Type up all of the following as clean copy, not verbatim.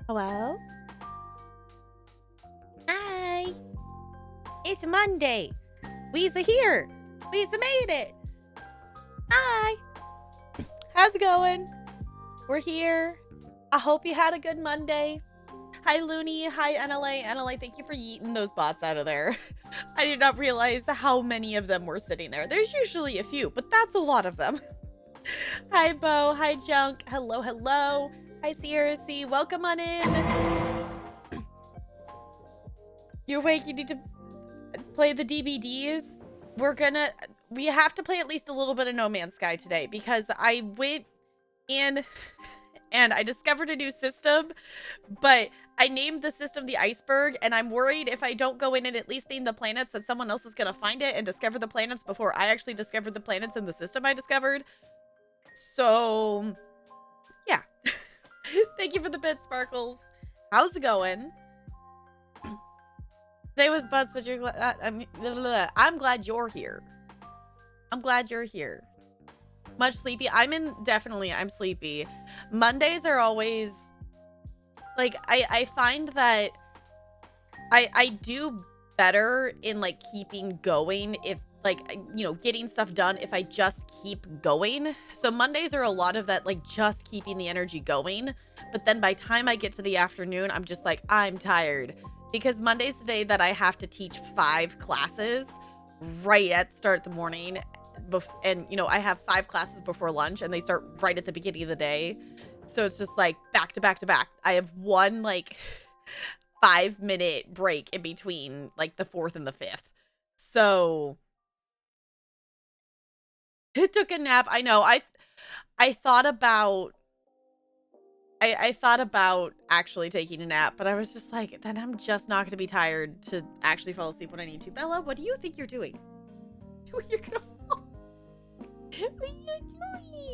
Hello? Hi. It's Monday. We's here. We's made it. Hi. How's it going? We're here. I hope you had a good Monday. Hi, Looney. Hi, NLA. NLA, thank you for yeeting those bots out of there. I did not realize how many of them were sitting there. There's usually a few, but that's a lot of them. Hi, Bo. Hi, Junk. Hello, hello. Hi, Sierra C. Welcome on in. You're awake. You need to play the DVDs. We have to play at least a little bit of No Man's Sky today because I went in and I discovered a new system, but I named the system the Iceberg, and I'm worried if I don't go in and at least name the planets that someone else is going to find it and discover the planets before I actually discovered the planets in the system I discovered. So, yeah. Thank you for the bit, Sparkles. How's it going? Today was Buzz, but you're glad. I'm glad you're here. I'm glad you're here. Much sleepy. I'm sleepy. Mondays are always like I find that I do better in like keeping going if like, you know, getting stuff done if I just keep going. So Mondays are a lot of that, like just keeping the energy going. But then by the time I get to the afternoon, I'm just like, I'm tired. Because Monday's the day that I have to teach 5 classes right at the start of the morning. And, you know, I have 5 classes before lunch and they start right at the beginning of the day. So it's just like back to back to back. I have one like 5-minute break in between like the 4th and the 5th. So it took a nap. I know. I thought about actually taking a nap, but I was just like, then I'm just not going to be tired to actually fall asleep when I need to. Bella, what do you think you're doing? You're going to fall. What are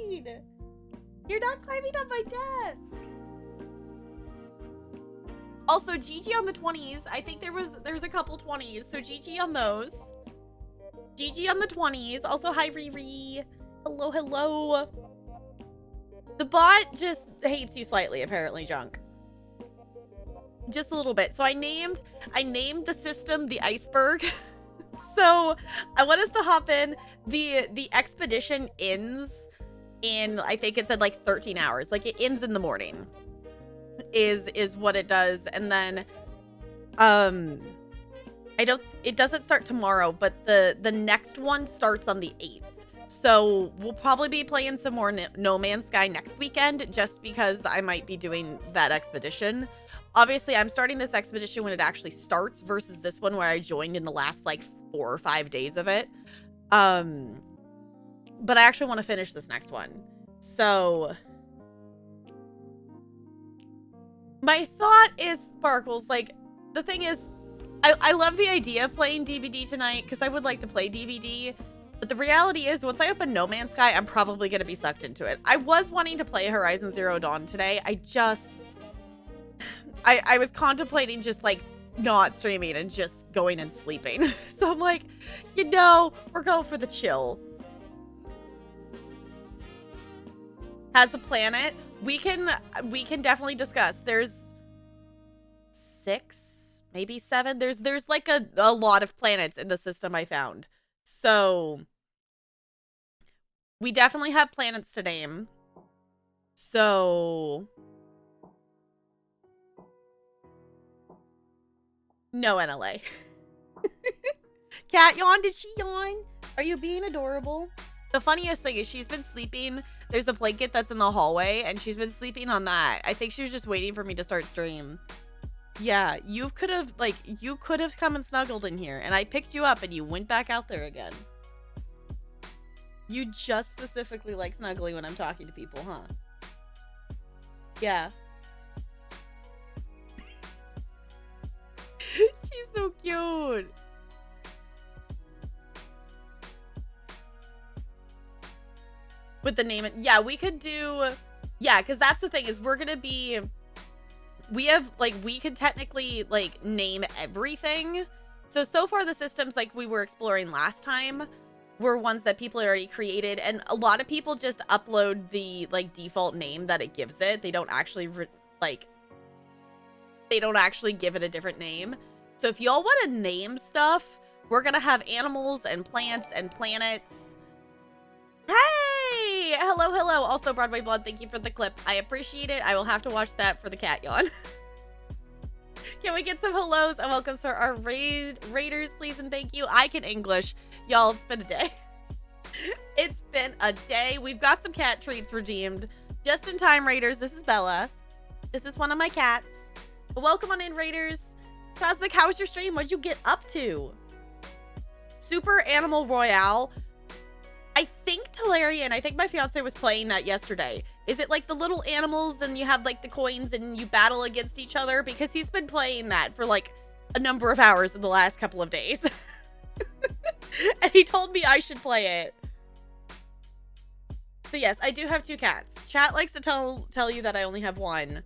you doing? You're not climbing up my desk. Also, GG on the 20s. I think there's a couple 20s, so GG on those. GG on the 20s. Also, hi, Riri. Hello, hello. The bot just hates you slightly, apparently, Junk. Just a little bit. So I named the system the Iceberg. So I want us to hop in. The expedition ends in, I think it said like 13 hours. Like it ends in the morning is what it does. And then it doesn't start tomorrow, but the next one starts on the 8th. So we'll probably be playing some more No Man's Sky next weekend just because I might be doing that expedition. Obviously, I'm starting this expedition when it actually starts versus this one where I joined in the last like 4 or 5 days of it. But I actually want to finish this next one. So my thought is, Sparkles, like the thing is, I love the idea of playing DVD tonight because I would like to play DVD. But the reality is, once I open No Man's Sky, I'm probably going to be sucked into it. I was wanting to play Horizon Zero Dawn today. I was contemplating just, like, not streaming and just going and sleeping. So I'm like, you know, we're going for the chill. Has a planet? We can definitely discuss. There's 6, maybe 7. There's like a lot of planets in the system I found. So we definitely have planets to name. So no NLA. Cat yawn? Did she yawn? Are you being adorable? The funniest thing is she's been sleeping. There's a blanket that's in the hallway and she's been sleeping on that. I think she was just waiting for me to start stream. Yeah, you could have come and snuggled in here and I picked you up and you went back out there again. You just specifically like snuggling when I'm talking to people, huh? Yeah. She's so cute. With the name, yeah, we could do, yeah, because that's the thing is we could technically like name everything. So far the systems like we were exploring last time were ones that people had already created, and a lot of people just upload the like default name that it gives it. They don't actually they don't actually give it a different name. So if y'all want to name stuff, we're going to have animals and plants and planets. Hey! Hello, hello. Also, Broadway Blood, thank you for the clip. I appreciate it. I will have to watch that for the cat yawn. Can we get some hellos and welcomes for our raiders, please, and thank you. I can English. Y'all, it's been a day. It's been a day. We've got some cat treats redeemed. Just in time, raiders. This is Bella. This is one of my cats. Welcome on in, raiders. Cosmic, how was your stream? What'd you get up to? Super Animal Royale. I think Talarian, I think my fiance was playing that yesterday. Is it like the little animals and you have like the coins and you battle against each other? Because he's been playing that for like a number of hours in the last couple of days. And he told me I should play it. So yes, I do have 2 cats. Chat likes to tell you that I only have 1.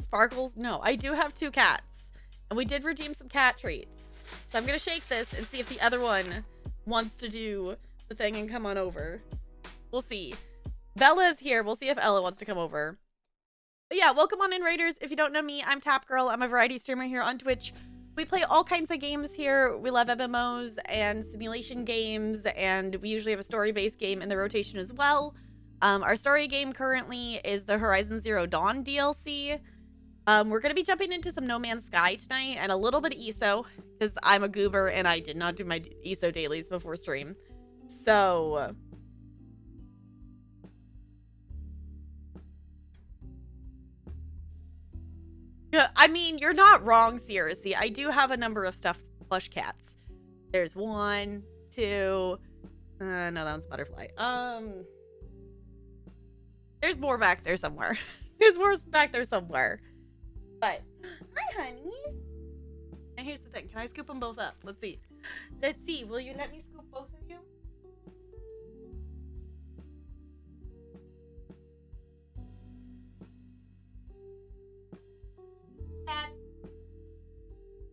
Sparkles? No, I do have 2 cats. And we did redeem some cat treats. So I'm going to shake this and see if the other one wants to do the thing and come on over. We'll see. Bella is here. We'll see if Ella wants to come over. But yeah, welcome on in, raiders. If you don't know me, I'm Tap Girl. I'm a variety streamer here on Twitch. We play all kinds of games here. We love MMOs and simulation games, and we usually have a story-based game in the rotation as well. Our story game currently is the Horizon Zero Dawn DLC. We're going to be jumping into some No Man's Sky tonight and a little bit of ESO, because I'm a goober and I did not do my ESO dailies before stream. So... yeah, I mean, you're not wrong, seriously. I do have a number of stuffed plush cats. There's 1, 2... no, that one's Butterfly. There's more back there somewhere. There's more back there somewhere. But, hi, honeys. And here's the thing. Can I scoop them both up? Let's see. Let's see. Will you let me scoop both of you? Cats.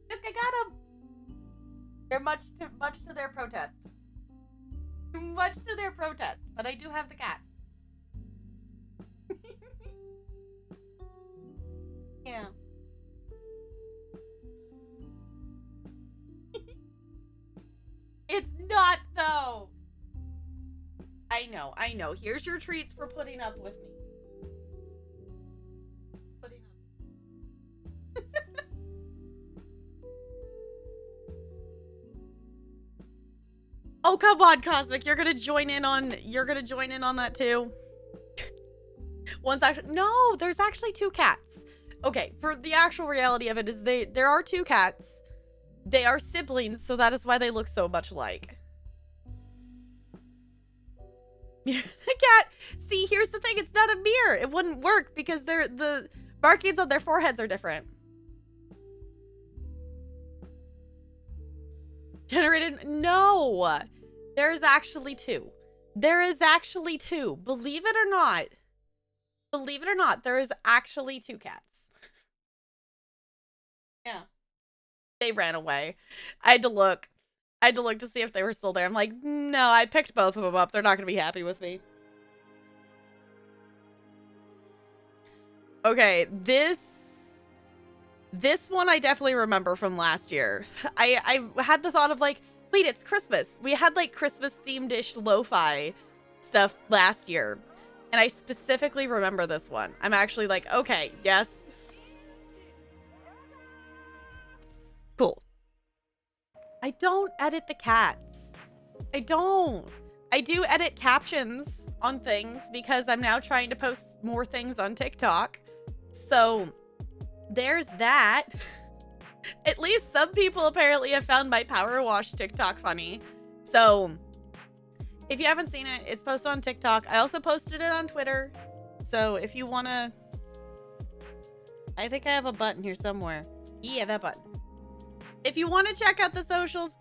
Look, I got them. They're much to their protest. Much to their protest. But I do have the cats. Yeah. It's not, though. I know. Here's your treats for putting up with me. Putting up. Oh, come on, Cosmic. You're gonna join in on that too. One's actually, no, there's actually 2 cats. Okay, for the actual reality of it is there are 2 cats. They are siblings, so that is why they look so much alike. The cat, see, here's the thing, it's not a mirror. It wouldn't work because the markings on their foreheads are different. Generated, no. There's actually 2. There is actually 2. Believe it or not. Believe it or not, there is actually 2 cats. Yeah. They ran away. I had to look to see if they were still there. I'm like, no, I picked both of them up. They're not going to be happy with me. Okay, this one I definitely remember from last year. I had the thought of like, wait, it's Christmas. We had like Christmas themed-ish lo-fi stuff last year. And I specifically remember this one. I'm actually like, okay, yes. Cool. I don't edit the cats. I don't. I do edit captions on things because I'm now trying to post more things on TikTok. So there's that. At least some people apparently have found my power wash TikTok funny. So if you haven't seen it, it's posted on TikTok. I also posted it on Twitter. So if you want to... I think I have a button here somewhere. Yeah, that button. If you want to check out the socials,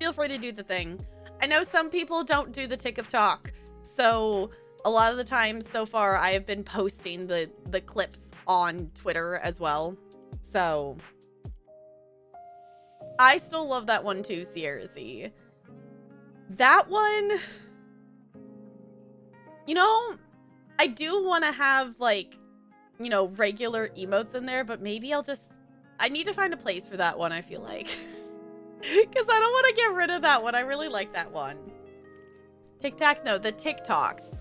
feel free to do the thing. I know some people don't do the tick of talk. So a lot of the time so far, I have been posting the clips on Twitter as well. So I still love that one too, Sierra Z. That one... You know, I do want to have, like, you know, regular emotes in there, but maybe I need to find a place for that one, I feel like. Because I don't want to get rid of that one. I really like that one. TikToks? No, the TikToks.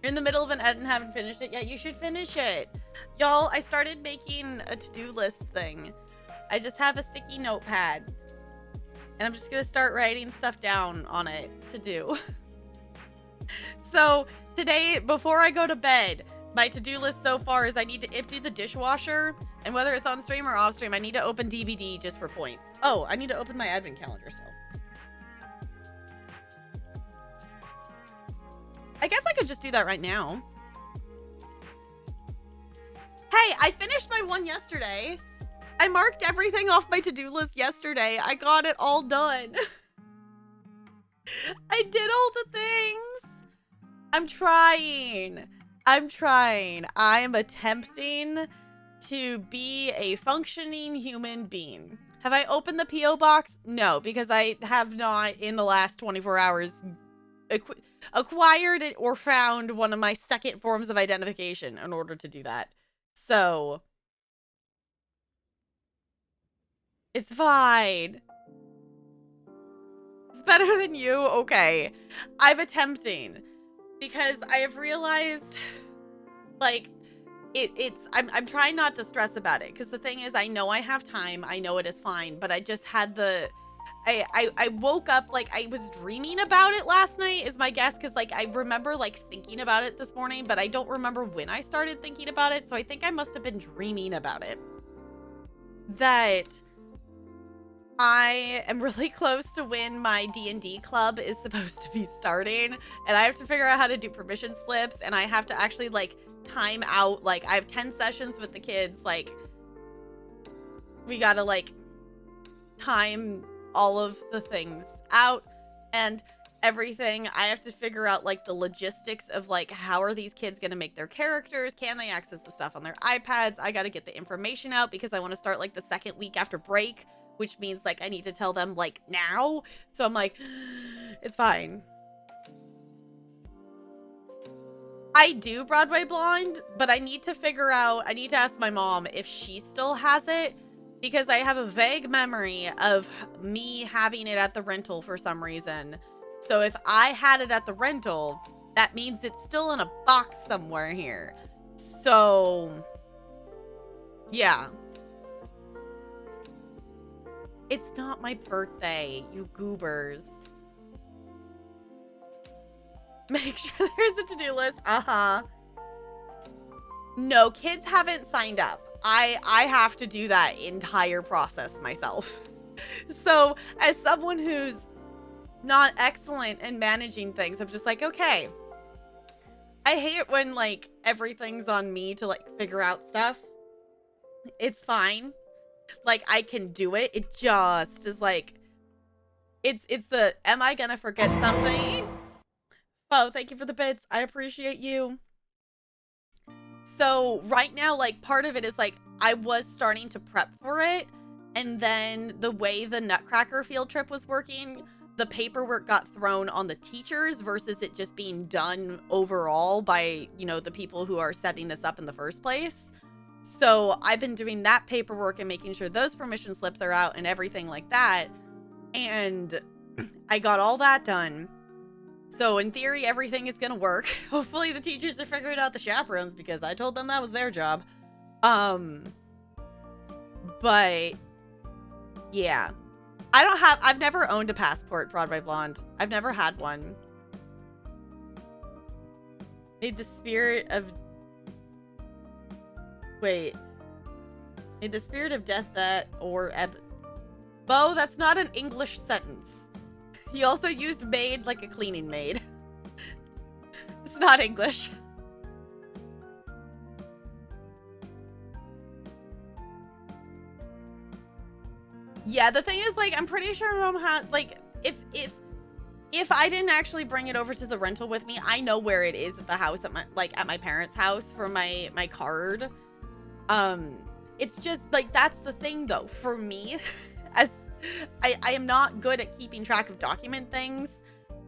You're in the middle of an edit and haven't finished it yet. You should finish it. Y'all, I started making a to-do list thing. I just have a sticky notepad. And I'm just going to start writing stuff down on it to do. So today, before I go to bed, my to-do list so far is I need to empty the dishwasher. And whether it's on stream or off stream, I need to open DBD just for points. Oh, I need to open my advent calendar still. I guess I could just do that right now. Hey, I finished my one yesterday. I marked everything off my to-do list yesterday. I got it all done. I did all the things. I'm trying. I am attempting to be a functioning human being. Have I opened the P.O. box? No, because I have not in the last 24 hours acquired it or found one of my second forms of identification in order to do that. So it's fine. It's better than you. Okay. I'm attempting because I have realized like I'm trying not to stress about it because the thing is I know I have time. I know it is fine, but I just had I woke up like I was dreaming about it last night is my guess because like I remember like thinking about it this morning, but I don't remember when I started thinking about it. So I think I must have been dreaming about it. That I am really close to when my D&D club is supposed to be starting, and I have to figure out how to do permission slips, and I have to actually like time out. Like I have 10 sessions with the kids. Like we gotta like time all of the things out and everything. I have to figure out like the logistics of like how are these kids gonna make their characters, can they access the stuff on their iPads. I gotta get the information out because I want to start like the second week after break, which means like I need to tell them like now. So I'm like, it's fine. I do Broadway Blonde, but I need to figure out, I need to ask my mom if she still has it, because I have a vague memory of me having it at the rental for some reason. So if I had it at the rental, that means it's still in a box somewhere here. So, yeah. It's not my birthday, you goobers. Make sure there's a to-do list. No, kids haven't signed up. I have to do that entire process myself. So as someone who's not excellent in managing things, I'm just like, okay. I hate it when like everything's on me to like figure out stuff. It's fine. Like I can do it. It just is like, it's the, am I gonna forget something? Oh, thank you for the bits. I appreciate you. So right now, like part of it is like I was starting to prep for it, and then the way the Nutcracker field trip was working, the paperwork got thrown on the teachers versus it just being done overall by, you know, the people who are setting this up in the first place. So I've been doing that paperwork and making sure those permission slips are out and everything like that. And I got all that done. So in theory, everything is going to work. Hopefully the teachers are figuring out the chaperones because I told them that was their job. But yeah, I've never owned a passport, Broadway Blonde. I've never had one. May the spirit of death that or Bo, that's not an English sentence. He also used maid like a cleaning maid. It's not English. Yeah, the thing is, like, I'm pretty sure Mom had, like, if I didn't actually bring it over to the rental with me, I know where it is at the house at my parents' house for my card. It's just like that's the thing though for me, as I am not good at keeping track of document things,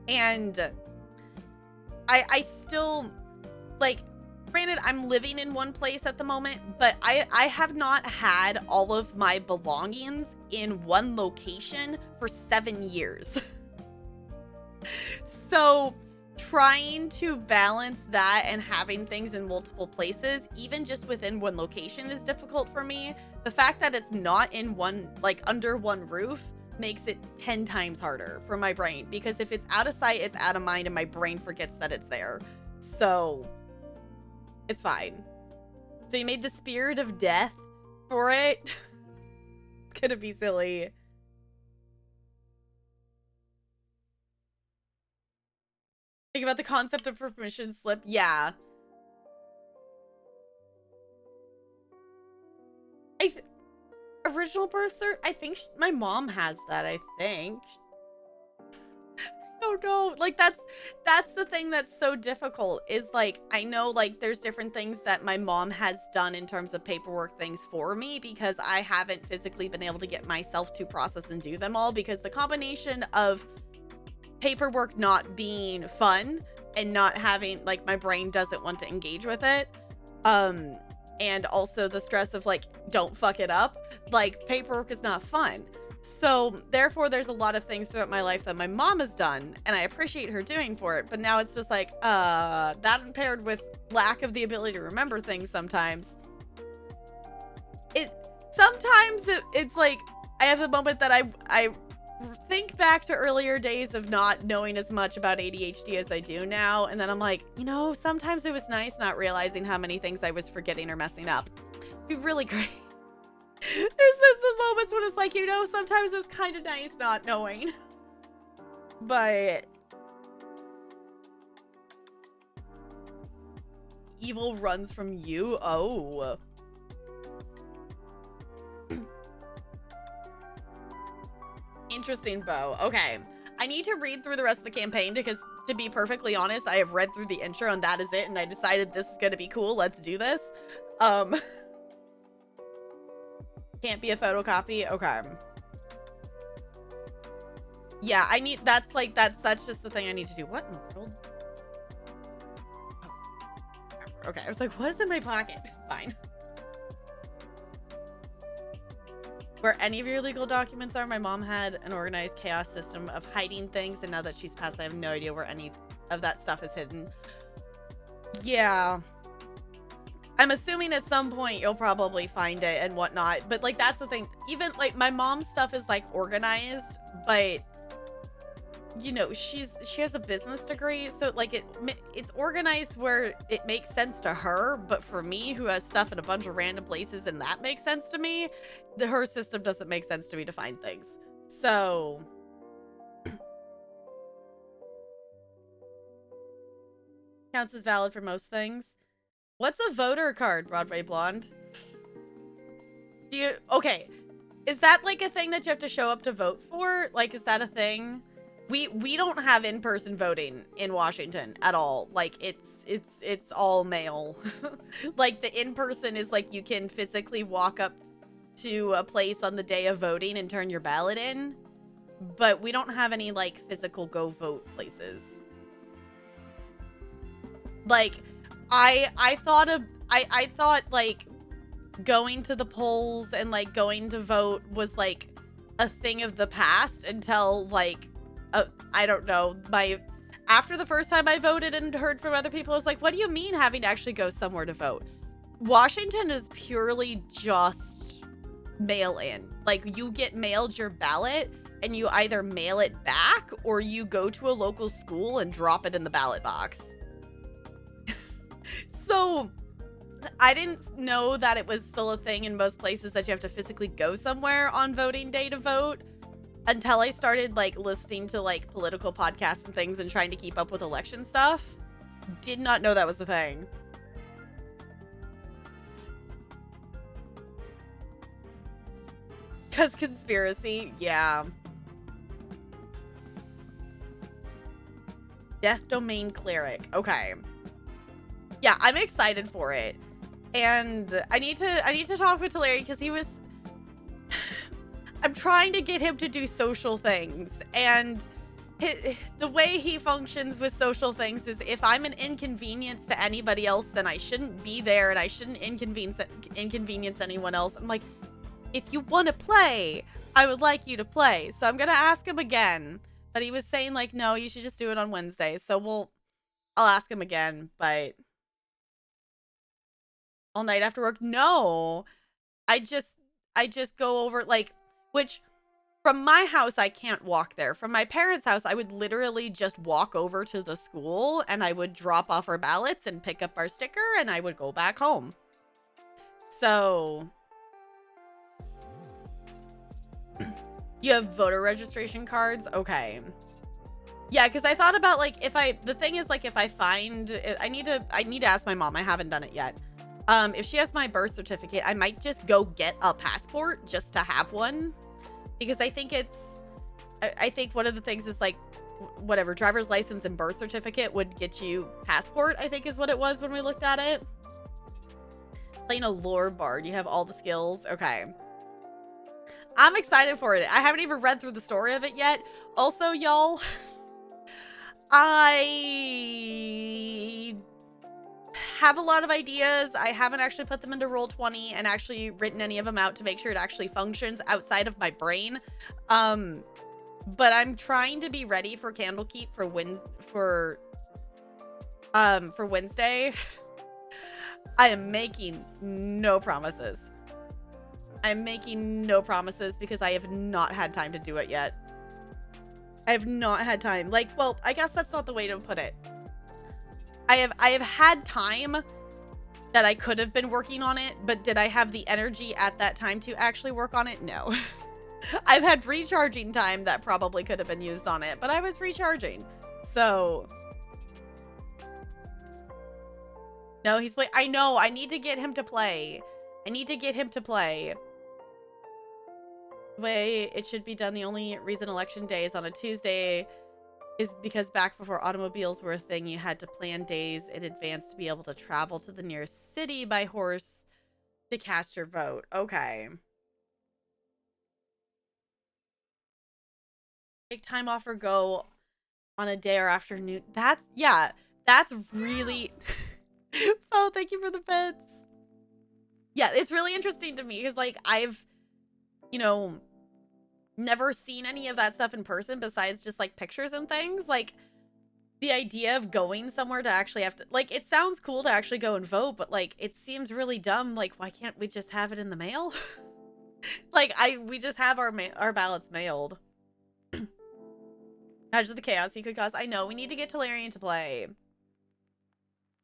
and I still like, granted, I'm living in one place at the moment, but I have not had all of my belongings in one location for 7 years. So trying to balance that and having things in multiple places, even just within one location, is difficult for me. The fact that it's not in one, like, under one roof makes it 10 times harder for my brain, because if it's out of sight, it's out of mind, and my brain forgets that it's there. So it's fine. So you made the spirit of death for it? It's gonna be silly. Think about the concept of permission slip. Yeah. Original birth cert? I think my mom has that, I think. I don't know. Like, that's the thing that's so difficult, is, like, I know, like, there's different things that my mom has done in terms of paperwork things for me, because I haven't physically been able to get myself to process and do them all, because the combination of paperwork not being fun and not having, like, my brain doesn't want to engage with it, and also the stress of, like, don't fuck it up, like, paperwork is not fun. So therefore there's a lot of things throughout my life that my mom has done, and I appreciate her doing for it, but now it's just like, that paired with lack of the ability to remember things sometimes, it's like, I have the moment that I think back to earlier days of not knowing as much about ADHD as I do now, and then I'm like, you know, sometimes it was nice not realizing how many things I was forgetting or messing up. It'd be really great. There's the moments when it's like, you know, sometimes it was kind of nice not knowing. But evil runs from you? Oh. Interesting, Bo. Okay. I need to read through the rest of the campaign, because, to be perfectly honest, I have read through the intro and that is it, and I decided this is gonna be cool. Let's do this. Can't be a photocopy? Okay. Yeah, I need, that's just the thing I need to do. What in the world? Oh. Okay, I was like, what is in my pocket? It's fine. Where any of your legal documents are, my mom had an organized chaos system of hiding things, and now that she's passed, I have no idea where any of that stuff is hidden. Yeah. I'm assuming at some point you'll probably find it and whatnot, but, like, that's the thing. Even, like, my mom's stuff is, like, organized, but, you know, she has a business degree, so, like, it's organized where it makes sense to her, but for me, who has stuff in a bunch of random places and that makes sense to me, her system doesn't make sense to me to find things. So counts as valid for most things. What's a voter card, Broadway Blonde? Okay, is that, like, a thing that you have to show up to vote for? Like, is that a thing? We don't have in-person voting in Washington at all. Like, it's all mail. Like, the in-person is, like, you can physically walk up to a place on the day of voting and turn your ballot in, but we don't have any, like, physical go vote places. Like, I thought, like, going to the polls and, like, going to vote was, like, a thing of the past until, like, I don't know, after the first time I voted and heard from other people, I was like, what do you mean having to actually go somewhere to vote? Washington is purely just mail in. Like, you get mailed your ballot and you either mail it back or you go to a local school and drop it in the ballot box. So I didn't know that it was still a thing in most places that you have to physically go somewhere on voting day to vote, until I started, like, listening to, like, political podcasts and things and trying to keep up with election stuff. Did not know that was the thing. Because conspiracy, yeah. Death Domain Cleric. Okay. Yeah, I'm excited for it. And I need to talk with Talari, because he was... I'm trying to get him to do social things, and the way he functions with social things is if I'm an inconvenience to anybody else, then I shouldn't be there and I shouldn't inconvenience anyone else. I'm like, if you want to play, I would like you to play. So I'm going to ask him again. But he was saying like, no, you should just do it on Wednesday. So I'll ask him again, but all night after work. No, I just go over like, which from my house, I can't walk there. From my parents' house, I would literally just walk over to the school and I would drop off our ballots and pick up our sticker and I would go back home. So you have voter registration cards? Okay. Yeah, because I thought about like the thing is like if I find I need to ask my mom. I haven't done it yet. If she has my birth certificate, I might just go get a passport just to have one. Because I think I think one of the things is like, whatever, driver's license and birth certificate would get you passport, I think is what it was when we looked at it. Playing a lore bard. You have all the skills. Okay. I'm excited for it. I haven't even read through the story of it yet. Also, y'all, I have a lot of ideas. I haven't actually put them into Roll20 and actually written any of them out to make sure it actually functions outside of my brain. But I'm trying to be ready for Candlekeep for Wednesday. I am making no promises. I'm making no promises because I have not had time to do it yet. I have not had time. Like, well, I guess that's not the way to put it. I have had time that I could have been working on it, but did I have the energy at that time to actually work on it? No. I've had recharging time that probably could have been used on it, but I was recharging. So no, he's play. I know. I need to get him to play. I need to get him to play. The way it should be done. The only reason election day is on a Tuesday is because back before automobiles were a thing, you had to plan days in advance to be able to travel to the nearest city by horse to cast your vote. Okay. Take time off or go on a day or afternoon. That's really... Oh, thank you for the bits. Yeah, it's really interesting to me because, like, I've, never seen any of that stuff in person besides just, like, pictures and things. Like, the idea of going somewhere to actually have to, like, it sounds cool to actually go and vote, but, like, it seems really dumb. Like, why can't we just have it in the mail? Like, we just have our ballots mailed. Imagine the chaos he could cause. I know, we need to get Talarian to play.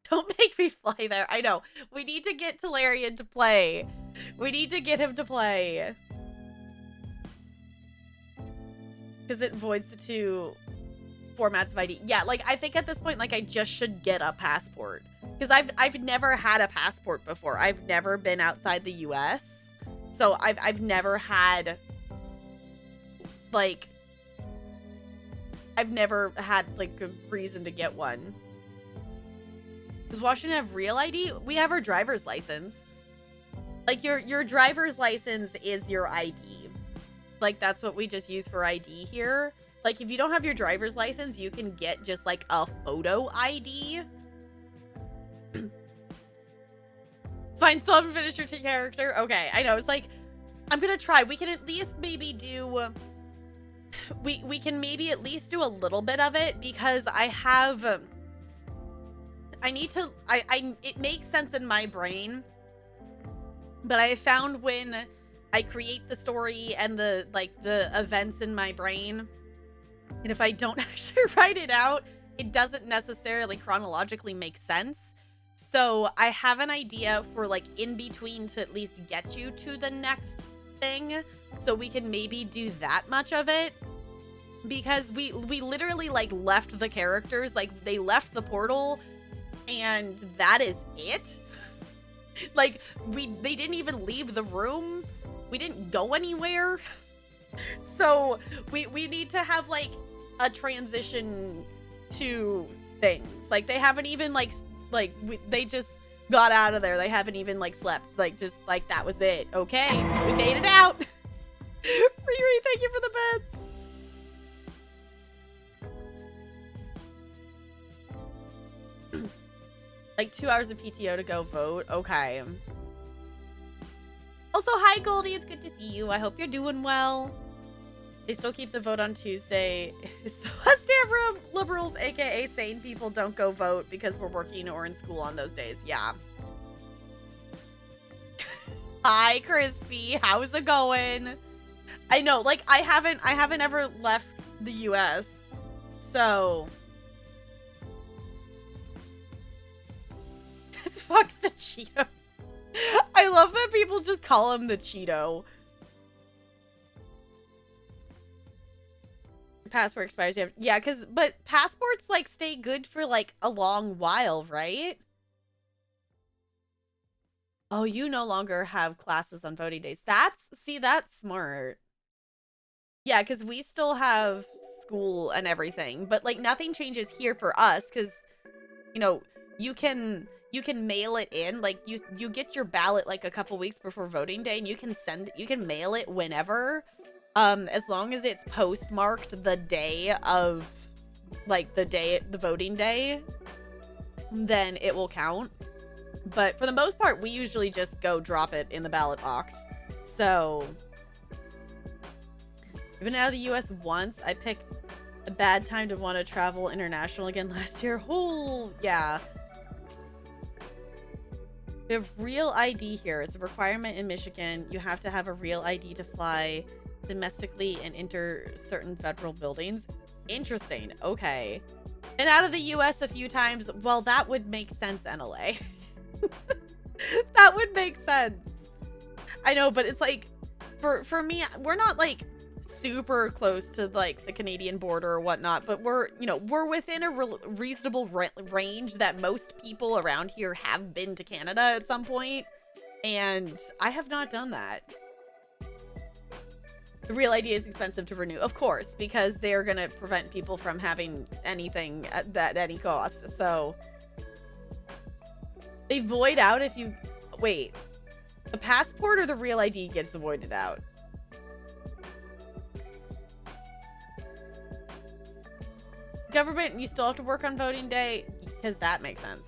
Don't make me fly there. I know. We need to get Talarian to play. We need to get him to play. Because it voids the two formats of ID. Yeah, like, I think at this point, like, I just should get a passport. Because I've never had a passport before. I've never been outside the US. So I've never had, like... I've never had, like, a reason to get one. Does Washington have real ID? We have our driver's license. Like, your driver's license is your ID. Like, that's what we just use for ID here. Like, if you don't have your driver's license, you can get just, like, a photo ID. Fine, still haven't finished your character? Okay, I know. It's like, I'm gonna try. We can at least maybe do... We can maybe at least do a little bit of it because I have... I need to... it makes sense in my brain, but I found when I create the story and the events in my brain, and if I don't actually write it out, it doesn't necessarily chronologically make sense. So I have an idea for, like, in between to at least get you to the next thing, so we can maybe do that much of it. Because we literally, like, left the characters, like, they left the portal, and that is it. Like, they didn't even leave the room. We didn't go anywhere. So we need to have, like, a transition to things. Like, they haven't even, they just got out of there. They haven't even, like, slept. Like, just, like, that was it. Okay, we made it out. Riri, thank you for the beds. Like 2 hours of PTO to go vote. Okay. Also, hi Goldie, it's good to see you. I hope you're doing well. They still keep the vote on Tuesday. So us damn liberals, aka sane people, don't go vote because we're working or in school on those days. Yeah. Hi, Crispy. How's it going? I know, like I haven't ever left the US. So fuck the Cheeto. I love that people just call him the Cheeto. Passport expires. Yeah, but passports like stay good for like a long while, right? Oh, you no longer have classes on voting days. That's smart. Yeah, because we still have school and everything, but like nothing changes here for us because, you know, you can mail it in. Like you get your ballot like a couple weeks before voting day, and you can mail it whenever, as long as it's postmarked the day of, like the voting day, then it will count. But for the most part, we usually just go drop it in the ballot box. So I've been out of the US once. I picked a bad time to want to travel international again last year. Oh, yeah. We have real ID here. It's a requirement in Michigan. You have to have a real ID to fly domestically and enter certain federal buildings. Interesting. Okay. Been out of the US a few times. Well, that would make sense, NLA. That would make sense. I know, but it's like, for me, we're not like super close to like the Canadian border or whatnot, but we're within a reasonable range that most people around here have been to Canada at some point, and I have not done that. The real ID is expensive to renew, of course, because they're gonna prevent people from having anything at any cost. So they void out if you wait. The passport or the real ID gets voided out? Government, you still have to work on voting day, because that makes sense.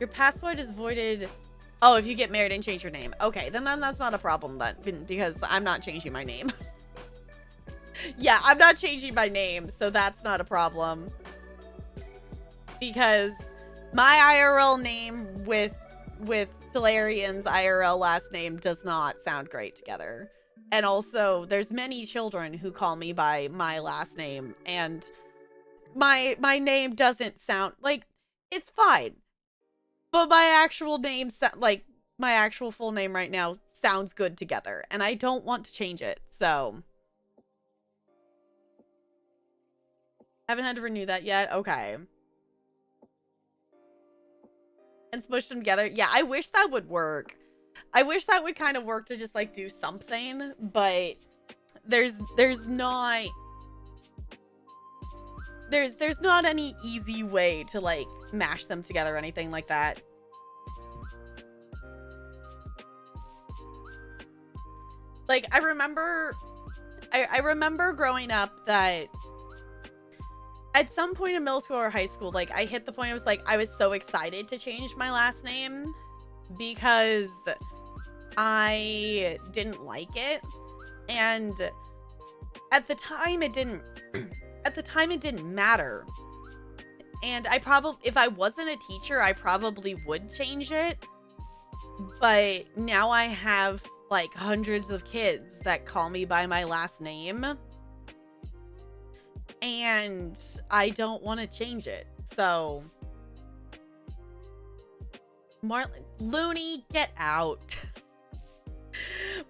Your passport is voided. Oh, if you get married and change your name. Okay, then that's not a problem then, because I'm not changing my name. Yeah, I'm not changing my name, so that's not a problem. Because my IRL name with Solarian's IRL last name does not sound great together. And also, there's many children who call me by my last name, and my name doesn't sound like, it's fine. But my actual name, like my actual full name right now, sounds good together, and I don't want to change it. So haven't had to renew that yet. Okay. And smush them together. Yeah, I wish that would work. I wish that would kind of work to just like do something, but there's not any easy way to like mash them together or anything like that. Like I remember growing up that at some point in middle school or high school, like I hit the point, I was so excited to change my last name because I didn't like it. And at the time it didn't matter. And if I wasn't a teacher, I probably would change it. But now I have like hundreds of kids that call me by my last name. And I don't want to change it. So Looney, get out.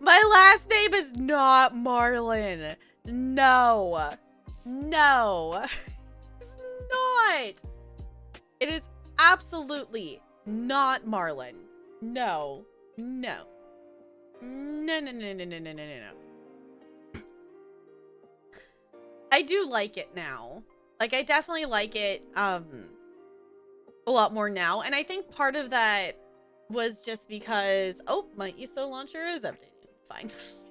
My last name is not Marlin. No. No. It's not. It is absolutely not Marlin. No. No. No, no, no, no, no, no, no, no. I do like it now. Like, I definitely like it a lot more now. And I think part of that was just because, oh, my ESO launcher is updating. It's fine.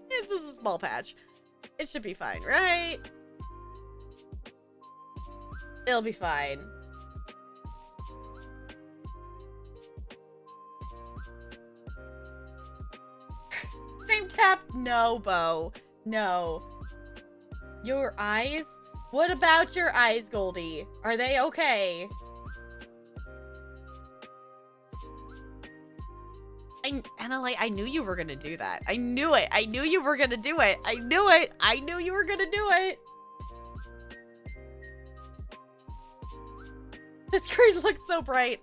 This is a small patch. It should be fine, right? It'll be fine. Same tap. No, Bo. No. Your eyes? What about your eyes, Goldie? Are they okay? Annalise, I knew you were gonna do that. I knew it. I knew you were gonna do it. I knew it. I knew you were gonna do it. The screen looks so bright.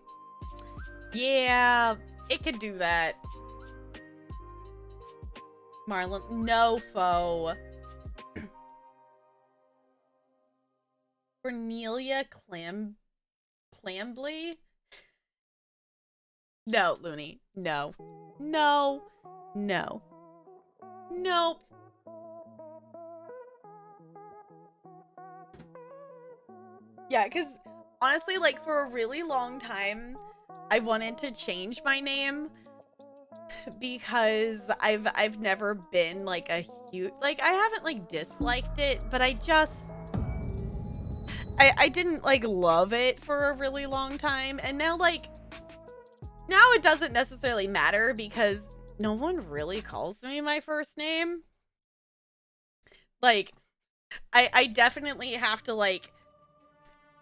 Yeah, it could do that. Marlon, no, foe. Cornelia Clambley? No, Looney. No. No. No. Nope. Yeah, because honestly, like, for a really long time, I wanted to change my name because I've never been, like, a huge... Like, I haven't, like, disliked it, but I just... I didn't, like, love it for a really long time, and now, like... Now it doesn't necessarily matter because no one really calls me my first name. Like, I definitely have to, like,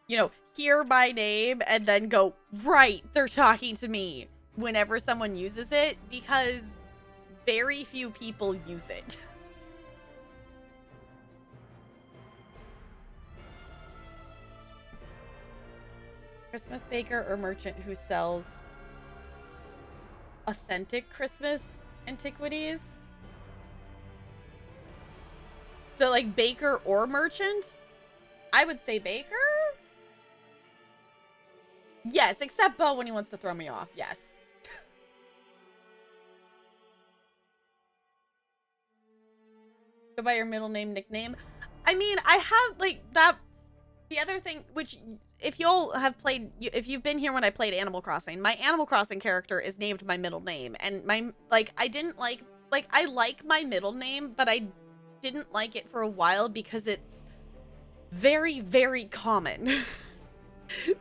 you know, hear my name and then go, right, they're talking to me whenever someone uses it, because very few people use it. Christmas baker or merchant who sells authentic Christmas antiquities? So, like, baker or merchant? I would say baker? Yes, except Bo when he wants to throw me off. Yes. Go by your middle name, nickname. I mean, I have, like, that... The other thing, which, if y'all have played... If you've been here when I played Animal Crossing, my Animal Crossing character is named my middle name. And my... Like, I didn't like... Like, I like my middle name, but I didn't like it for a while because it's very, very common.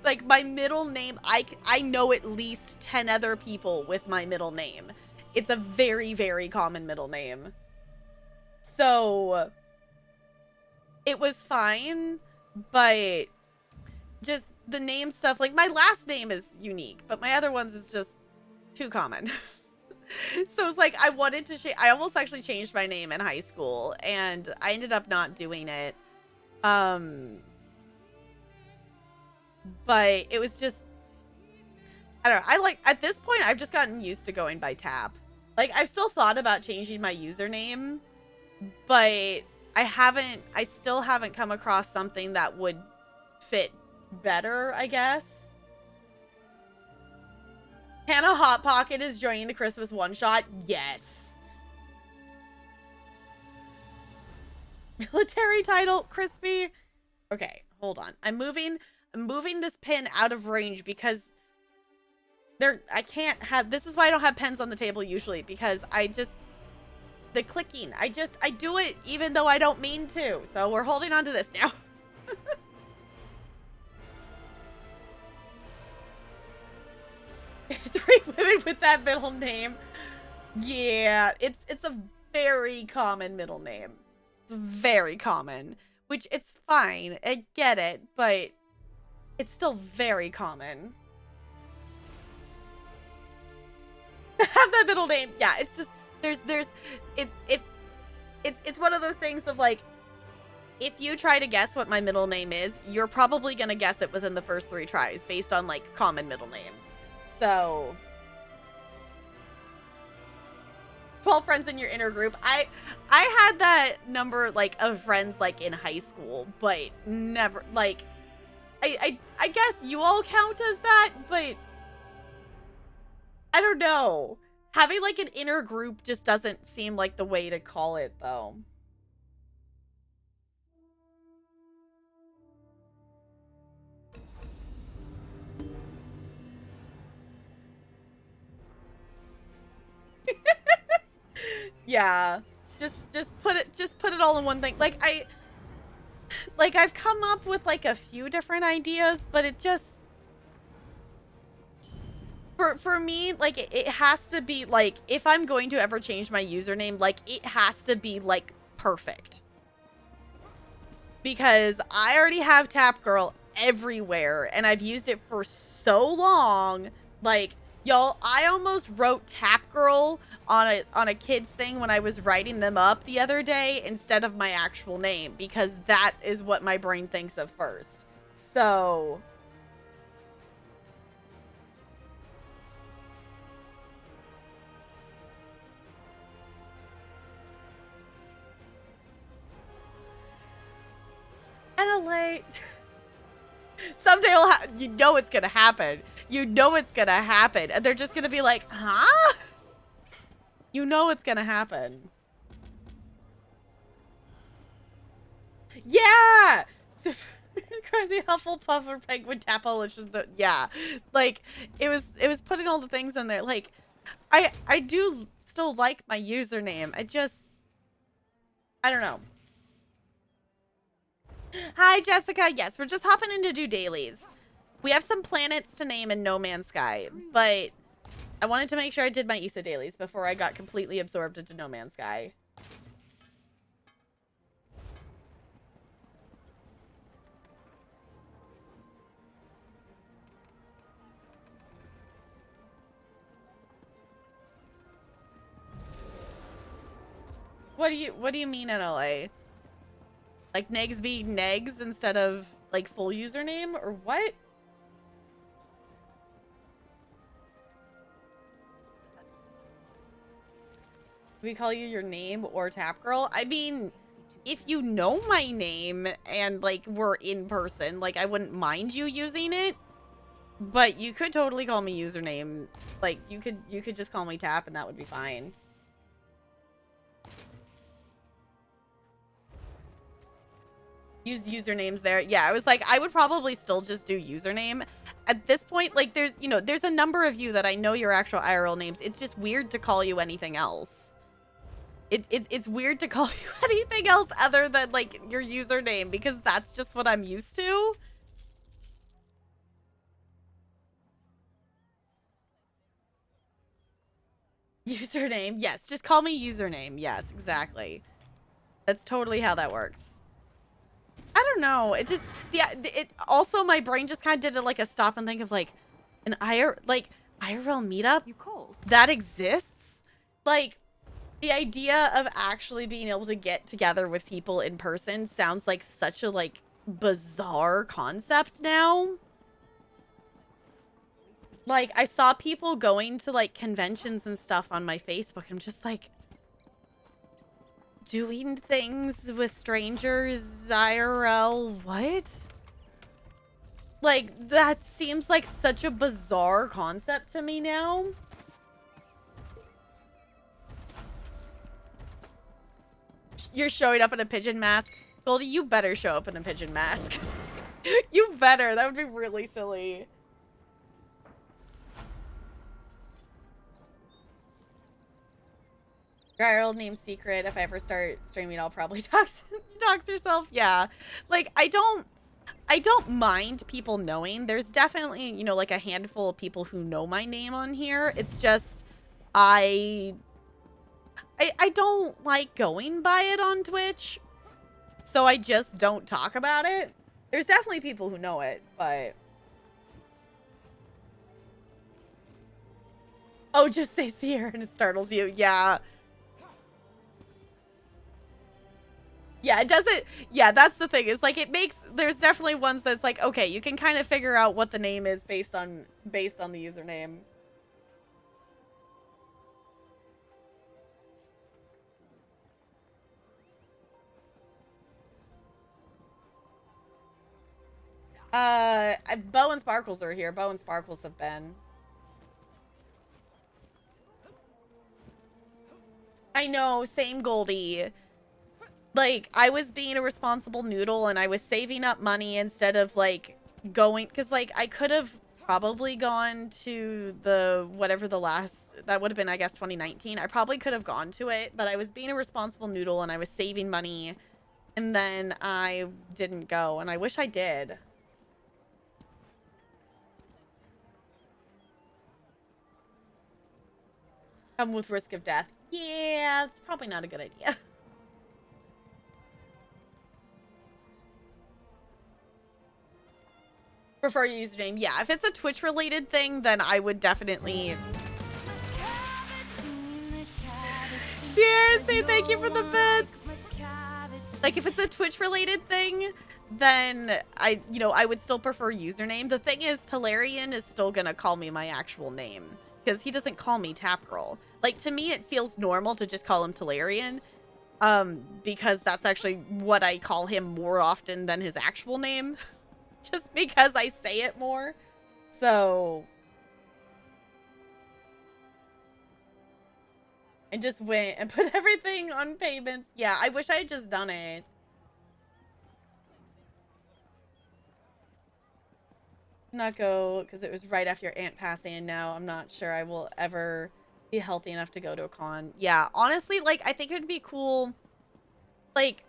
Like, my middle name, I know at least 10 other people with my middle name. It's a very, very common middle name. So, it was fine, but just the name stuff, like, my last name is unique, but my other ones is just too common. So it's like, I wanted to change, I almost actually changed my name in high school, and I ended up not doing it. But it was just, I don't know. I like, at this point, I've just gotten used to going by Tap. Like, I've still thought about changing my username, but I still haven't come across something that would fit better, I guess. Hannah Hot Pocket is joining the Christmas one-shot. Yes. Military title, Crispy. Okay, hold on. I'm moving this pin out of range because I can't have, this is why I don't have pens on the table usually, because the clicking, I do it even though I don't mean to. So we're holding on to this now. 3 women with that middle name. Yeah, it's a very common middle name. It's very common, which it's fine. I get it, but it's still very common. Have that middle name. Yeah, it's just it's one of those things of like, if you try to guess what my middle name is, you're probably gonna guess it within the first 3 tries based on like common middle names. So 12 friends in your inner group. I had that number like of friends like in high school, but never like I guess you all count as that, but I don't know. Having like an inner group just doesn't seem like the way to call it though. Yeah. Just put it all in one thing. Like Like, I've come up with, like, a few different ideas, but it just... For me, like, it has to be, like, if I'm going to ever change my username, like, it has to be, like, perfect. Because I already have Tap Girl everywhere, and I've used it for so long. Like, y'all, I almost wrote Tap Girl on a kid's thing when I was writing them up the other day instead of my actual name, because that is what my brain thinks of first. So... NLA. Someday we'll you know it's gonna happen. You know it's gonna happen. And they're just gonna be like, huh? You know it's gonna happen. Yeah! Crazy Hufflepuff or Penguin Tapolicious. Yeah. Like, it was putting all the things in there. Like, I do still like my username. I don't know. Hi, Jessica. Yes, we're just hopping in to do dailies. We have some planets to name in No Man's Sky, but I wanted to make sure I did my ESO dailies before I got completely absorbed into No Man's Sky. What do you mean NLA? Like negs be negs instead of like full username or what? We call you your name or Tap Girl? I mean, if you know my name and like we're in person, like I wouldn't mind you using it. But you could totally call me username. Like you could just call me Tap and that would be fine. Use usernames there. Yeah, I was like, I would probably still just do username. At this point, like there's a number of you that I know your actual IRL names. It's just weird to call you anything else. It's weird to call you anything else other than like your username because that's just what I'm used to. Username. Yes, just call me username. Yes, exactly. That's totally how that works. I don't know. It just, yeah, it also, my brain just kind of did like a stop and think of like an IRL meetup. You cold? That exists. Like, the idea of actually being able to get together with people in person sounds like such a like bizarre concept now. Like, I saw people going to like conventions and stuff on my Facebook. I'm just like, doing things with strangers IRL, what? Like, that seems like such a bizarre concept to me now. You're showing up in a pigeon mask. Goldie, you better show up in a pigeon mask. You better. That would be really silly. Your IRL name's secret. If I ever start streaming, I'll probably dox yourself. Yeah. Like, I don't mind people knowing. There's definitely, you know, like a handful of people who know my name on here. It's just, I don't like going by it on Twitch. So I just don't talk about it. There's definitely people who know it, but... Oh, just say Sierra and it startles you. Yeah. Yeah, it doesn't... Yeah, that's the thing. Is like, it makes... There's definitely ones that's like, okay, you can kind of figure out what the name is based on the username. Bow and Sparkles are here. Bow and Sparkles have been. I know, same Goldie. Like, I was being a responsible noodle and I was saving up money instead of, like, going... Because, like, I could have probably gone to the... Whatever the last... That would have been, I guess, 2019. I probably could have gone to it, but I was being a responsible noodle and I was saving money. And then I didn't go, and I wish I did. Come with risk of death. Yeah, it's probably not a good idea. Prefer your username. Yeah, if it's a Twitch related thing, then I would definitely. Seriously, thank you for the bits. Like, if it's a Twitch related thing, then I would still prefer username. The thing is, Talarian is still gonna call me my actual name because he doesn't call me Tap Girl. Like, to me, it feels normal to just call him Talarian, because that's actually what I call him more often than his actual name, just because I say it more. So I just went and put everything on payments. Yeah, I wish I had just done it. Not go because it was right after your aunt passing, and now I'm not sure I will ever be healthy enough to go to a con. Yeah, honestly, like, I think it would be cool. Like,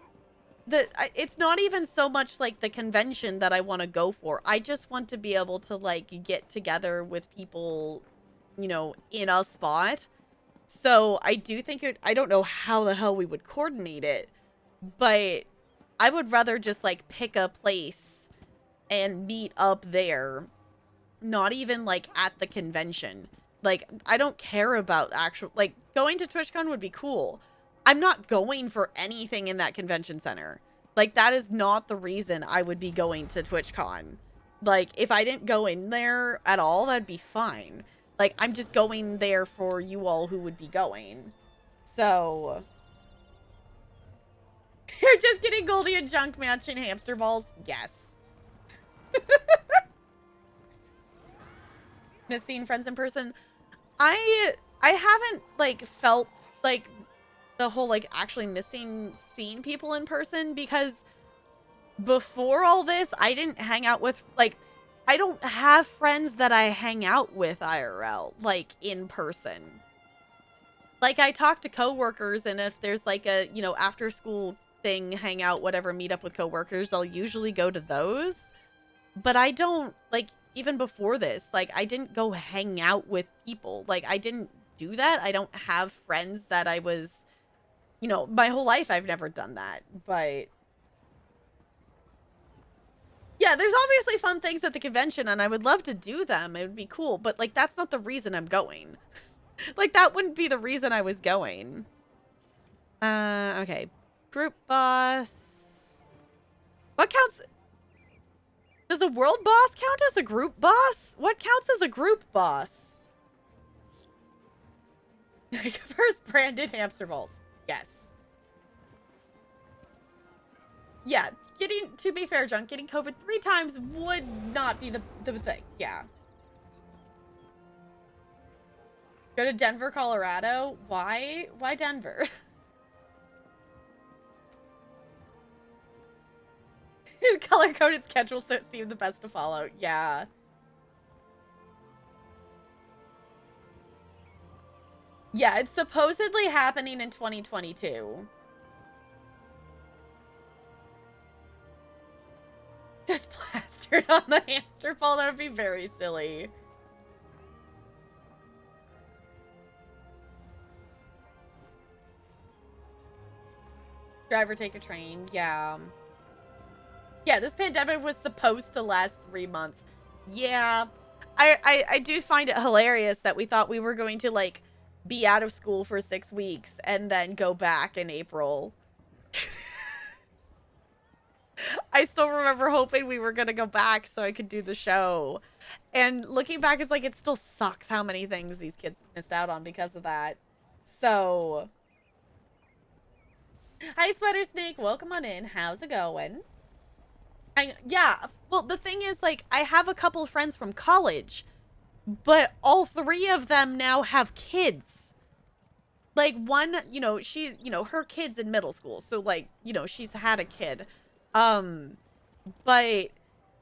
it's not even so much like the convention that I want to go for. I just want to be able to, like, get together with people, in a spot. So I do think I don't know how the hell we would coordinate it, but I would rather just, like, pick a place and meet up there. Not even, like, at the convention. Like, I don't care about actual, like, going to TwitchCon would be cool. I'm not going for anything in that convention center. Like, that is not the reason I would be going to TwitchCon. Like, if I didn't go in there at all, that'd be fine. Like, I'm just going there for you all who would be going. So, you're just getting Goldie and Junk matching hamster balls? Yes. Miss seeing friends in person. I haven't, like, felt like the whole, like, actually missing seeing people in person, because before all this, I didn't hang out with, like, I don't have friends that I hang out with IRL, like, in person. Like, I talk to coworkers, and if there's, like, a, after school thing, hang out, whatever, meet up with coworkers, I'll usually go to those. But I don't, like, even before this, like, I didn't go hang out with people. Like, I didn't do that. I don't have friends that I was, my whole life I've never done that. But yeah, there's obviously fun things at the convention, and I would love to do them. It would be cool. But, like, that's not the reason I'm going. Like, that wouldn't be the reason I was going. Okay. Group boss. What counts? Does a world boss count as a group boss? What counts as a group boss? First branded hamster balls. Yes. Yeah, to be fair, Junk, getting COVID 3 times would not be the thing. Yeah. Go to Denver, Colorado? Why? Why Denver? Color-coded schedule seemed the best to follow. Yeah. Yeah, it's supposedly happening in 2022. Just plastered on the hamster ball? That would be very silly. Driver take a train. Yeah. Yeah, this pandemic was supposed to last 3 months. Yeah. I do find it hilarious that we thought we were going to, like, be out of school for 6 weeks and then go back in April. I still remember hoping we were going to go back so I could do the show. And looking back, it's like, it still sucks how many things these kids missed out on because of that. So, hi, Sweater Snake. Welcome on in. How's it going? Yeah, well, the thing is, like, I have a couple of friends from college, but all 3 of them now have kids. Like, one, she, her kid's in middle school, so, like, she's had a kid. But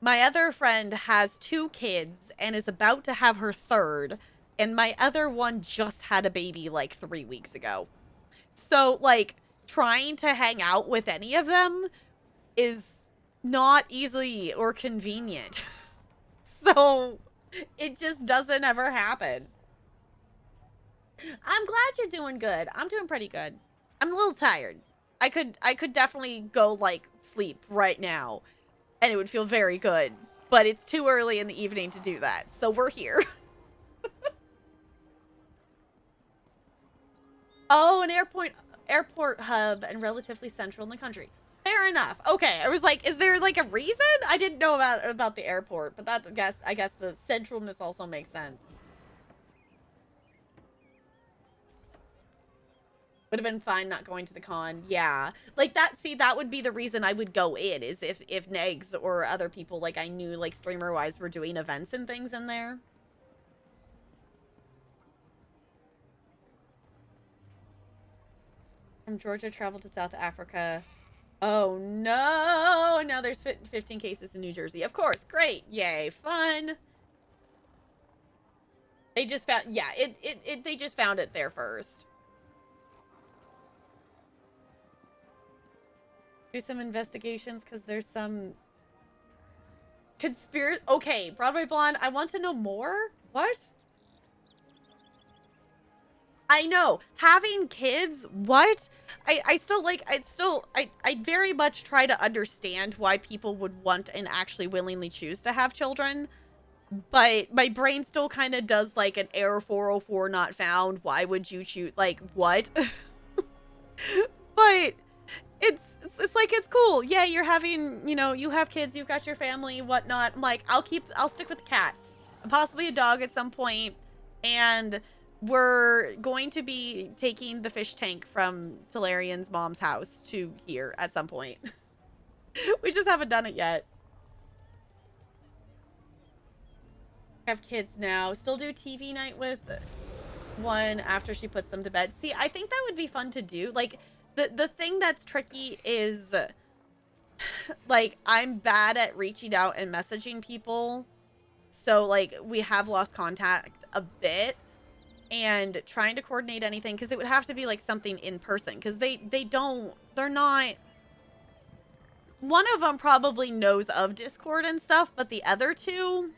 my other friend has 2 kids and is about to have her 3rd, and my other one just had a baby, like, 3 weeks ago. So, like, trying to hang out with any of them is not easy or convenient. So it just doesn't ever happen. I'm glad you're doing good. I'm doing pretty good. I'm a little tired. I could definitely go like sleep right now and it would feel very good. But it's too early in the evening to do that. So we're here. Oh, an airport hub and relatively central in the country. Fair enough. Okay, I was like, is there like a reason? I didn't know about the airport, but that I guess the centralness also makes sense. Would have been fine not going to the con. Yeah. Like that, see, that would be the reason I would go in, is if Negs or other people like I knew like streamer wise were doing events and things in there. From Georgia, traveled to South Africa. Oh no! Now there's 15 cases in New Jersey. Of course, great, yay, fun. They just found, yeah, they just found it there first. Do some investigations because there's some conspiracy. Okay, Broadway Blonde, I want to know more. What? I know. Having kids, what? I still like, I very much try to understand why people would want and actually willingly choose to have children. But my brain still kind of does like an error 404 not found. Why would you choose? Like, what? But it's like, it's cool. Yeah, you're having, you know, you have kids, you've got your family, whatnot. I'm like, I'll stick with the cats. And possibly a dog at some point. And we're going to be taking the fish tank from Talarian's mom's house to here at some point. We just haven't done it yet. Have kids now. Still do TV night with one after she puts them to bed. See, I think that would be fun to do. Like, the thing that's tricky is, like, I'm bad at reaching out and messaging people. So, like, we have lost contact a bit. And trying to coordinate anything, because it would have to be like something in person, because they're not, one of them probably knows of Discord and stuff, but the other two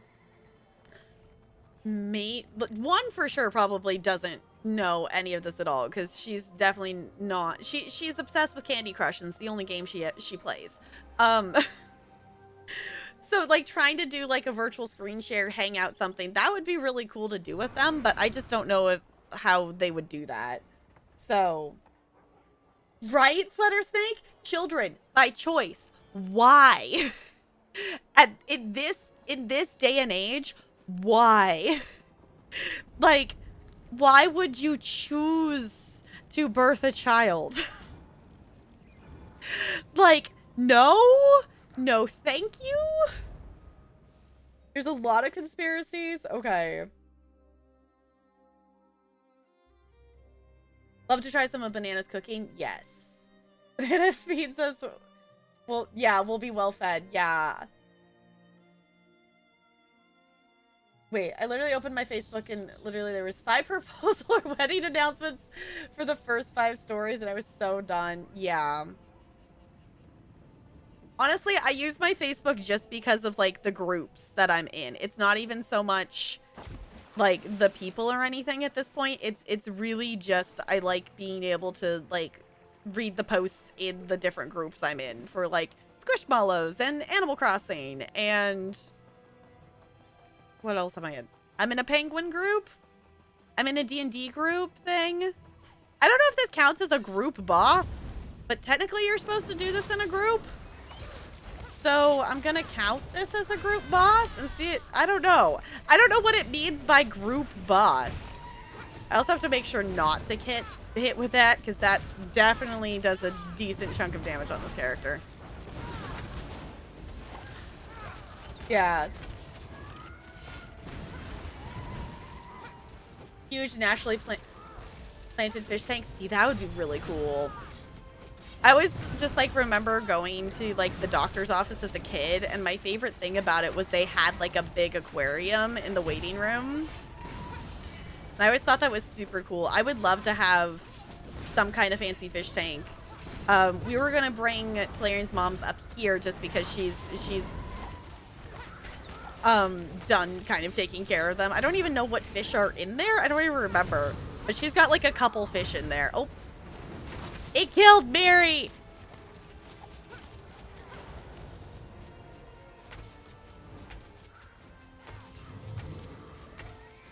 one for sure probably doesn't know any of this at all, because she's definitely not, she's obsessed with Candy Crush, and it's the only game she plays. So, like, trying to do, like, a virtual screen share, hangout something, that would be really cool to do with them, but I just don't know how they would do that. So, right, Sweater Snake? Children, by choice. Why? In this day and age, why? Like, why would you choose to birth a child? Like, no? No, thank you? There's a lot of conspiracies. Okay. Love to try some of Banana's cooking. Yes. Banana feeds us. Well, yeah, we'll be well fed. Yeah. Wait, I literally opened my Facebook and literally there was 5 proposal or wedding announcements for the first 5 stories and I was so done. Yeah. Honestly, I use my Facebook just because of, like, the groups that I'm in. It's not even so much, like, the people or anything at this point. It's really just, I like being able to, like, read the posts in the different groups I'm in for, like, Squishmallows and Animal Crossing and... What else am I in? I'm in a penguin group. I'm in a D&D group thing. I don't know if this counts as a group boss, but technically you're supposed to do this in a group. So I'm gonna count this as a group boss and see it. I don't know. I don't know what it means by group boss. I also have to make sure not to hit with that, because that definitely does a decent chunk of damage on this character. Yeah. Huge naturally planted fish tanks. See, that would be really cool. I always just, like, remember going to, like, the doctor's office as a kid, and my favorite thing about it was they had, like, a big aquarium in the waiting room. And I always thought that was super cool. I would love to have some kind of fancy fish tank We were gonna bring Talarian's mom's up here just because she's done kind of taking care of them. I don't even know what fish are in there. I don't even remember. But she's got like a couple fish in there. Oh, it killed Mary.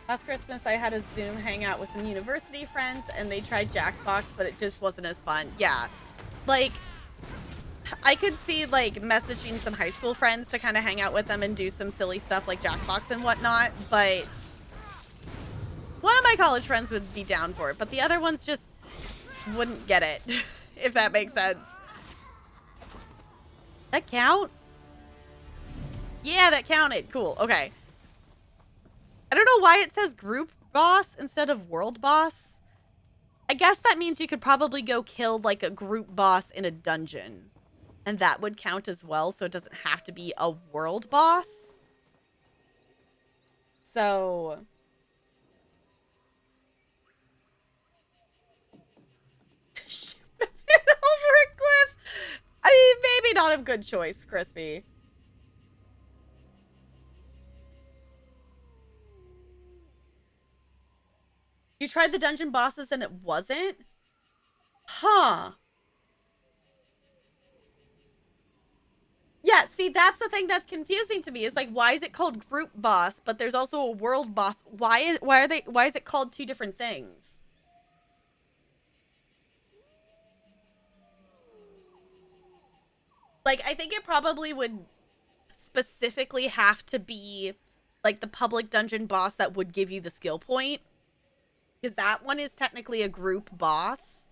Last Christmas, I had a Zoom hangout with some university friends, and they tried Jackbox, but it just wasn't as fun. Yeah, like, I could see, like, messaging some high school friends to kind of hang out with them and do some silly stuff like Jackbox and whatnot, but one of my college friends would be down for it, but the other ones just wouldn't get it, if that makes sense. That count? Yeah, that counted. Cool. Okay. I don't know why it says group boss instead of world boss. I guess that means you could probably go kill like a group boss in a dungeon. And that would count as well, so it doesn't have to be a world boss. So... Ship it over a cliff? I mean, maybe not a good choice, Crispy. You tried the dungeon bosses and it wasn't? Huh. Yeah, see, that's the thing that's confusing to me. Is like, why is it called group boss, but there's also a world boss? Why is it called two different things? Like, I think it probably would specifically have to be like the public dungeon boss that would give you the skill point. Because that one is technically a group boss.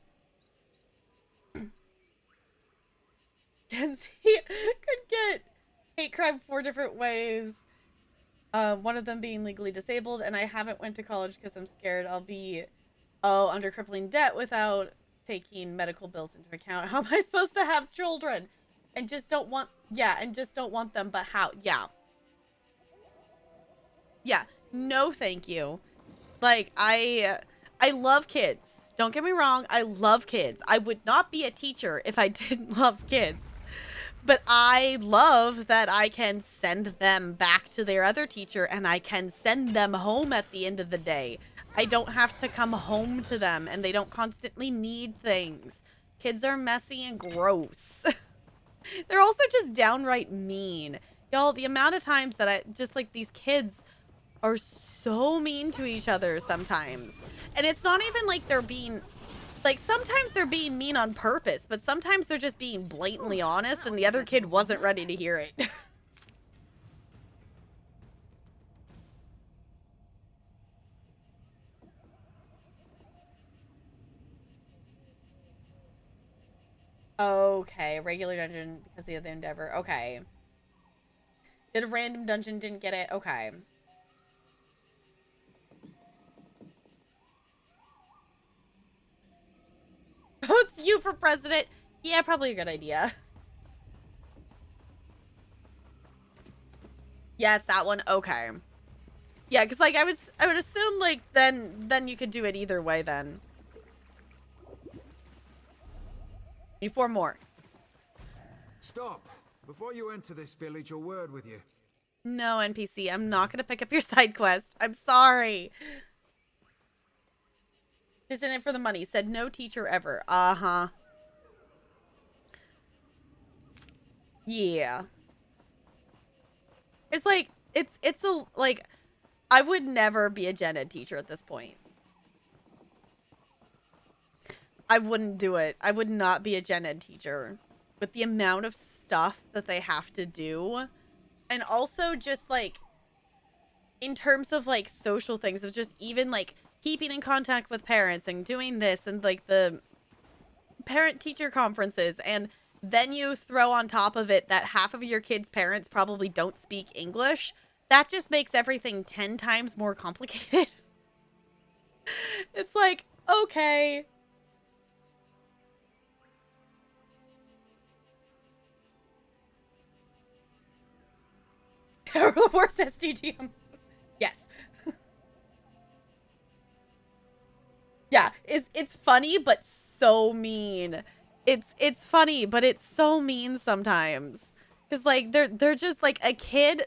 Kenzie could get hate crime 4 different ways. One of them being legally disabled, and I haven't went to college because I'm scared I'll be under crippling debt without taking medical bills into account. How am I supposed to have children? And just don't want them, but how? Yeah. Yeah. No, thank you. Like, I love kids. Don't get me wrong, I love kids. I would not be a teacher if I didn't love kids. But I love that I can send them back to their other teacher and I can send them home at the end of the day. I don't have to come home to them and they don't constantly need things. Kids are messy and gross. They're also just downright mean. Y'all, the amount of times that I just like these kids are so mean to each other sometimes. And it's not even like they're being... Like, sometimes they're being mean on purpose, but sometimes they're just being blatantly honest, and the other kid wasn't ready to hear it. Okay, regular dungeon because the other endeavor. Okay. Did a random dungeon, didn't get it? Okay. Votes you for president. Yeah, probably a good idea. Yeah, it's that one. Okay. Yeah, because like I would assume like then you could do it either way then. Need 4 more. Stop. Before you enter this village, a word with you. No, NPC, I'm not gonna pick up your side quest. I'm sorry. Just in it for the money. Said no teacher ever. Uh-huh. Yeah. It's like, it's a, like, I would never be a gen ed teacher at this point. I wouldn't do it. I would not be a gen ed teacher. With the amount of stuff that they have to do. And also just, like, in terms of, like, social things, of just even, like, keeping in contact with parents and doing this and, like, the parent-teacher conferences. And then you throw on top of it that half of your kids' parents probably don't speak English. That just makes everything 10 times more complicated. It's like, okay. We're the worst SDGM. Yes. Yeah, it's funny, but so mean. it's funny, but it's so mean sometimes. Cause like they're just like a kid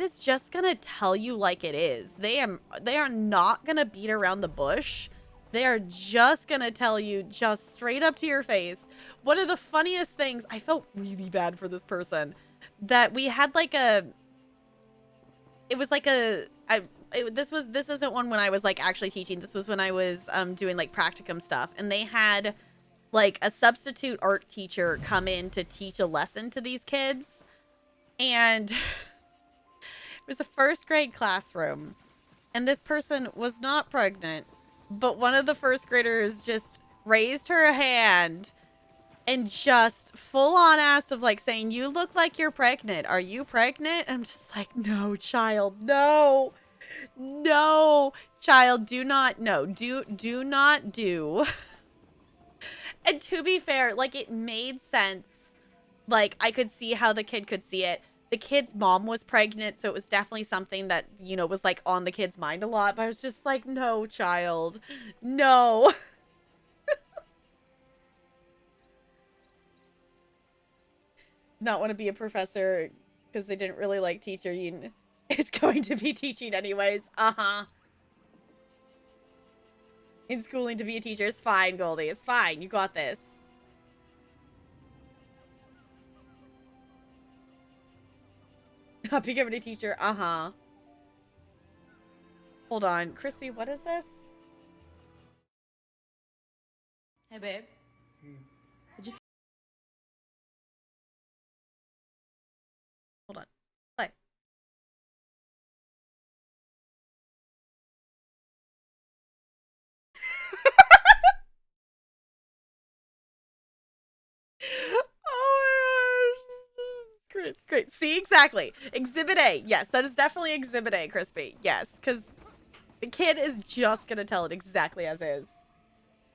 is just gonna tell you like it is. They are not gonna beat around the bush. They are just gonna tell you just straight up to your face. One of the funniest things, I felt really bad for this person, that we had like a, it was like a, this isn't one when I was like actually teaching. This was when I was doing like practicum stuff, and they had like a substitute art teacher come in to teach a lesson to these kids. And it was a first grade classroom. And this person was not pregnant, but one of the first graders just raised her hand and just full on asked of like saying, "You look like you're pregnant. Are you pregnant?" And I'm just like, "No, child, no, no, child, do not, no, do not do." And to be fair, like, it made sense. Like, I could see how the kid could see it. The kid's mom was pregnant, so it was definitely something that, you know, was like on the kid's mind a lot. But I was just like, no, child, no. Not want to be a professor because they didn't really like teacher. You is going to be teaching anyways. Uh-huh. In schooling to be a teacher. It's fine, Goldie. It's fine. You got this. Not becoming a teacher. Uh-huh. Hold on. Crispy, what is this? Hey, babe. Hold on. Play. Oh my gosh. It's great. See, exactly. Exhibit A. Yes, that is definitely Exhibit A, Crispy. Yes, because the kid is just going to tell it exactly as is.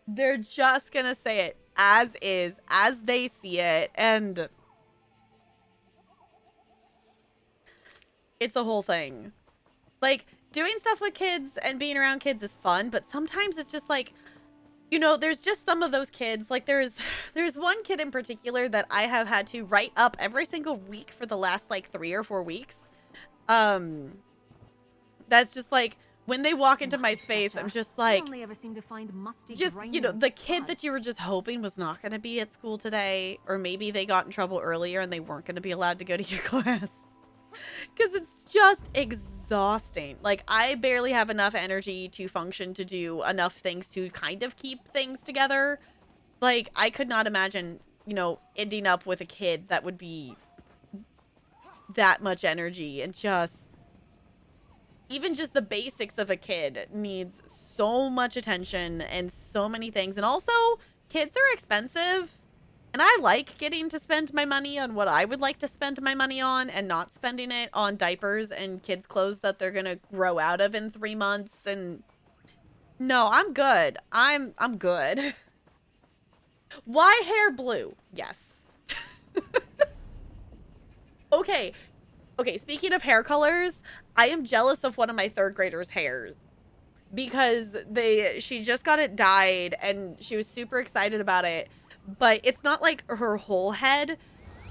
They're just going to say it as is, as they see it, and it's a whole thing. Like, doing stuff with kids and being around kids is fun, but sometimes it's just like, you know, there's just some of those kids, like there's one kid in particular that I have had to write up every single week for the last like 3 or 4 weeks. That's just like, when they walk into my space, I'm just like, only ever seem to find musty just, you know, the kid that you were just hoping was not going to be at school today, or maybe they got in trouble earlier and they weren't going to be allowed to go to your class. Because it's just exhausting. Like, I barely have enough energy to function to do enough things to kind of keep things together. Like, I could not imagine, you know, ending up with a kid that would be that much energy. And just, even just the basics of a kid needs so much attention and so many things. And also, kids are expensive. And I like getting to spend my money on what I would like to spend my money on, and not spending it on diapers and kids' clothes that they're gonna grow out of in 3 months. And no, I'm good. I'm good. Why hair blue? Yes. Okay. Okay, speaking of hair colors, I am jealous of one of my 3rd graders' hairs, because she just got it dyed and she was super excited about it. But it's not like her whole head,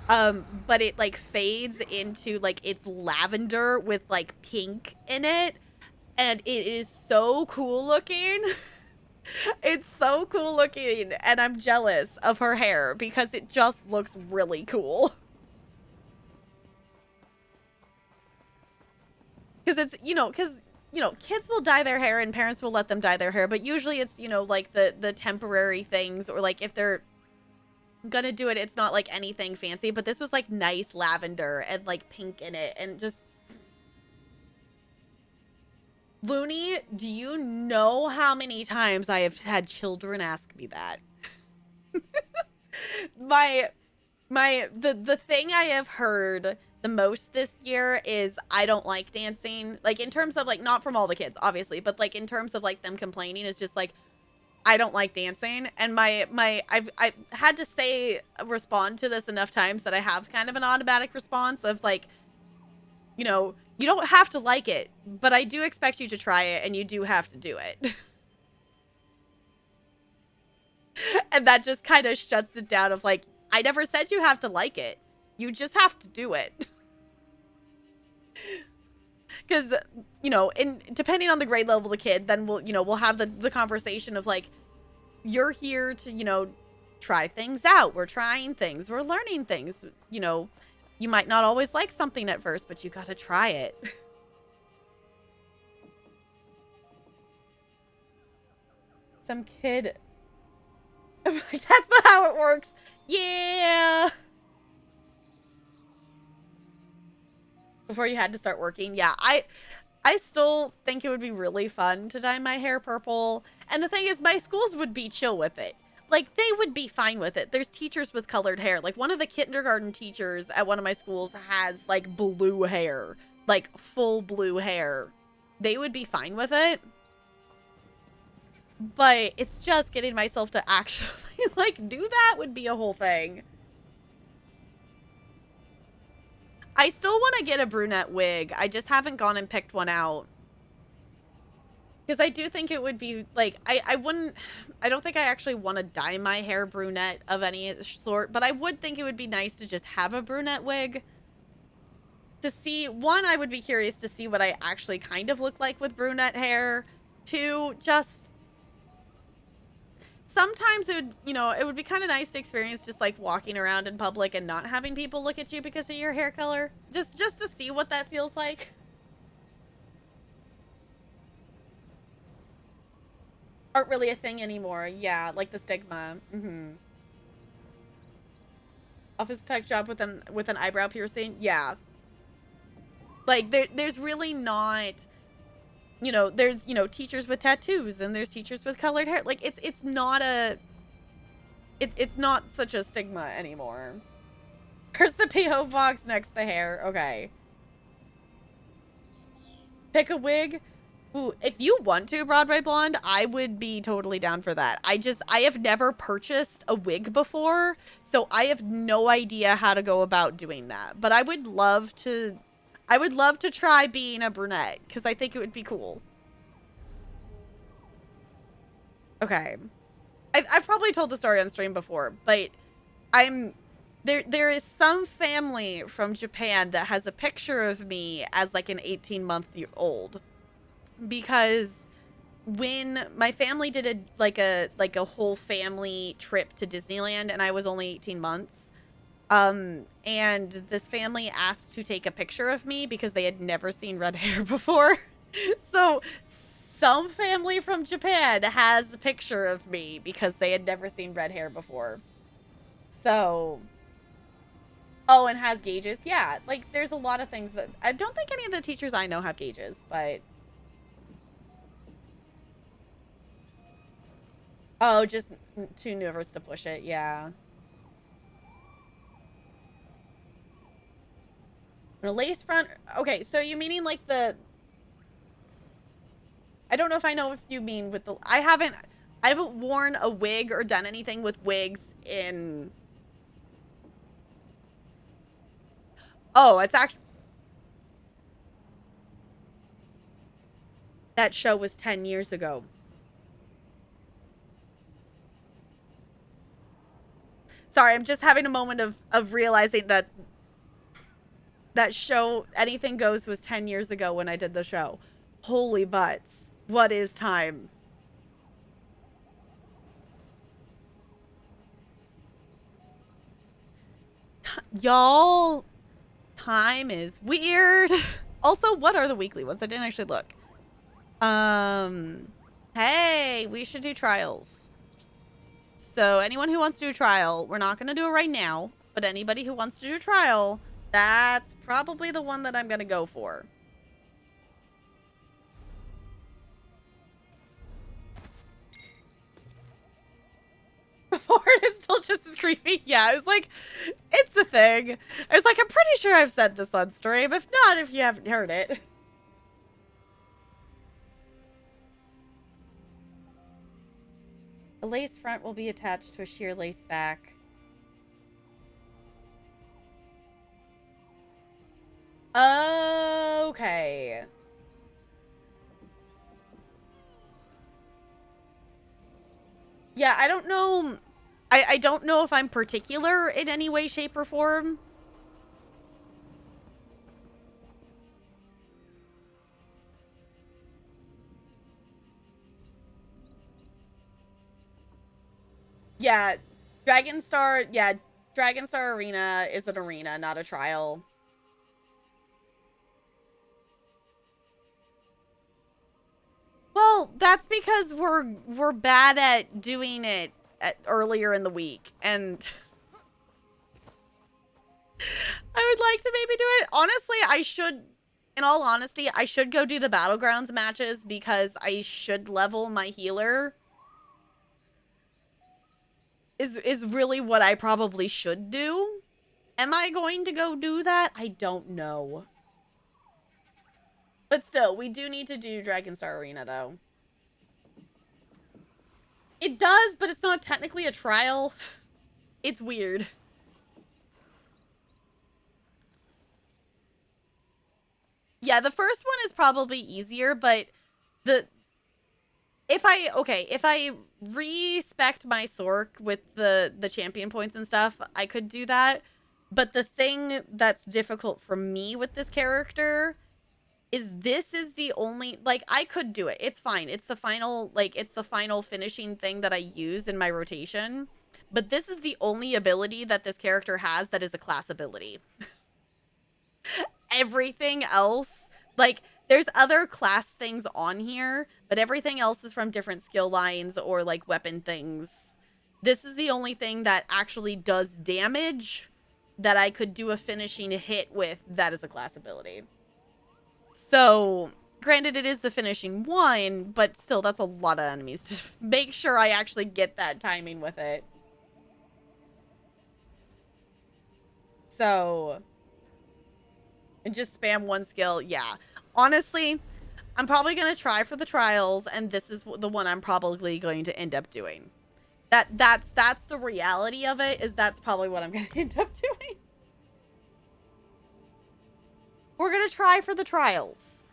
but it like fades into like it's lavender with like pink in it, and it is so cool looking. It's so cool looking, and I'm jealous of her hair because it just looks really cool. Because it's, you know, kids will dye their hair and parents will let them dye their hair, but usually it's, you know, like the temporary things, or like if they're gonna do it, it's not like anything fancy. But this was like nice lavender and like pink in it, and just, Looney, do you know how many times I have had children ask me that? The thing I have heard the most this year is, I don't like dancing. Like, in terms of like, not from all the kids obviously, but like in terms of like them complaining, is just like, I don't like dancing. And I've had to respond to this enough times that I have kind of an automatic response of like, you know, you don't have to like it, but I do expect you to try it, and you do have to do it. And that just kind of shuts it down of like, I never said you have to like it. You just have to do it. Because, you know, and depending on the grade level of the kid, then we'll have the conversation of like, you're here to, try things out. We're trying things. We're learning things. You might not always like something at first, but you got to try it. Some kid. I'm like, that's not how it works. Yeah. Before you had to start working. Yeah, I still think it would be really fun to dye my hair purple. And the thing is, my schools would be chill with it. Like, they would be fine with it. There's teachers with colored hair. Like, one of the kindergarten teachers at one of my schools has, like, blue hair. Like, full blue hair. They would be fine with it. But it's just getting myself to actually, like, do that would be a whole thing. I still want to get a brunette wig. I just haven't gone and picked one out. Because I do think it would be, like, I don't think I actually want to dye my hair brunette of any sort, but I would think it would be nice to just have a brunette wig. To see, one, I would be curious to see what I actually kind of look like with brunette hair. Two, just sometimes it would, it would be kind of nice to experience just like walking around in public and not having people look at you because of your hair color. Just to see what that feels like. Aren't really a thing anymore. Yeah, like the stigma. Office tech job with an eyebrow piercing. Yeah. Like there's really not, there's, teachers with tattoos and there's teachers with colored hair. Like it's not it's not such a stigma anymore. Where's the PO box next to the hair? Okay. Pick a wig. Ooh, if you want to, Broadway Blonde, I would be totally down for that. I have never purchased a wig before, so I have no idea how to go about doing that. But I would love to try being a brunette, because I think it would be cool. Okay. I've probably told the story on stream before, but there is some family from Japan that has a picture of me as like an 18-month-old. Because when my family did a whole family trip to Disneyland and I was only 18 months, and this family asked to take a picture of me because they had never seen red hair before. So some family from Japan has a picture of me because they had never seen red hair before. So, oh, and has gauges. Yeah, like there's a lot of things that I don't think any of the teachers I know have gauges, but oh, just too nervous to push it. Yeah. A lace front. Okay, so you meaning like I don't know if I know if you mean with the. I haven't worn a wig or done anything with wigs in. Oh, it's actually. That show was 10 years ago. Sorry, I'm just having a moment of realizing that show, Anything Goes, was 10 years ago when I did the show. Holy butts. What is time? Y'all, time is weird. Also, what are the weekly ones? I didn't actually look. Hey, we should do trials. So anyone who wants to do a trial, we're not going to do it right now, but anybody who wants to do a trial, that's probably the one that I'm going to go for. Before it is still just as creepy. Yeah, I was like, it's a thing. I was like, I'm pretty sure I've said this on stream. If not, if you haven't heard it. A lace front will be attached to a sheer lace back. Okay. Yeah, I don't know. I don't know if I'm particular in any way, shape, or form. Yeah, Dragonstar, yeah, Dragonstar Arena is an arena, not a trial. Well, that's because we're bad at doing it earlier in the week, and I would like to maybe do it. Honestly, I should, in all honesty, I should go do the Battlegrounds matches because I should level my healer. Is really what I probably should do. Am I going to go do that? I don't know. But still, we do need to do Dragonstar Arena, though. It does, but it's not technically a trial. It's weird. Yeah, the first one is probably easier, but the if I respect my Sork with the champion points and stuff, I could do that. But the thing that's difficult for me with this character is this is the only, like, I could do it. It's fine. It's the final, like, it's the final finishing thing that I use in my rotation. But this is the only ability that this character has that is a class ability. Everything else, like, there's other class things on here, but everything else is from different skill lines or, like, weapon things. This is the only thing that actually does damage that I could do a finishing hit with that is a class ability. So, granted, it is the finishing one, but still, that's a lot of enemies to make sure I actually get that timing with it. So, and just spam one skill, yeah. Honestly, I'm probably going to try for the trials, and this is the one I'm probably going to end up doing. That's the reality of it, is that's probably what I'm going to end up doing. We're going to try for the trials.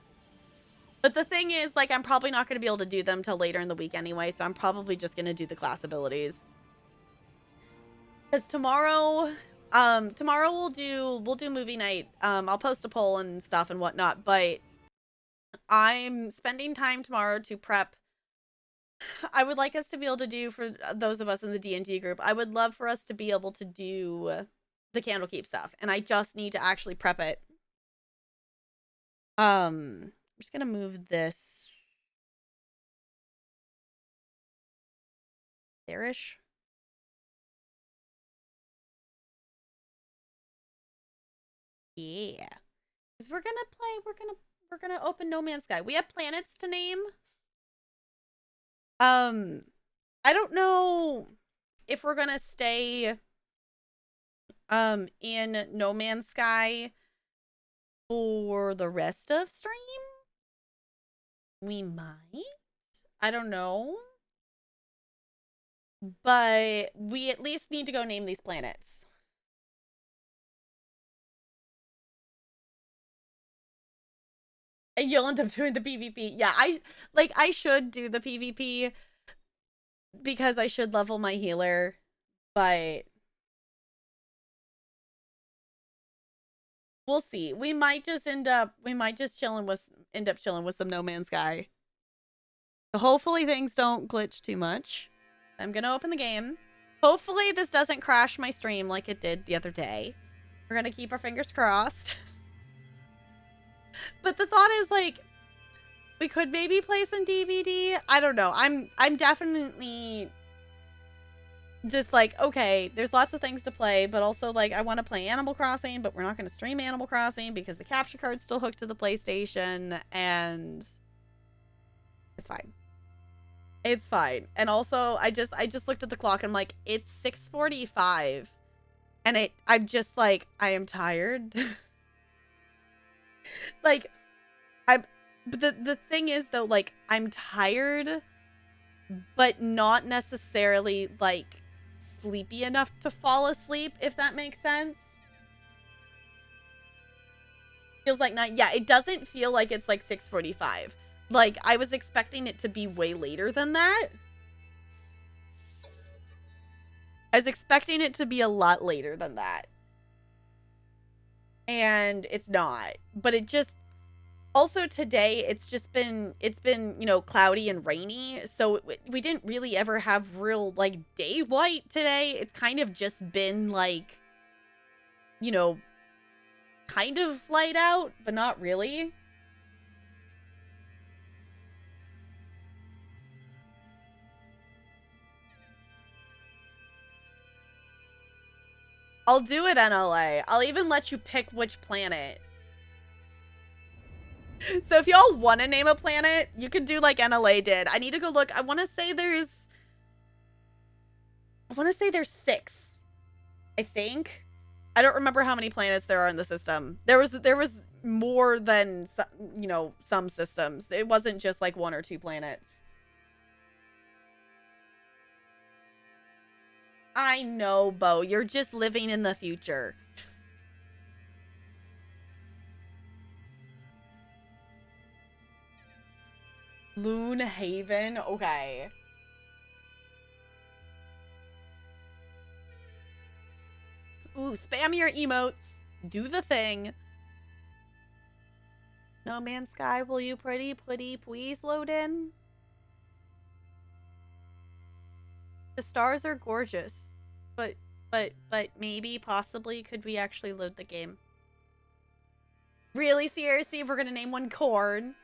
But the thing is, like, I'm probably not going to be able to do them till later in the week anyway, so I'm probably just going to do the class abilities. Because tomorrow we'll do movie night. I'll post a poll and stuff and whatnot, but I'm spending time tomorrow to prep. I would like us to be able to do, for those of us in the D&D group, I would love for us to be able to do the Candlekeep stuff, and I just need to actually prep it. I'm just gonna move this there-ish. Yeah. Because we're gonna open No Man's Sky. We have planets to name. I don't know if we're gonna stay in No Man's Sky for the rest of stream. We might. I don't know. But we at least need to go name these planets. And you'll end up doing the PvP. Yeah, I should do the PvP because I should level my healer, but we'll see. We might just end up chilling with some No Man's Sky. Hopefully things don't glitch too much. I'm gonna open the game. Hopefully this doesn't crash my stream like it did the other day. We're gonna keep our fingers crossed. But the thought is, like, we could maybe play some DBD. I don't know. I'm definitely just like, okay, there's lots of things to play, but also, like, I want to play Animal Crossing, but we're not going to stream Animal Crossing because the capture card's still hooked to the PlayStation, and it's fine. It's fine. And also, I just looked at the clock and I'm like, it's 6:45. And I'm just like, I am tired. Like, the thing is, though, like, I'm tired, but not necessarily, like, sleepy enough to fall asleep, if that makes sense. Feels like not, yeah, it doesn't feel like it's like 6:45. Like, I was expecting it to be way later than that. I was expecting it to be a lot later than that. And it's not. But it just... Also today, it's been, you know, cloudy and rainy. So we didn't really ever have real, like, daylight today. It's kind of just been, like, you know, kind of light out, but not really. I'll do it, NLA. I'll even let you pick which planet. So if y'all want to name a planet, you can do like NLA did. I need to go look. I want to say there's 6. I think. I don't remember how many planets there are in the system. There was more than, you know, some systems. It wasn't just like 1 or 2 planets. I know, Bo. You're just living in the future. Loon Haven? Okay. Ooh, spam your emotes. Do the thing. No Man's Sky, will you pretty please load in? The stars are gorgeous. But maybe, possibly, could we actually load the game? Really, seriously? We're gonna name one Corn?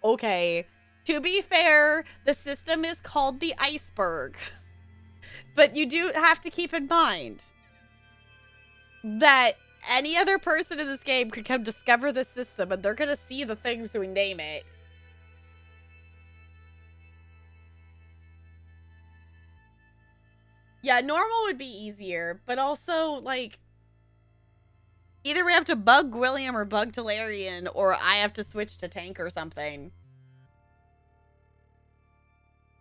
Okay. To be fair, the system is called the Iceberg. But you do have to keep in mind that any other person in this game could come discover the system and they're gonna see the things we name it. Yeah, normal would be easier, but also, like, either we have to bug William or bug Talarian, or I have to switch to tank or something.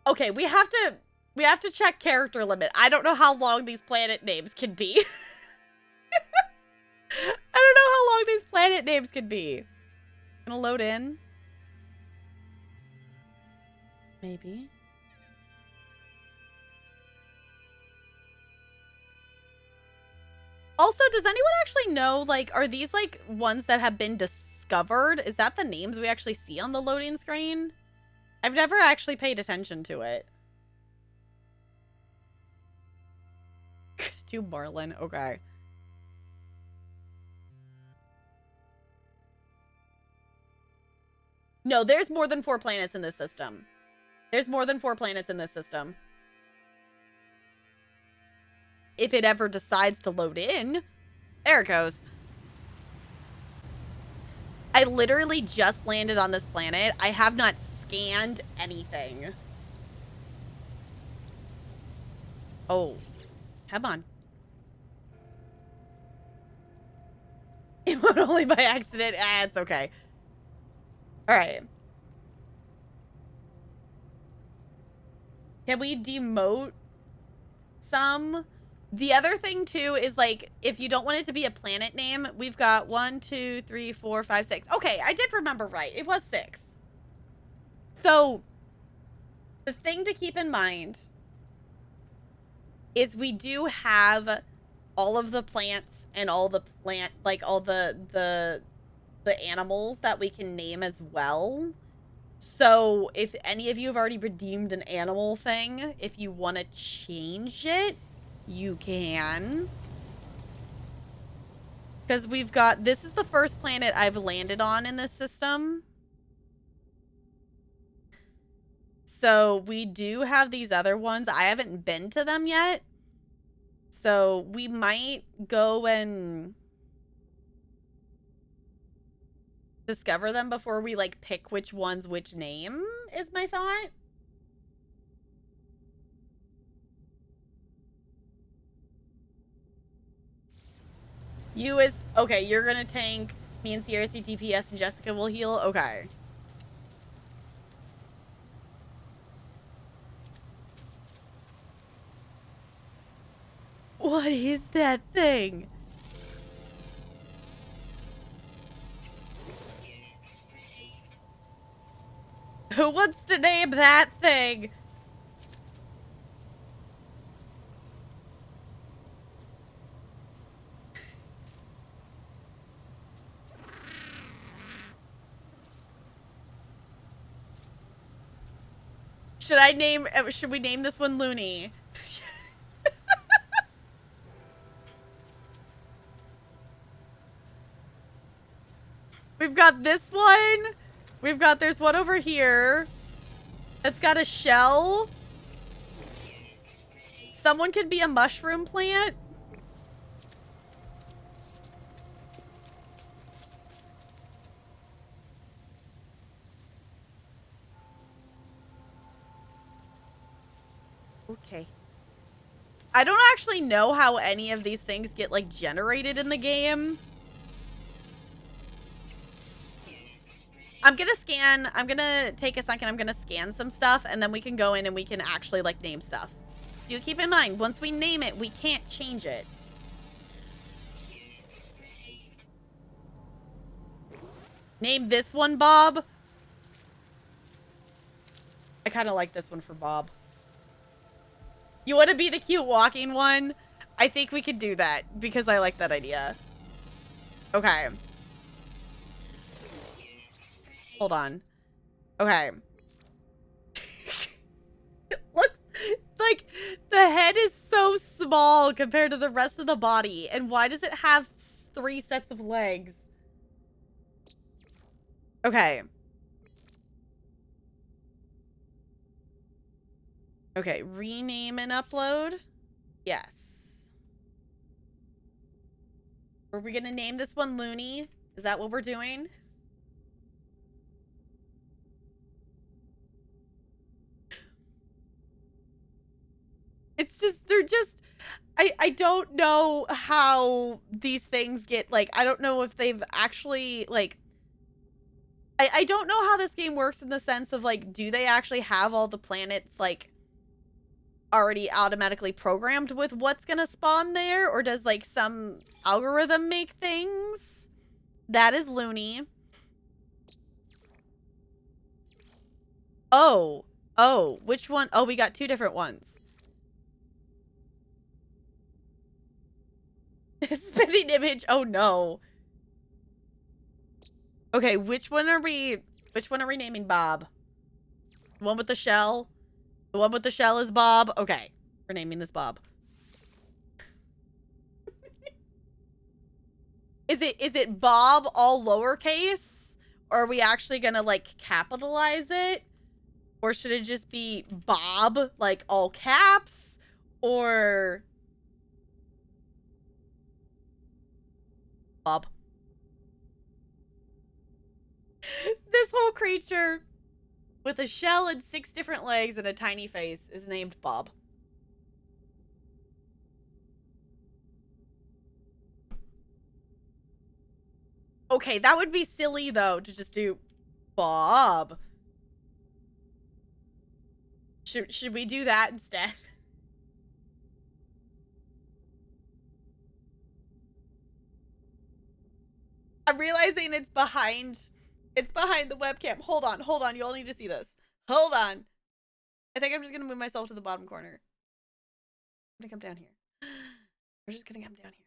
Okay, we have to check character limit. I don't know how long these planet names can be. I don't know how long these planet names can be. Gonna load in. Maybe. Also, does anyone actually know, like, are these, like, ones that have been discovered? Is that the names we actually see on the loading screen? I've never actually paid attention to it. To Marlin, okay. No, there's more than 4 planets in this system. There's more than 4 planets in this system. If it ever decides to load in. There it goes. I literally just landed on this planet. I have not scanned anything. Oh. Come on. Emote only by accident. Ah, it's okay. Alright. Can we demote some? The other thing, too, is, like, if you don't want it to be a planet name, we've got 1, 2, 3, 4, 5, 6. Okay, I did remember right. It was 6. So, the thing to keep in mind is we do have all of the plants and all the all the animals that we can name as well. So, if any of you have already redeemed an animal thing, if you want to change it, you can. Because we've got... This is the first planet I've landed on in this system. So, we do have these other ones. I haven't been to them yet. So, we might go and discover them before we, like, pick which one's which name, is my thought. You is... Okay, you're gonna tank. Me and CRC TPS and Jessica will heal. Okay. What is that thing? Who wants to name that thing? Should we name this one Looney? We've got this one. There's one over here. It's got a shell. Someone could be a mushroom plant. Okay. I don't actually know how any of these things get, like, generated in the game. I'm gonna take a second. I'm gonna scan some stuff, and then we can go in and we can actually, like, name stuff. Do keep in mind, once we name it, we can't change it. Name this one Bob. I kind of like this one for Bob. You want to be the cute walking one? I think we could do that because I like that idea. Okay. Hold on. Okay. It looks like the head is so small compared to the rest of the body. And why does it have 3 sets of legs? Okay. Okay, rename and upload. Yes. Are we gonna name this one Looney? Is that what we're doing? It's just, they're just, I don't know how these things get, like, I don't know if they've actually, like, I don't know how this game works in the sense of, like, do they actually have all the planets, like, already automatically programmed with what's gonna spawn there, or does, like, some algorithm make things? That is Looney. Oh, which one? Oh, we got 2 different ones. Spinning image. Oh no. Okay, which one are we naming Bob? The one with the shell? The one with the shell is Bob? Okay. We're naming this Bob. Is it Bob all lowercase? Or are we actually gonna, like, capitalize it? Or should it just be Bob, like, all caps? Or Bob. This whole creature with a shell and 6 different legs and a tiny face is named Bob. Okay, that would be silly, though, to just do Bob. Should we do that instead? I'm realizing it's behind the webcam. Hold on. You all need to see this. Hold on. I think I'm just gonna move myself to the bottom corner. I'm gonna come down here. We're just gonna come down here.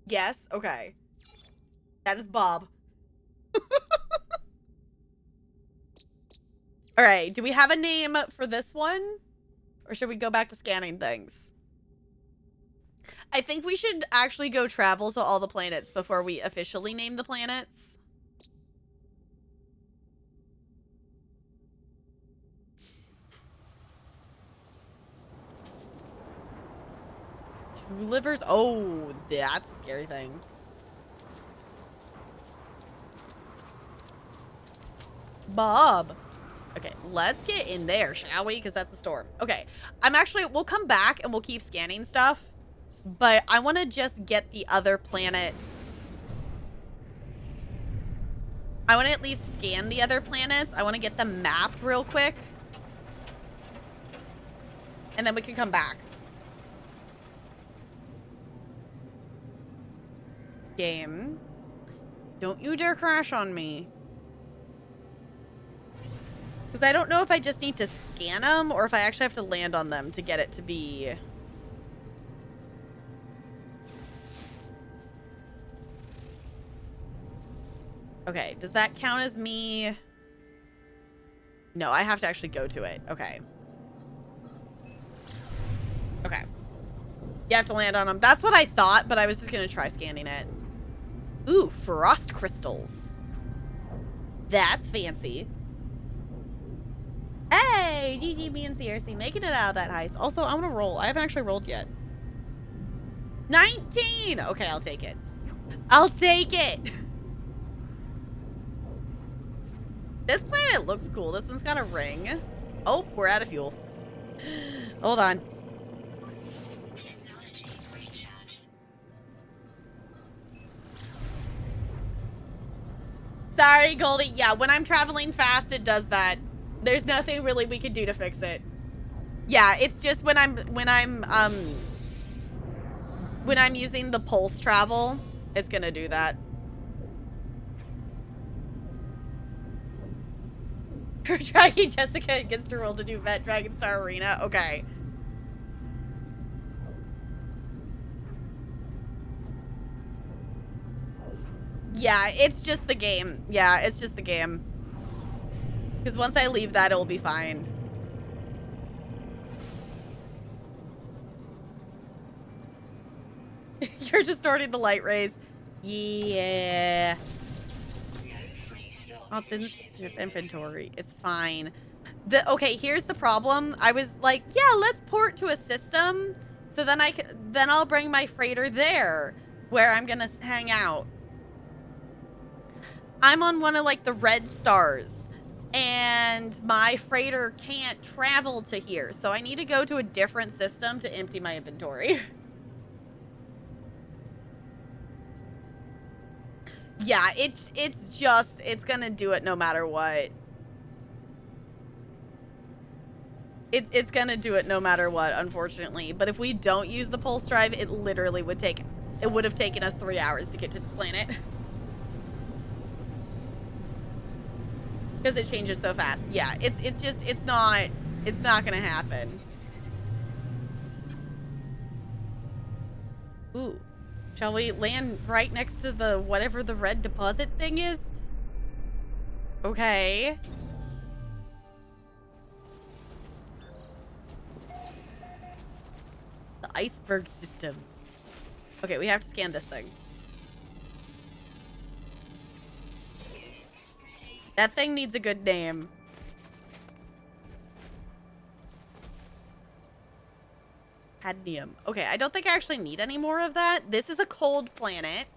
Yes, okay. That is Bob. Alright, do we have a name for this one? Or should we go back to scanning things? I think we should actually go travel to all the planets before we officially name the planets. Two livers? Oh, that's a scary thing. Bob. Okay, let's get in there, shall we? Because that's the storm. Okay, we'll come back and we'll keep scanning stuff. But I want to just get the other planets. I want to at least scan the other planets. I want to get them mapped real quick. And then we can come back. Game. Don't you dare crash on me. Because I don't know if I just need to scan them or if I actually have to land on them to get it to be... Okay, does that count as me? No, I have to actually go to it. Okay. Okay. You have to land on them. That's what I thought, but I was just going to try scanning it. Ooh, frost crystals. That's fancy. Hey, GG, and CRC making it out of that heist. Also, I'm going to roll. I haven't actually rolled yet. 19! Okay, I'll take it. I'll take it! This planet looks cool. This one's got a ring. Oh, we're out of fuel. Hold on. Sorry, Goldie. Yeah, when I'm traveling fast, it does that. There's nothing really we could do to fix it. Yeah, it's just when I'm using the pulse travel, it's gonna do that. For Dragon Jessica gets to roll to do Vet Dragon Star Arena. Okay. Yeah, it's just the game. Yeah, it's just the game. Because once I leave that, it'll be fine. You're distorting the light rays. Yeah. Oh, it's in the ship inventory. It's fine. Okay, here's the problem. I was like, yeah, let's port to a system. So then I'll bring my freighter there where I'm gonna hang out. I'm on one of like the red stars and my freighter can't travel to here. So I need to go to a different system to empty my inventory. Yeah, it's gonna do it no matter what. It's gonna do it no matter what, unfortunately. But if we don't use the pulse drive, it literally would have taken us 3 hours to get to this planet. Because it changes so fast. Yeah, it's not gonna happen. Ooh. Shall we land right next to the whatever the red deposit thing is? Okay. The iceberg system. Okay, we have to scan this thing. That thing needs a good name. Cadmium. Okay, I don't think I actually need any more of that. This is a cold planet.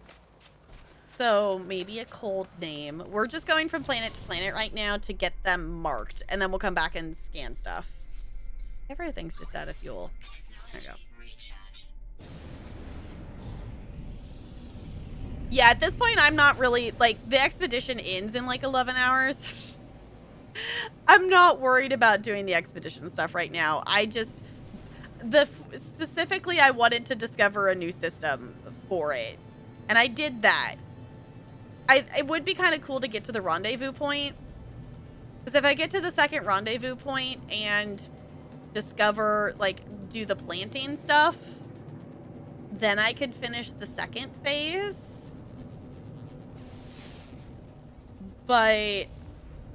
So maybe a cold name. We're just going from planet to planet right now to get them marked. And then we'll come back and scan stuff. Everything's just out of fuel. There you go. Yeah, at this point, I'm not really, like, the expedition ends in, like, 11 hours. I'm not worried about doing the expedition stuff right now. I just, specifically, I wanted to discover a new system for it. And I did that. It would be kind of cool to get to the rendezvous point. Because if I get to the second rendezvous point and discover, like, do the planting stuff, then I could finish the second phase. But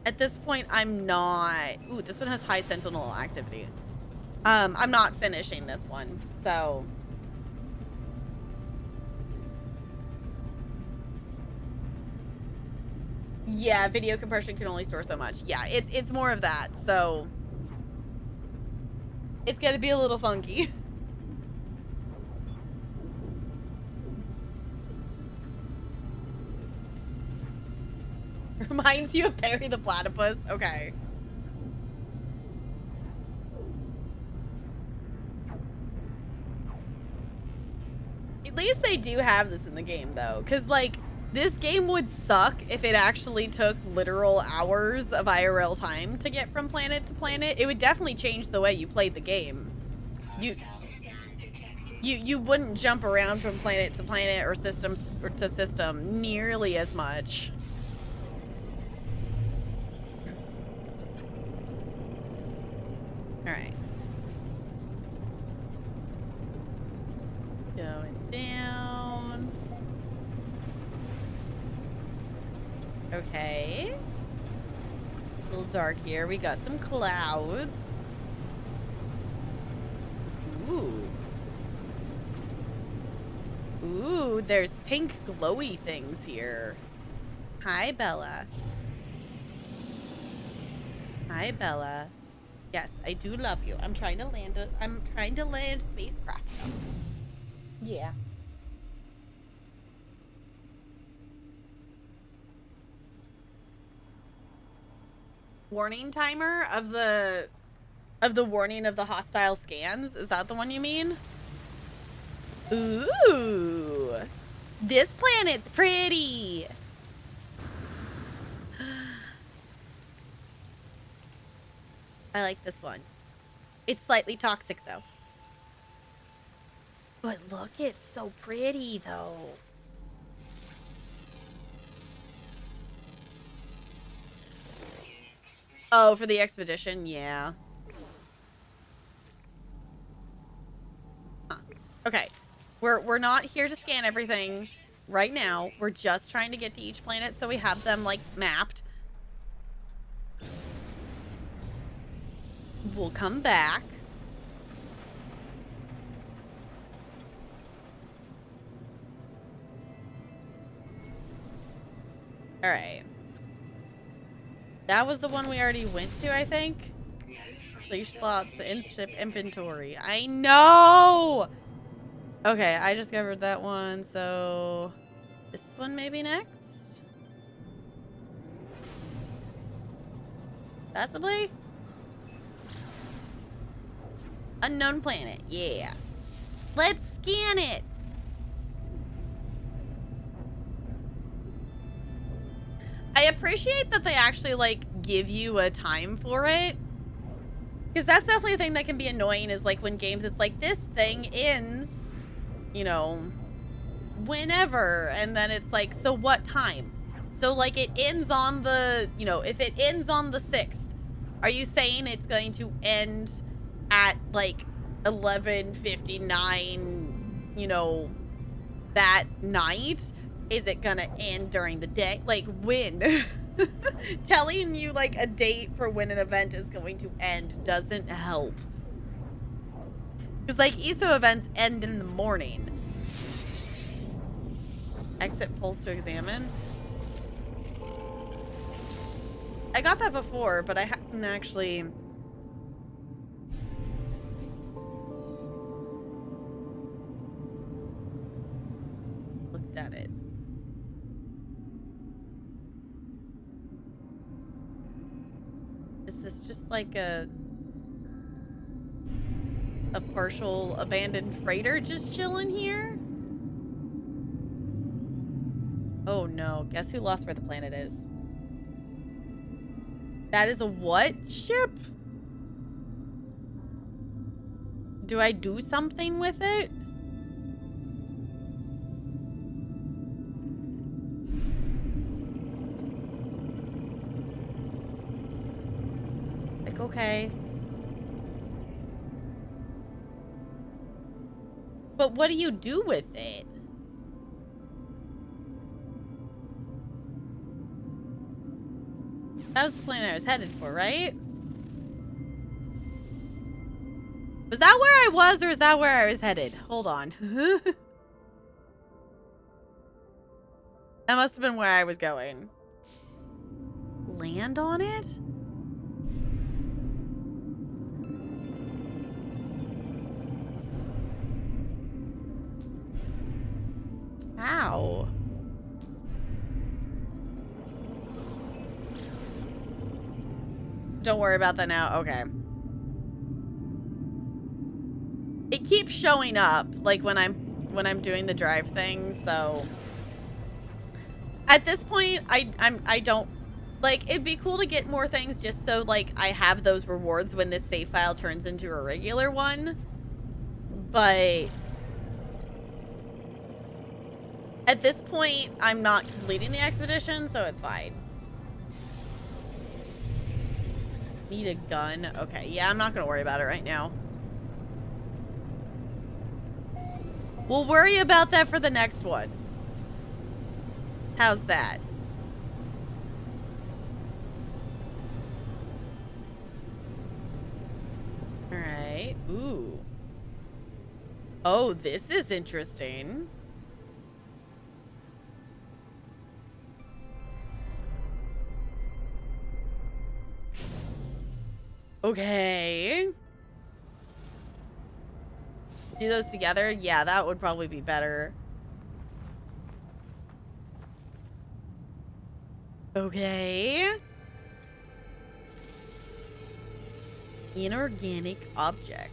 at this point, I'm not... Ooh, this one has high sentinel activity. I'm not finishing this one, so... Yeah, video compression can only store so much. Yeah, it's more of that, so... It's gonna be a little funky. Reminds you of Perry the Platypus? Okay. At least they do have this in the game, though. Because, like, this game would suck if it actually took literal hours of IRL time to get from planet to planet. It would definitely change the way you played the game. You wouldn't jump around from planet to planet or system to system nearly as much. Alright. Going down. Okay. It's a little dark here. We got some clouds. Ooh. Ooh, there's pink glowy things here. Hi, Bella. Hi, Bella. Yes, I do love you. I'm trying to land spacecraft. Yeah. Warning timer of the warning of the hostile scans. Is that the one you mean? Ooh. This planet's pretty. I like this one. It's slightly toxic though. But look, it's so pretty though. Oh, for the expedition, yeah. Huh. Okay. We're not here to scan everything right now. We're just trying to get to each planet so we have them like mapped. We'll come back. All right. That was the one we already went to, I think. Please slots in-ship inventory. I know! Okay, I discovered that one, so... This one maybe next? Possibly? Unknown planet, yeah. Let's scan it! I appreciate that they actually, like, give you a time for it. Because that's definitely a thing that can be annoying is, like, when games, it's like, this thing ends, you know, whenever. And then it's like, so what time? So, like, it ends on the, you know, if it ends on the 6th, are you saying it's going to end at, like, 11:59, you know, that night? Is it gonna end during the day? Like, when? Telling you, like, a date for when an event is going to end doesn't help. Because, like, ESO events end in the morning. Exit pulse to examine. I got that before, but I hadn't actually... looked at it. Is this just like a partial abandoned freighter just chilling here? Oh no, guess who lost where the planet is? That is a what ship? Do I do something with it? Like, okay. But what do you do with it? That was the planet I was headed for, right? Was that where I was, or is that where I was headed? Hold on. That must have been where I was going. Land on it? How? Don't worry about that now. Okay. It keeps showing up, like, when I'm doing the drive thing, so... At this point, I don't... Like, it'd be cool to get more things just so, like, I have those rewards when this save file turns into a regular one. But... At this point, I'm not completing the expedition, so it's fine. Need a gun. Okay, yeah, I'm not gonna worry about it right now. We'll worry about that for the next one. How's that? Ooh. Oh, this is interesting. Okay. Do those together? Yeah, that would probably be better. Okay. Inorganic object.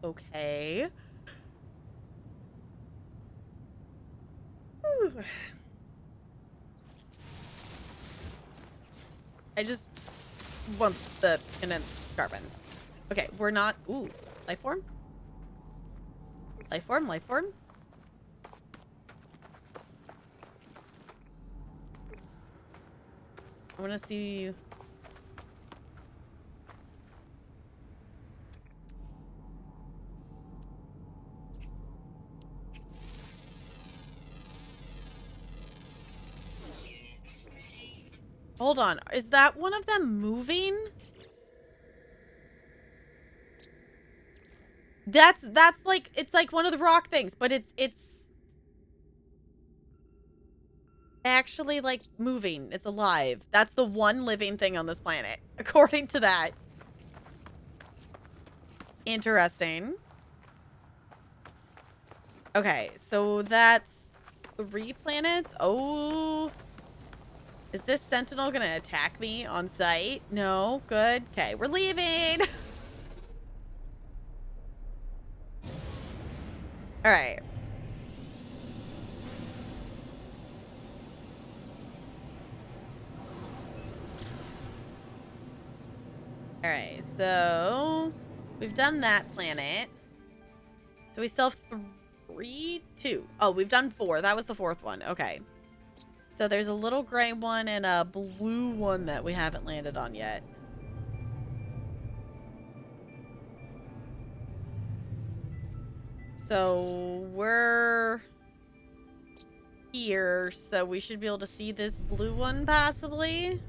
Okay. Whew. I just want the condensed carbon. Okay, we're not. Ooh, life form? Life form, life form? I want to see. Hold on. Is that one of them moving? That's like, it's like one of the rock things, but it's actually like moving. It's alive. That's the one living thing on this planet, according to that. Interesting. Okay, so that's 3 planets. Oh, is this sentinel gonna attack me on sight? No, good. Okay, we're leaving. All right. All right, so we've done that planet. So we still have 2. Oh, we've done 4. That was the 4th one. Okay. So there's a little gray one and a blue one that we haven't landed on yet. So we're here, so we should be able to see this blue one possibly.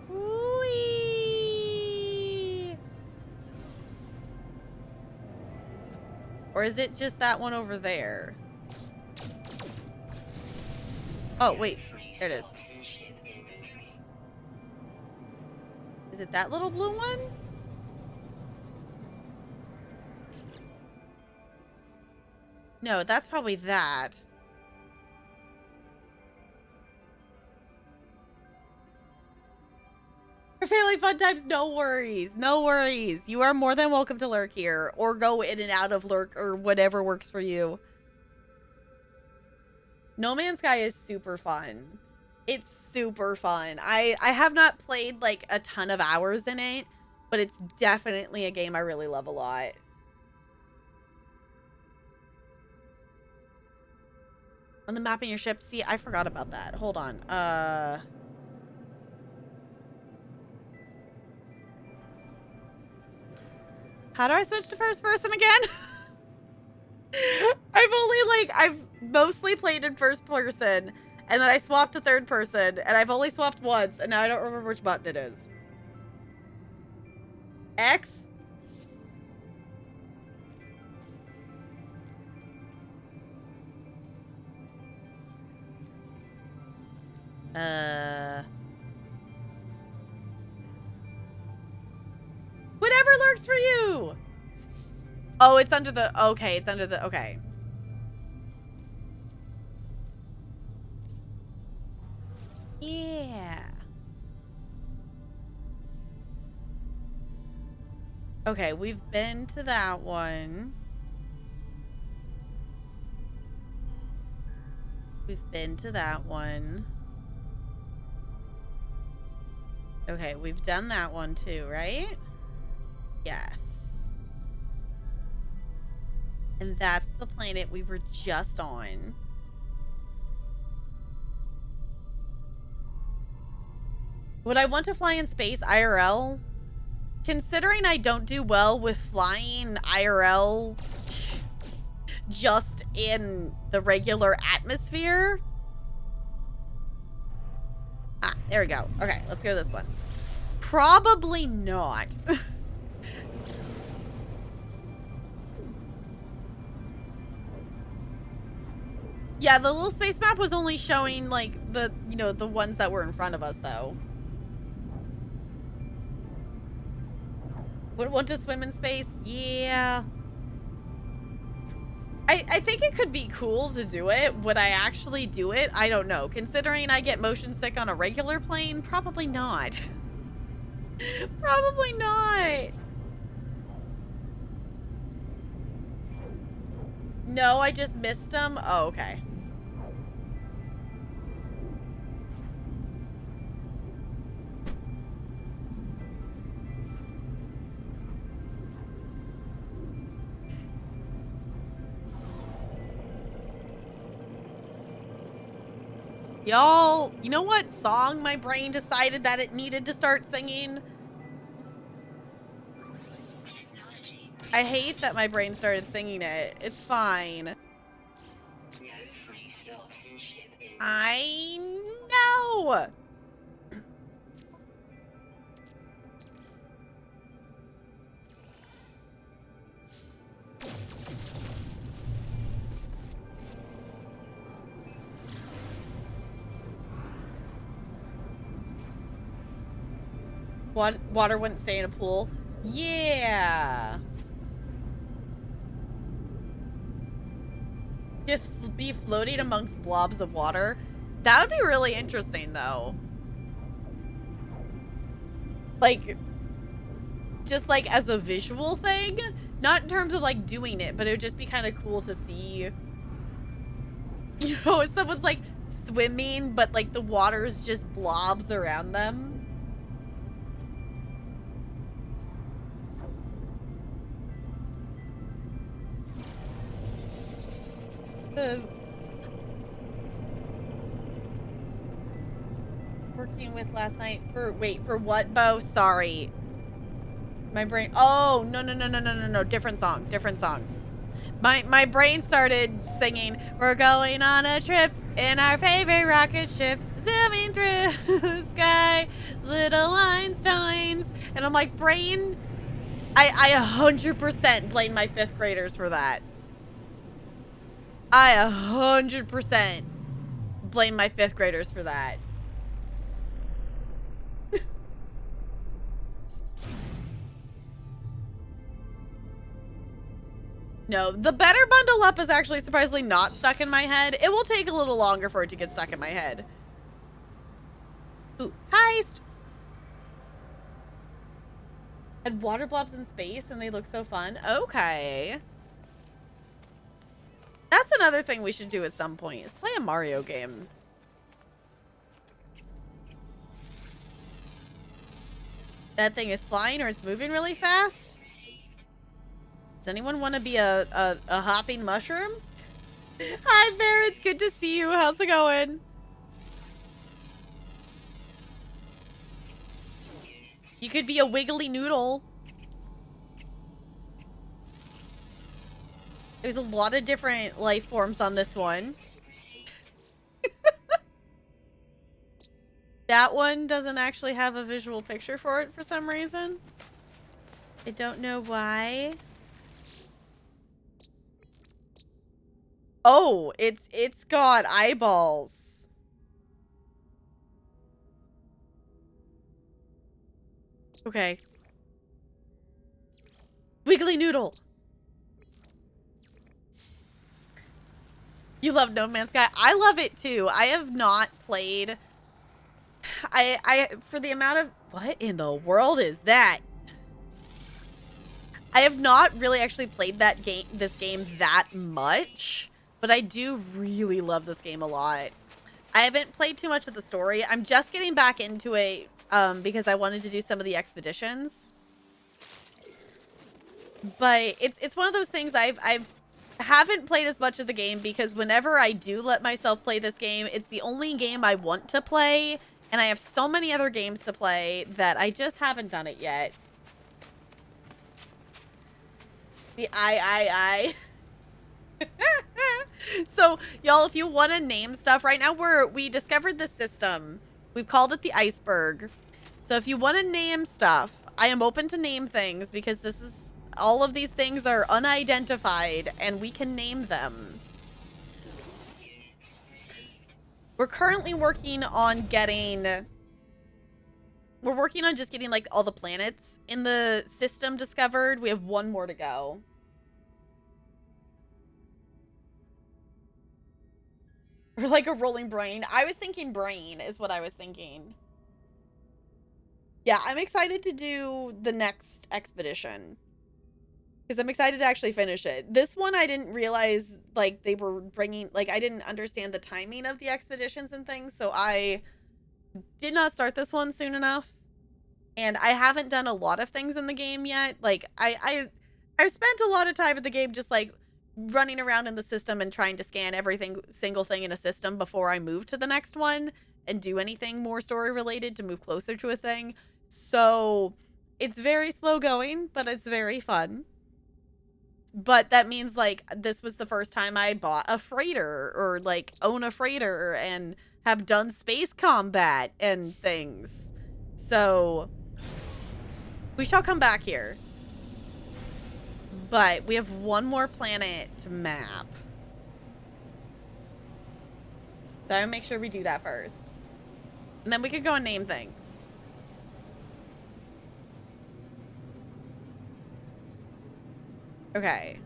Whee! Or is it just that one over there? Oh, wait. There it is. Is it that little blue one? No, that's probably that. For Fairly Fun Times, no worries. No worries. You are more than welcome to lurk here or go in and out of lurk or whatever works for you. No Man's Sky is super fun. It's super fun. I have not played like a ton of hours in it, but it's definitely a game I really love a lot. On the map in your ship, see, I forgot about that. Hold on. How do I switch to first person again? I've mostly played in first person, and then I swapped to third person, and I've only swapped once, and now I don't remember which button it is. X? Whatever lurks for you! Oh, it's under the... Okay, it's under the... Okay. Yeah. Okay, we've been to that one. We've been to that one. Okay, we've done that one too, right? Yes. And that's the planet we were just on. Would I want to fly in space IRL? Considering I don't do well with flying IRL just in the regular atmosphere. Ah, there we go. Okay, let's go to this one. Probably not. Yeah, the little space map was only showing, like, the, you know, the ones that were in front of us, though. Would want to swim in space? Yeah. I think it could be cool to do it. Would I actually do it? I don't know. Considering I get motion sick on a regular plane, probably not. Probably not. No, I just missed them. Oh, okay. Y'all, you know what song my brain decided that it needed to start singing? I hate that my brain started singing it. It's fine. I know. Water wouldn't stay in a pool. Yeah. Just be floating amongst blobs of water. That would be really interesting, though. Like, just like as a visual thing. Not in terms of like doing it, but it would just be kind of cool to see. You know, if someone's like swimming, but like the water's just blobs around them. Working with last night for for what, Bo? Sorry. My brain. Oh, no. Different song. My brain started singing, "We're going on a trip in our favorite rocket ship, zooming through the sky, little Einsteins." And I'm like, brain, I 100% blame my 5th graders for that. I 100% blame my 5th graders for that. No, the better bundle up is actually surprisingly not stuck in my head. It will take a little longer for it to get stuck in my head. Ooh, heist! And water blobs in space and they look so fun. Okay. That's another thing we should do at some point, is play a Mario game. That thing is flying or it's moving really fast? Does anyone want to be a hopping mushroom? Hi, Bear. It's good to see you. How's it going? You could be a wiggly noodle. There's a lot of different life forms on this one. That one doesn't actually have a visual picture for it for some reason. I don't know why. Oh, it's got eyeballs. Okay. Wiggly noodle. You love No Man's Sky. I love it too. I have not played. I for the amount of, what in the world is that? I have not really actually played this game that much, but I do really love this game a lot. I haven't played too much of the story. I'm just getting back into it because I wanted to do some of the expeditions. But it's one of those things I haven't played as much of the game because whenever I do let myself play this game, it's the only game I want to play, and I have so many other games to play that I just haven't done it yet. The I. So, y'all, if you want to name stuff, right now we discovered this system. We've called it the iceberg. So if you want to name stuff, I am open to name things because all of these things are unidentified and we can name them. We're currently working on just getting like all the planets in the system discovered. We have one more to go. Or like a rolling brain. I was thinking brain is what I was thinking. Yeah, I'm excited to do the next expedition. Because I'm excited to actually finish it. This one, I didn't realize, like, they were bringing... Like, I didn't understand the timing of the expeditions and things, so I did not start this one soon enough. And I haven't done a lot of things in the game yet. Like, I've spent a lot of time in the game just, like, running around in the system and trying to scan single thing in a system before I move to the next one and do anything more story related to move closer to a thing. So it's very slow going, but it's very fun. But that means like this was the first time I bought a freighter or like own a freighter and have done space combat and things. So we shall come back here. But we have one more planet to map. So I'm gonna make sure we do that first. And then we could go and name things. Okay.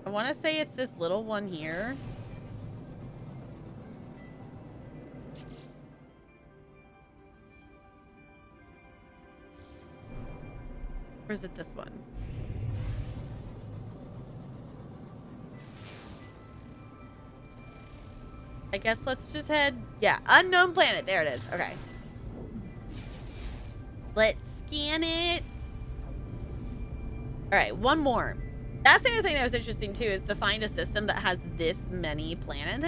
I want to say it's this little one here. Or is it this one? I guess let's just head... Yeah, unknown planet. There it is. Okay. Let's scan it. Alright, one more. That's the other thing that was interesting, too, is to find a system that has this many planets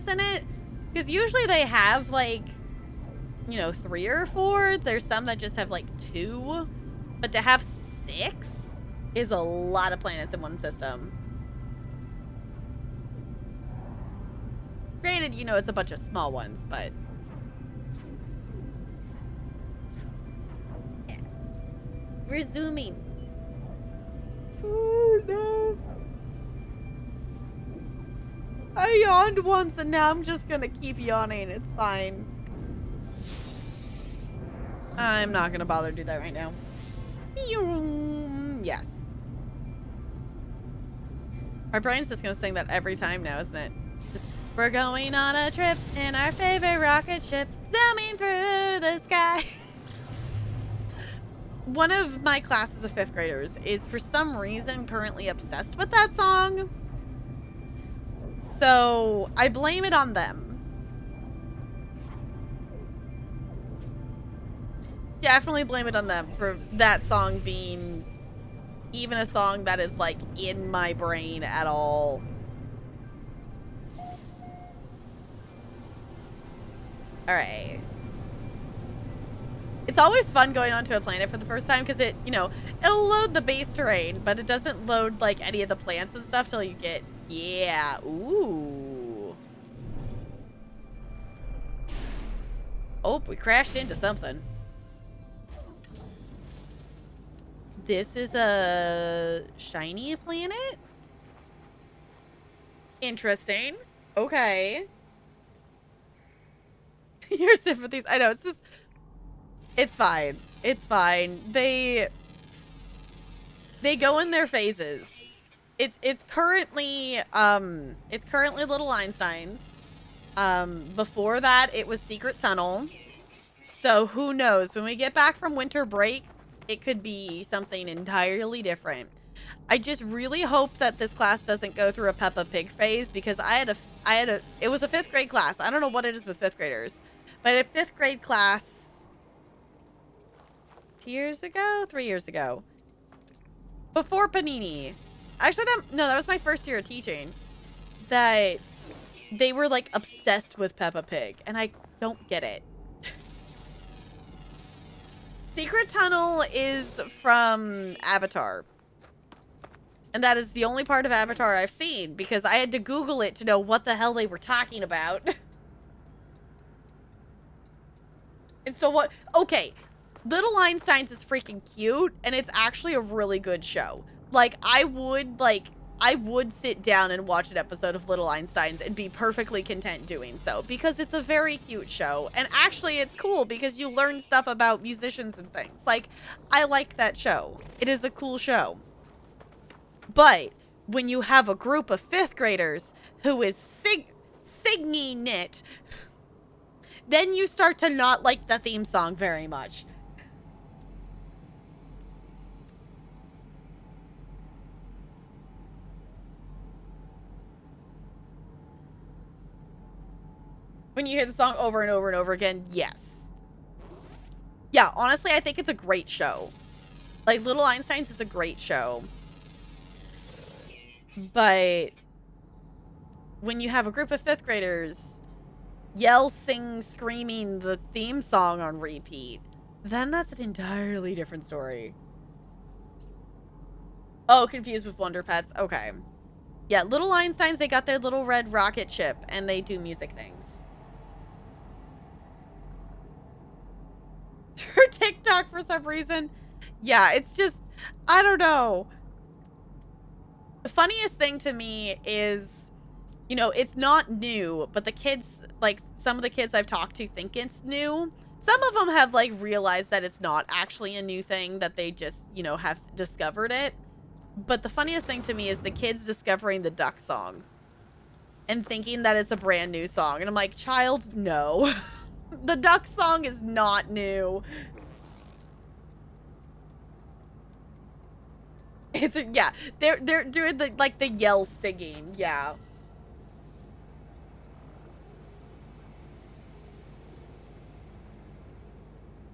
in it. Because usually they have, like, you know, 3 or 4. There's some that just have, like, 2. But to have 6 is a lot of planets in one system. Granted, you know, it's a bunch of small ones, but... Yeah. We're zooming. Oh, no. I yawned once, and now I'm just gonna keep yawning. It's fine. I'm not gonna bother to do that right now. Yes. Our brain's just gonna sing that every time now, isn't it? Just, we're going on a trip in our favorite rocket ship, zooming through the sky. One of my classes of 5th graders is, for some reason, currently obsessed with that song. So, I blame it on them. Definitely blame it on them for that song being even a song that is, like, in my brain at all. Alright. It's always fun going onto a planet for the first time because it, you know, it'll load the base terrain, but it doesn't load, like, any of the plants and stuff till you get... Yeah. Ooh. Oh, we crashed into something. This is a shiny planet? Interesting. Okay. Your sympathies. I know, it's just... It's fine. It's fine. They go in their phases. It's currently Little Einsteins. Before that, it was Secret Tunnel. So who knows? When we get back from winter break, it could be something entirely different. I just really hope that this class doesn't go through a Peppa Pig phase because it was a 5th grade class. I don't know what it is with 5th graders, but a 5th grade class 3 years ago, before Panini. Actually, that was my first year of teaching. That they were like obsessed with Peppa Pig, and I don't get it. Secret Tunnel is from Avatar. And that is the only part of Avatar I've seen, because I had to Google it to know what the hell they were talking about. And so what? Okay, Little Einsteins is freaking cute, and it's actually a really good show. Like, I would sit down and watch an episode of Little Einsteins and be perfectly content doing so, because it's a very cute show. And actually, it's cool because you learn stuff about musicians and things. Like, I like that show. It is a cool show. But when you have a group of 5th graders who is singing it, then you start to not like the theme song very much. When you hear the song over and over and over again, yes. Yeah, honestly, I think it's a great show. Like, Little Einsteins is a great show. But when you have a group of 5th graders yell, sing, screaming the theme song on repeat, then that's an entirely different story. Oh, confused with Wonder Pets. Okay. Yeah, Little Einsteins, they got their little red rocket ship, and they do music things. For TikTok for some reason. Yeah, it's just, I don't know. The funniest thing to me is, you know, it's not new, but the kids, like, some of the kids I've talked to think it's new. Some of them have, like, realized that it's not actually a new thing, that they just, you know, have discovered it. But the funniest thing to me is the kids discovering the duck song and thinking that it's a brand new song. And I'm like, child, no. The duck song is not new. It's a, yeah, they're doing the, like, the yell singing. Yeah.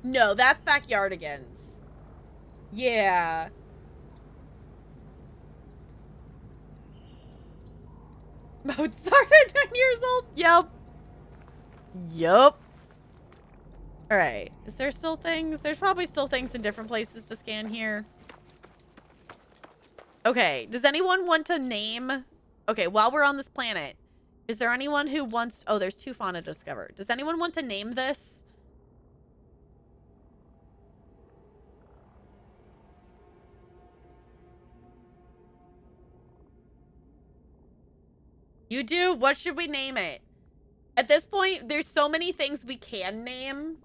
No, that's Backyardigans. Yeah. Mozart at 9 years old? Yep. Yup. Alright. Is there still things? There's probably still things in different places to scan here. Okay. Does anyone want to name... Okay, while we're on this planet, is there anyone who wants... Oh, there's 2 fauna discovered. Does anyone want to name this? You do? What should we name it? At this point, there's so many things we can name.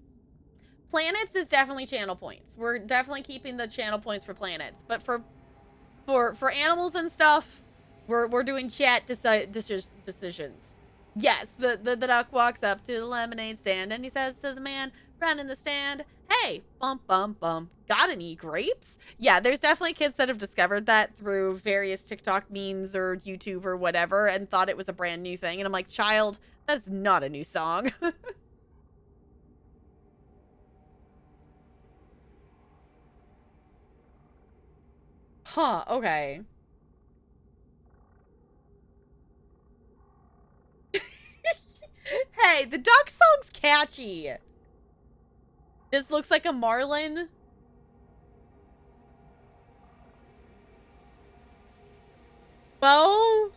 Planets is definitely channel points. We're definitely keeping the channel points for planets. But for animals and stuff, we're doing chat decisions. Yes, the duck walks up to the lemonade stand and he says to the man running the stand, "Hey, bum bum bum, got any grapes?" Yeah, there's definitely kids that have discovered that through various TikTok memes or YouTube or whatever and thought it was a brand new thing. And I'm like, child, that's not a new song. Huh, okay. Hey, the duck song's catchy. This looks like a marlin. Bo?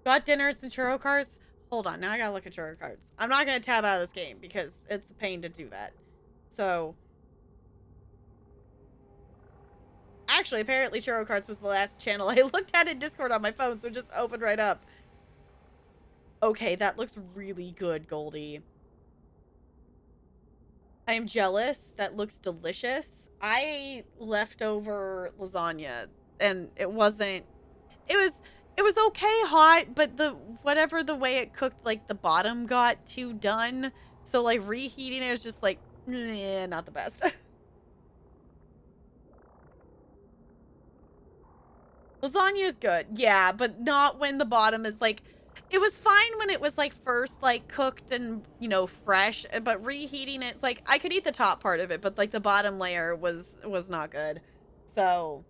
Got dinners and churro carts? Hold on, now I gotta look at churro carts. I'm not gonna tab out of this game because it's a pain to do that. So... Actually, apparently churro carts was the last channel I looked at in Discord on my phone, so it just opened right up. Okay, that looks really good, Goldie. I am jealous. That looks delicious. I ate leftover lasagna, and it wasn't... It was okay hot, but whatever the way it cooked, like, the bottom got too done. So, like, reheating it was just, like, not the best. Lasagna is good, yeah, but not when the bottom is, like... It was fine when it was, like, first, like, cooked and, you know, fresh, but reheating it's like, I could eat the top part of it, but, like, the bottom layer was not good. So...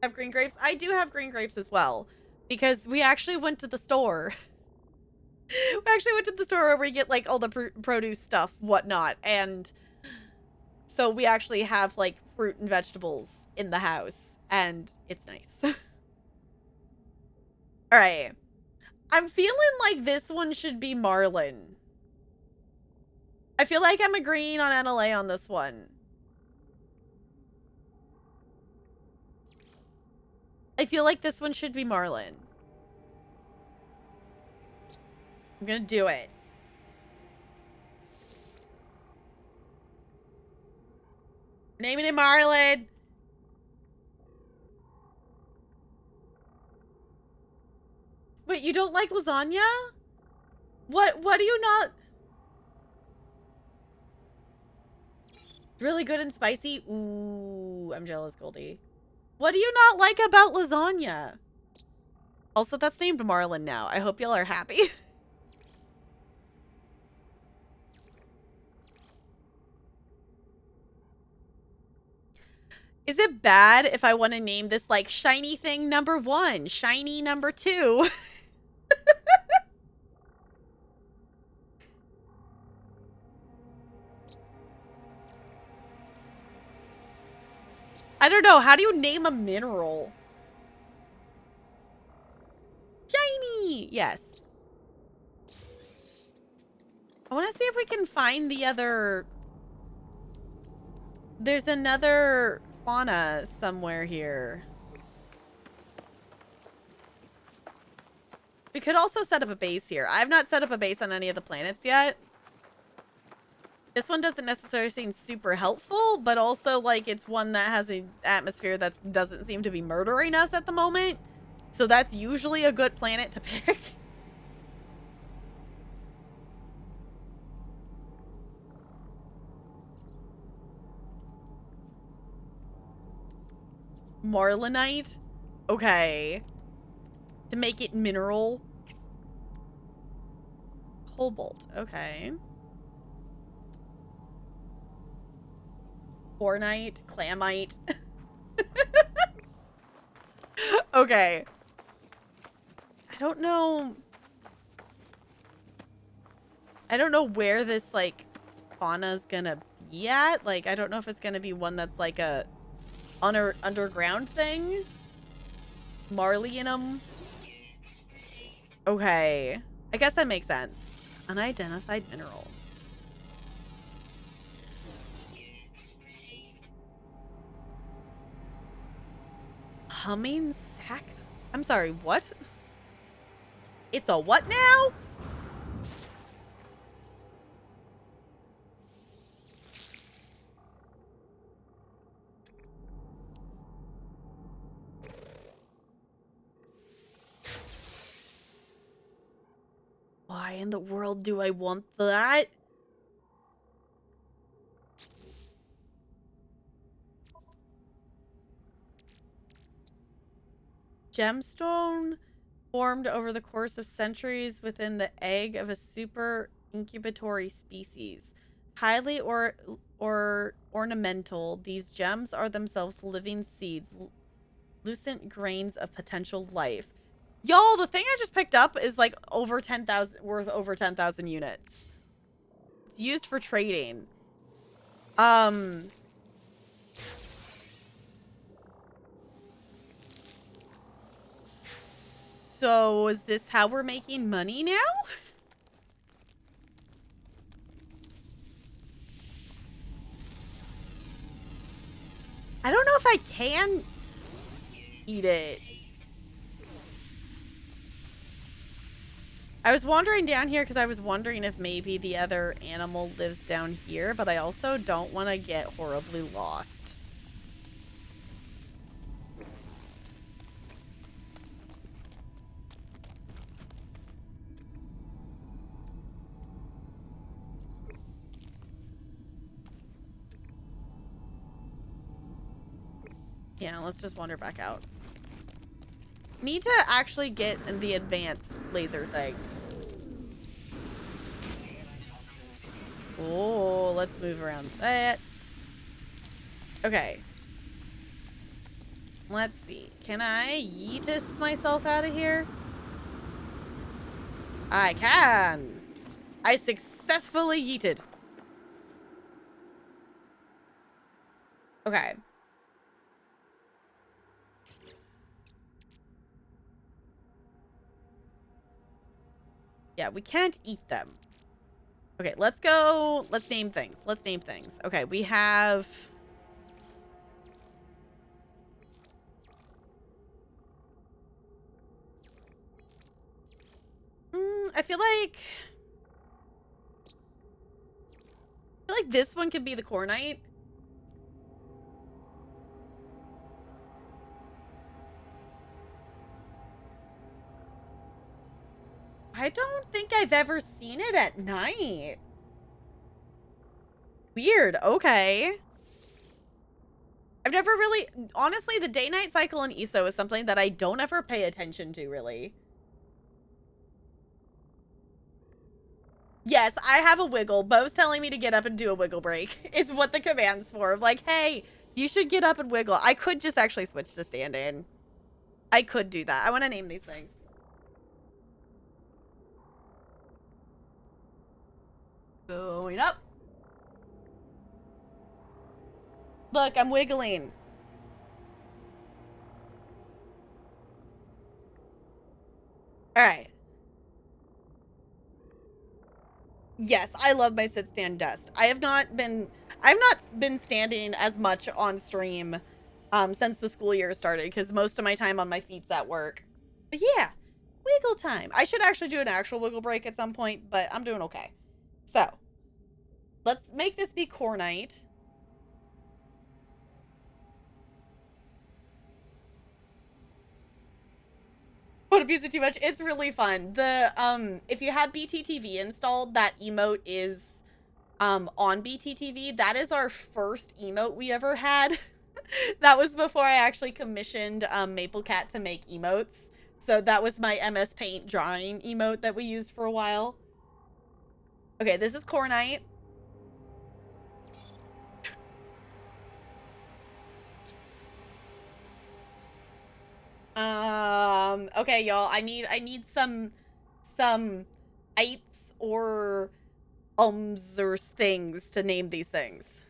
Have green grapes? I do have green grapes as well, because we actually went to the store. We actually went to the store where we get, like, all the produce stuff, whatnot, and So we actually have, like, fruit and vegetables in the house. And it's nice. Alright. I'm feeling like this one should be Marlin. I feel like I'm agreeing on NLA on this one. I feel like this one should be Marlin. I'm gonna do it. Naming it Marlin. Wait, you don't like lasagna? What do you not? Really good and spicy? Ooh, I'm jealous, Goldie. What do you not like about lasagna? Also, that's named Marlin now. I hope y'all are happy. Is it bad if I want to name this, like, shiny thing number 1, shiny number 2? I don't know. How do you name a mineral? Shiny! Yes. I want to see if we can find the other... There's another fauna somewhere here. We could also set up a base here. I have not set up a base on any of the planets yet. This one doesn't necessarily seem super helpful, but also, like, it's one that has an atmosphere that doesn't seem to be murdering us at the moment. So that's usually a good planet to pick. Marlinite? Okay. To make it mineral. Cobalt. Okay. Bornite. Clamite. Okay. I don't know where this, like, fauna's gonna be at. Like, I don't know if it's gonna be one that's like a underground thing. Marlianum. Okay. I guess that makes sense. Unidentified mineral. Humming sack? I'm sorry, what? It's a what now? Why in the world do I want that? Gemstone formed over the course of centuries within the egg of a super incubatory species. Highly ornamental, these gems are themselves living seeds, lucent grains of potential life. Y'all, the thing I just picked up is like over 10,000, worth over 10,000 units. It's used for trading. So is this how we're making money now? I don't know if I can eat it. I was wandering down here because I was wondering if maybe the other animal lives down here, but I also don't want to get horribly lost. Yeah, let's just wander back out. Need to actually get the advanced laser thing. Oh, let's move around that. Okay. Let's see. Can I yeetus myself out of here? I can. I successfully yeeted. Okay. Yeah, we can't eat them. Okay, let's go. Let's name things. Let's name things. Okay, we have... I feel like this one could be the Core Knight. I don't think I've ever seen it at night. Weird. Okay. I've never really... Honestly, the day-night cycle in ESO is something that I don't ever pay attention to, really. Yes, I have a wiggle. Bo's telling me to get up and do a wiggle break is what the command's for. Like, hey, you should get up and wiggle. I could just actually switch to stand-in. I could do that. I want to name these things. Going up. Look, I'm wiggling. All right. Yes, I love my sit stand dust. I've not been standing as much on stream since the school year started because most of my time on my feet's at work. But yeah, wiggle time. I should actually do an actual wiggle break at some point, but I'm doing okay. So, let's make this be Core Night. Won't abuse it too much. It's really fun. The if you have BTTV installed, that emote is on BTTV. That is our first emote we ever had. That was before I actually commissioned Maple Cat to make emotes. So that was my MS Paint drawing emote that we used for a while. Okay, this is Core Night. Okay, y'all. I need some ites or or things to name these things.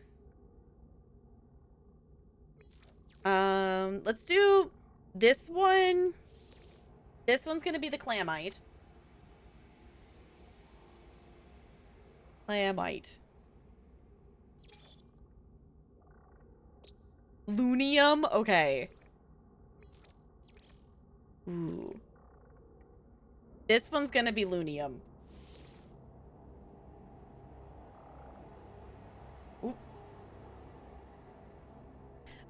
Let's do this one. This one's gonna be the Clamite. Clamite. Lunium? Okay. Ooh. This one's gonna be Lunium. Ooh.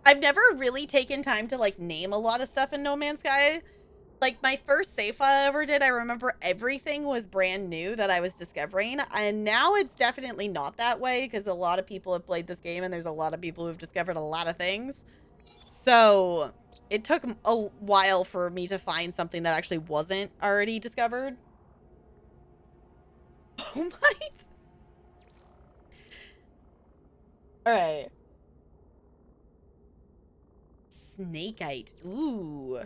I've never really taken time to, like, name a lot of stuff in No Man's Sky. Like, my first safe I ever did, I remember everything was brand new that I was discovering. And now it's definitely not that way because a lot of people have played this game and there's a lot of people who've discovered a lot of things. So it took a while for me to find something that actually wasn't already discovered. Oh my. All right. Snakeite. Ooh.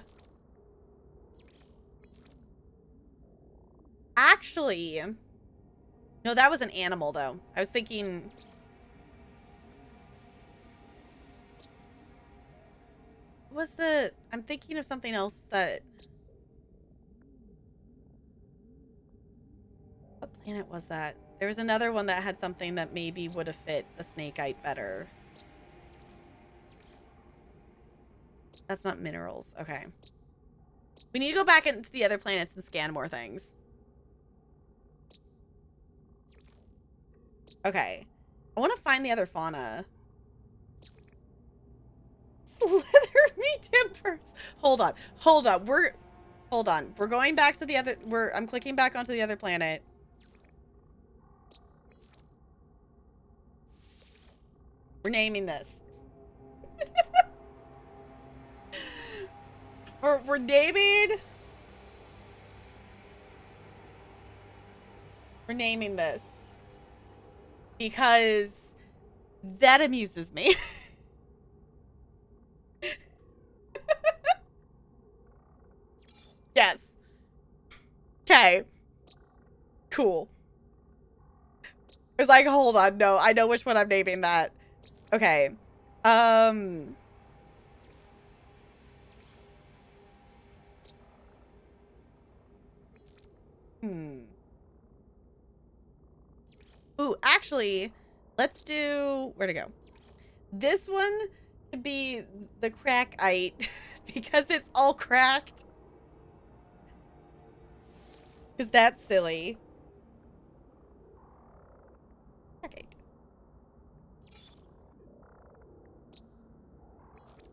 Actually, no, that was an animal, though. I was thinking... What was the... I'm thinking of something else that... What planet was that? There was another one that had something that maybe would have fit the snakeite better. That's not minerals. Okay. We need to go back into the other planets and scan more things. Okay. I want to find the other fauna. Slither me timbers. Hold on. Hold on. Hold on. We're going back to the other... I'm clicking back onto the other planet. We're naming this. We're naming... We're naming this. Because that amuses me. Yes. Okay. Cool. I was like, hold on. No, I know which one I'm naming that. Okay. Um. Ooh, actually, let's do, where to go? This one could be the crackite because it's all cracked. Because that's silly. Crackite.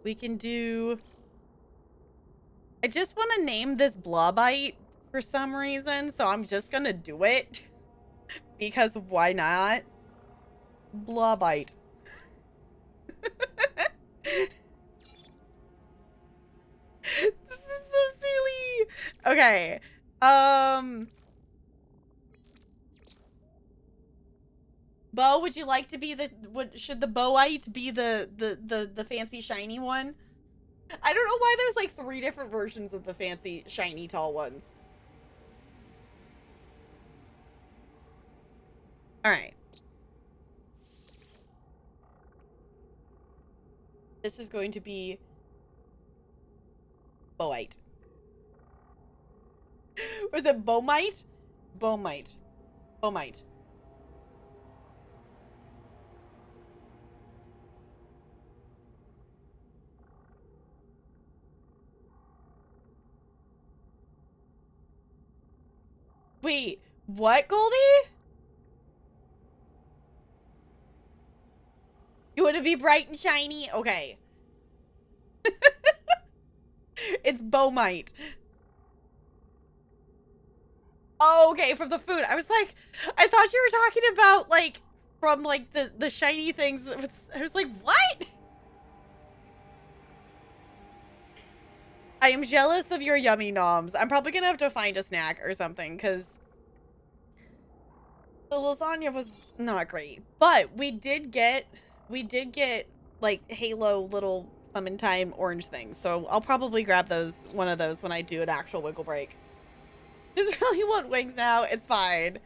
We can do, I just want to name this blobite for some reason, so I'm just gonna do it. Because why not? Blobite. This is so silly. Okay. Bo, would you like to be the, should the Boite be the fancy shiny one? I don't know why there's like 3 different versions of the fancy shiny tall ones. All right. This is going to be Boite. Was it Bomite? Bomite. Bomite. Wait, what, Goldie? You want to be bright and shiny? Okay. It's Bomite. Oh, okay, from the food. I was like, I thought you were talking about, like, from, like, the shiny things. I was like, what? I am jealous of your yummy noms. I'm probably gonna have to find a snack or something, because the lasagna was not great. But we did get, like, Halo little clementine orange things. So I'll probably grab one of those when I do an actual wiggle break. Just really want wings now. It's fine.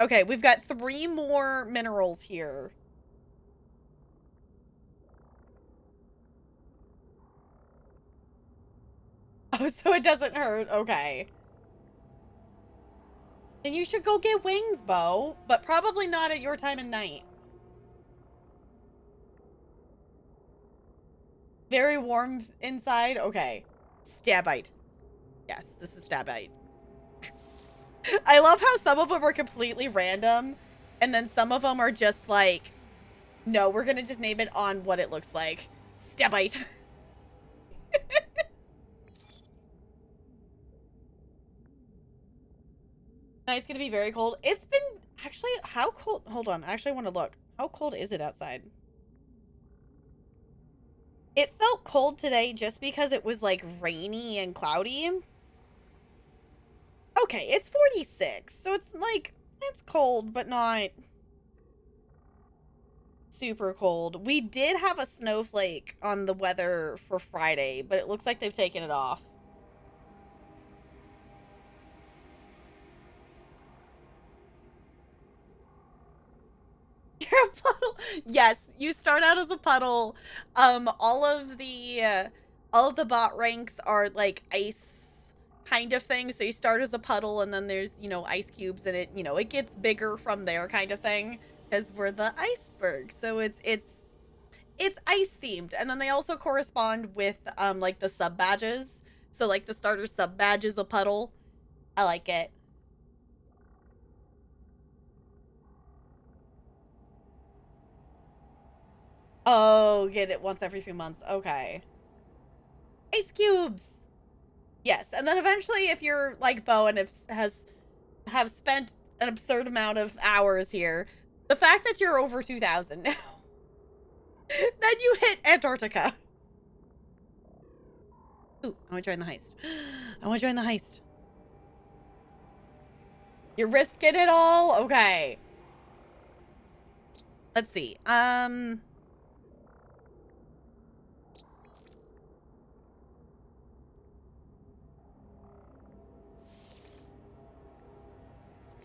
Okay, we've got 3 more minerals here. Oh, so it doesn't hurt. Okay. Then you should go get wings, Bo. But probably not at your time of night. Very warm inside? Okay. Stabite. Yes, this is Stabite. I love how some of them are completely random. And then some of them are just like, no, we're going to just name it on what it looks like. Stabite. It's going to be very cold. It's been, actually, how cold? Hold on. I actually want to look. How cold is it outside? It felt cold today just because it was, like, rainy and cloudy. Okay, it's 46. So it's, like, it's cold, but not super cold. We did have a snowflake on the weather for Friday, but it looks like they've taken it off. You're a puddle. Yes, you start out as a puddle. All of the bot ranks are like ice kind of thing. So you start as a puddle, and then there's, you know, ice cubes, and it gets bigger from there, kind of thing. Because we're the iceberg, so it's ice themed, and then they also correspond with like the sub badges. So like the starter sub badge is a puddle. I like it. Oh, get it once every few months. Okay. Ice cubes. Yes, and then eventually, if you're like Bo and have spent an absurd amount of hours here, the fact that you're over 2,000 now, then you hit Antarctica. Ooh, I want to join the heist. I want to join the heist. You're risking it all? Okay. Let's see. Let's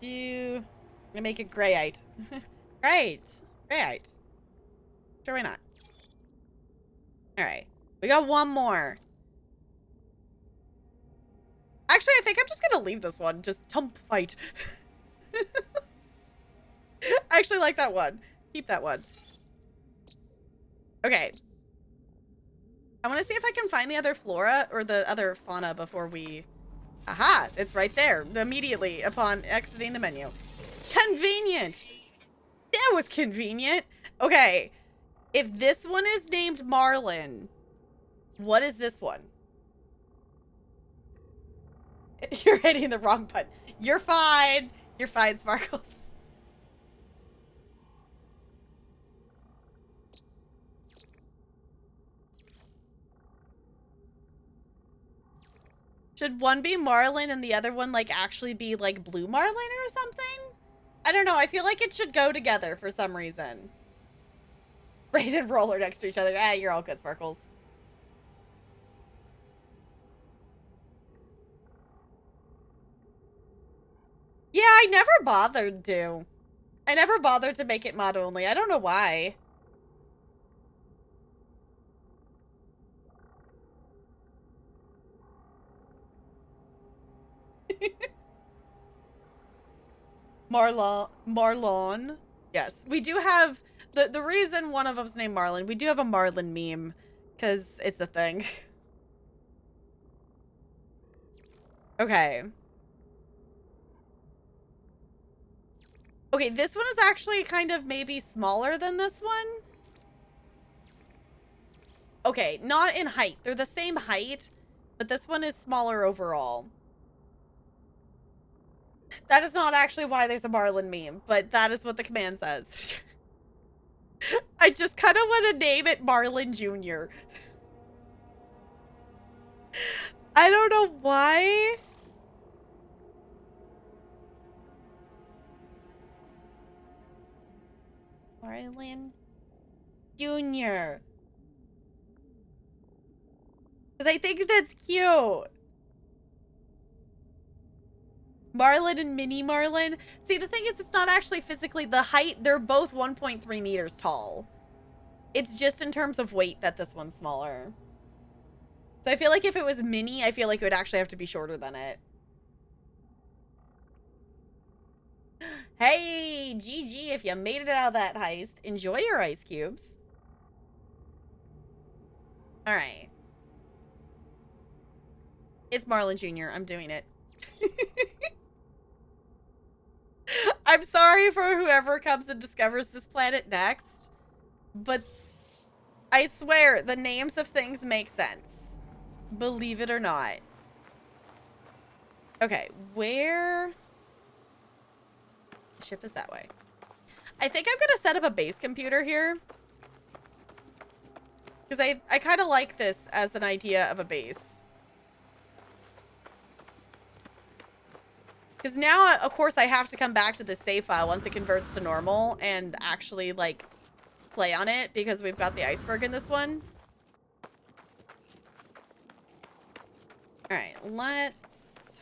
do. I'm gonna make it grayite. Great. Grayite. Sure, why not? All right. We got one more. Actually, I think I'm just gonna leave this one. Just tump fight. I actually like that one. Keep that one. Okay. I want to see if I can find the other flora or the other fauna before we... Aha! It's right there immediately upon exiting the menu. Convenient! That was convenient. Okay. If this one is named Marlin, what is this one? You're hitting the wrong button. You're fine. You're fine, Sparkles. Should one be Marlin and the other one, like, actually be, like, Blue Marlin or something? I don't know. I feel like it should go together for some reason. Raid and Roller next to each other. Ah, you're all good, Sparkles. Yeah, I never bothered to. I never bothered to make it mod only. I don't know why. Marlon. Yes, we do have the reason one of them's named Marlin. We do have a Marlin meme because it's a thing. Okay. Okay, this one is actually kind of maybe smaller than this one. Okay, not in height. They're the same height, but this one is smaller overall. That is not actually why there's a Marlin meme, but that is what the command says. I just kind of want to name it Marlin Jr. I don't know why. Marlin Jr. Because I think that's cute. Marlin and Mini Marlin. See, the thing is, it's not actually physically the height. They're both 1.3 meters tall. It's just in terms of weight that this one's smaller. So I feel like if it was Mini, I feel like it would actually have to be shorter than it. Hey, GG, if you made it out of that heist. Enjoy your ice cubes. All right. It's Marlin Jr. I'm doing it. I'm sorry for whoever comes and discovers this planet next, but I swear the names of things make sense. Believe it or not. Okay, where... The ship is that way. I think I'm going to set up a base computer here. Because I kind of like this as an idea of a base. Because now, of course, I have to come back to the save file once it converts to normal and actually, like, play on it because we've got the iceberg in this one. Alright, let's...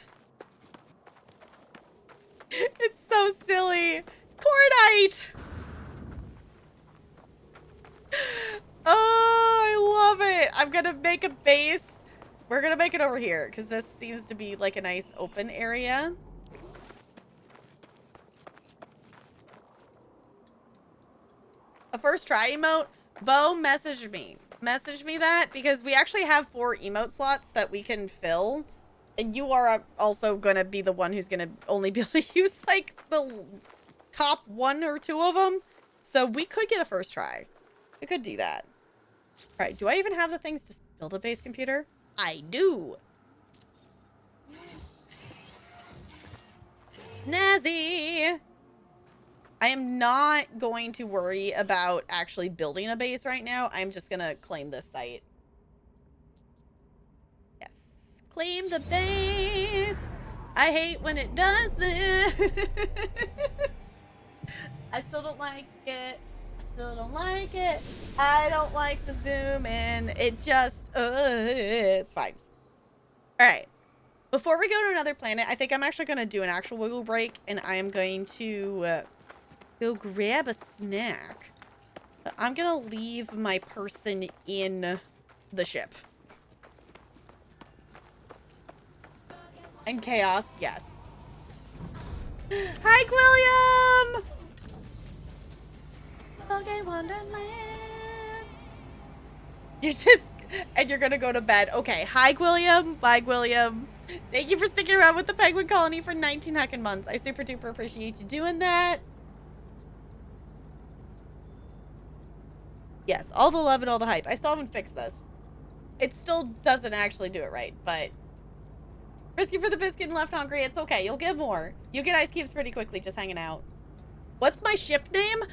It's so silly. Cordite! Oh, I love it. I'm gonna make a base. We're gonna make it over here because this seems to be like a nice open area. A first try emote? Bo, message me. Message me that because we actually have 4 emote slots that we can fill. And you are also going to be the one who's going to only be able to use like the top 1 or 2 of them. So we could get a first try. We could do that. All right. Do I even have the things to build a base computer? I do. Snazzy. I am not going to worry about actually building a base right now. I'm just going to claim this site. Yes. Claim the base. I hate when it does this. I still don't like it. I still don't like it. I don't like the zoom in. It just, it's fine. All right. Before we go to another planet, I think I'm actually going to do an actual wiggle break, and I am going to... go grab a snack. I'm gonna leave my person in the ship. And chaos, yes. Hi, William! Okay, Wonderland. You're just... And you're gonna go to bed. Okay, hi, William. Bye, William. Thank you for sticking around with the Penguin Colony for 19 heckin' months. I super duper appreciate you doing that. Yes, all the love and all the hype. I still haven't fixed this. It still doesn't actually do it right, but... Risky for the biscuit and left hungry. It's okay. You'll get more. You'll get ice cubes pretty quickly just hanging out. What's my ship name?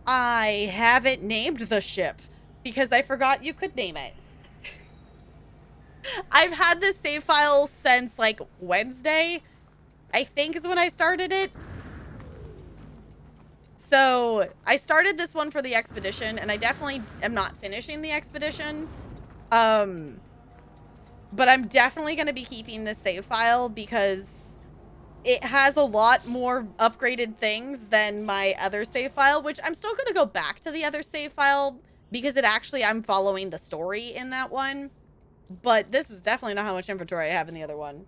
I haven't named the ship because I forgot you could name it. I've had this save file since like Wednesday, I think is when I started it. So I started this one for the expedition and I definitely am not finishing the expedition. But I'm definitely going to be keeping this save file because it has a lot more upgraded things than my other save file, which I'm still going to go back to the other save file because it actually, I'm following the story in that one. But this is definitely not how much inventory I have in the other one.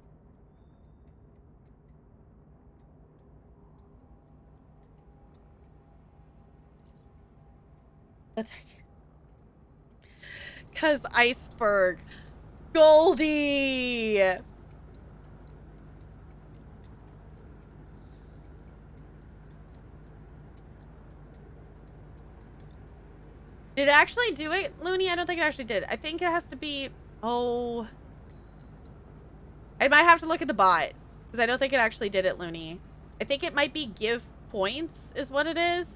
Because iceberg. Goldie! Did it actually do it, Looney? I don't think it actually did. I think it has to be... Oh... I might have to look at the bot. Because I don't think it actually did it, Looney. I think it might be give points is what it is.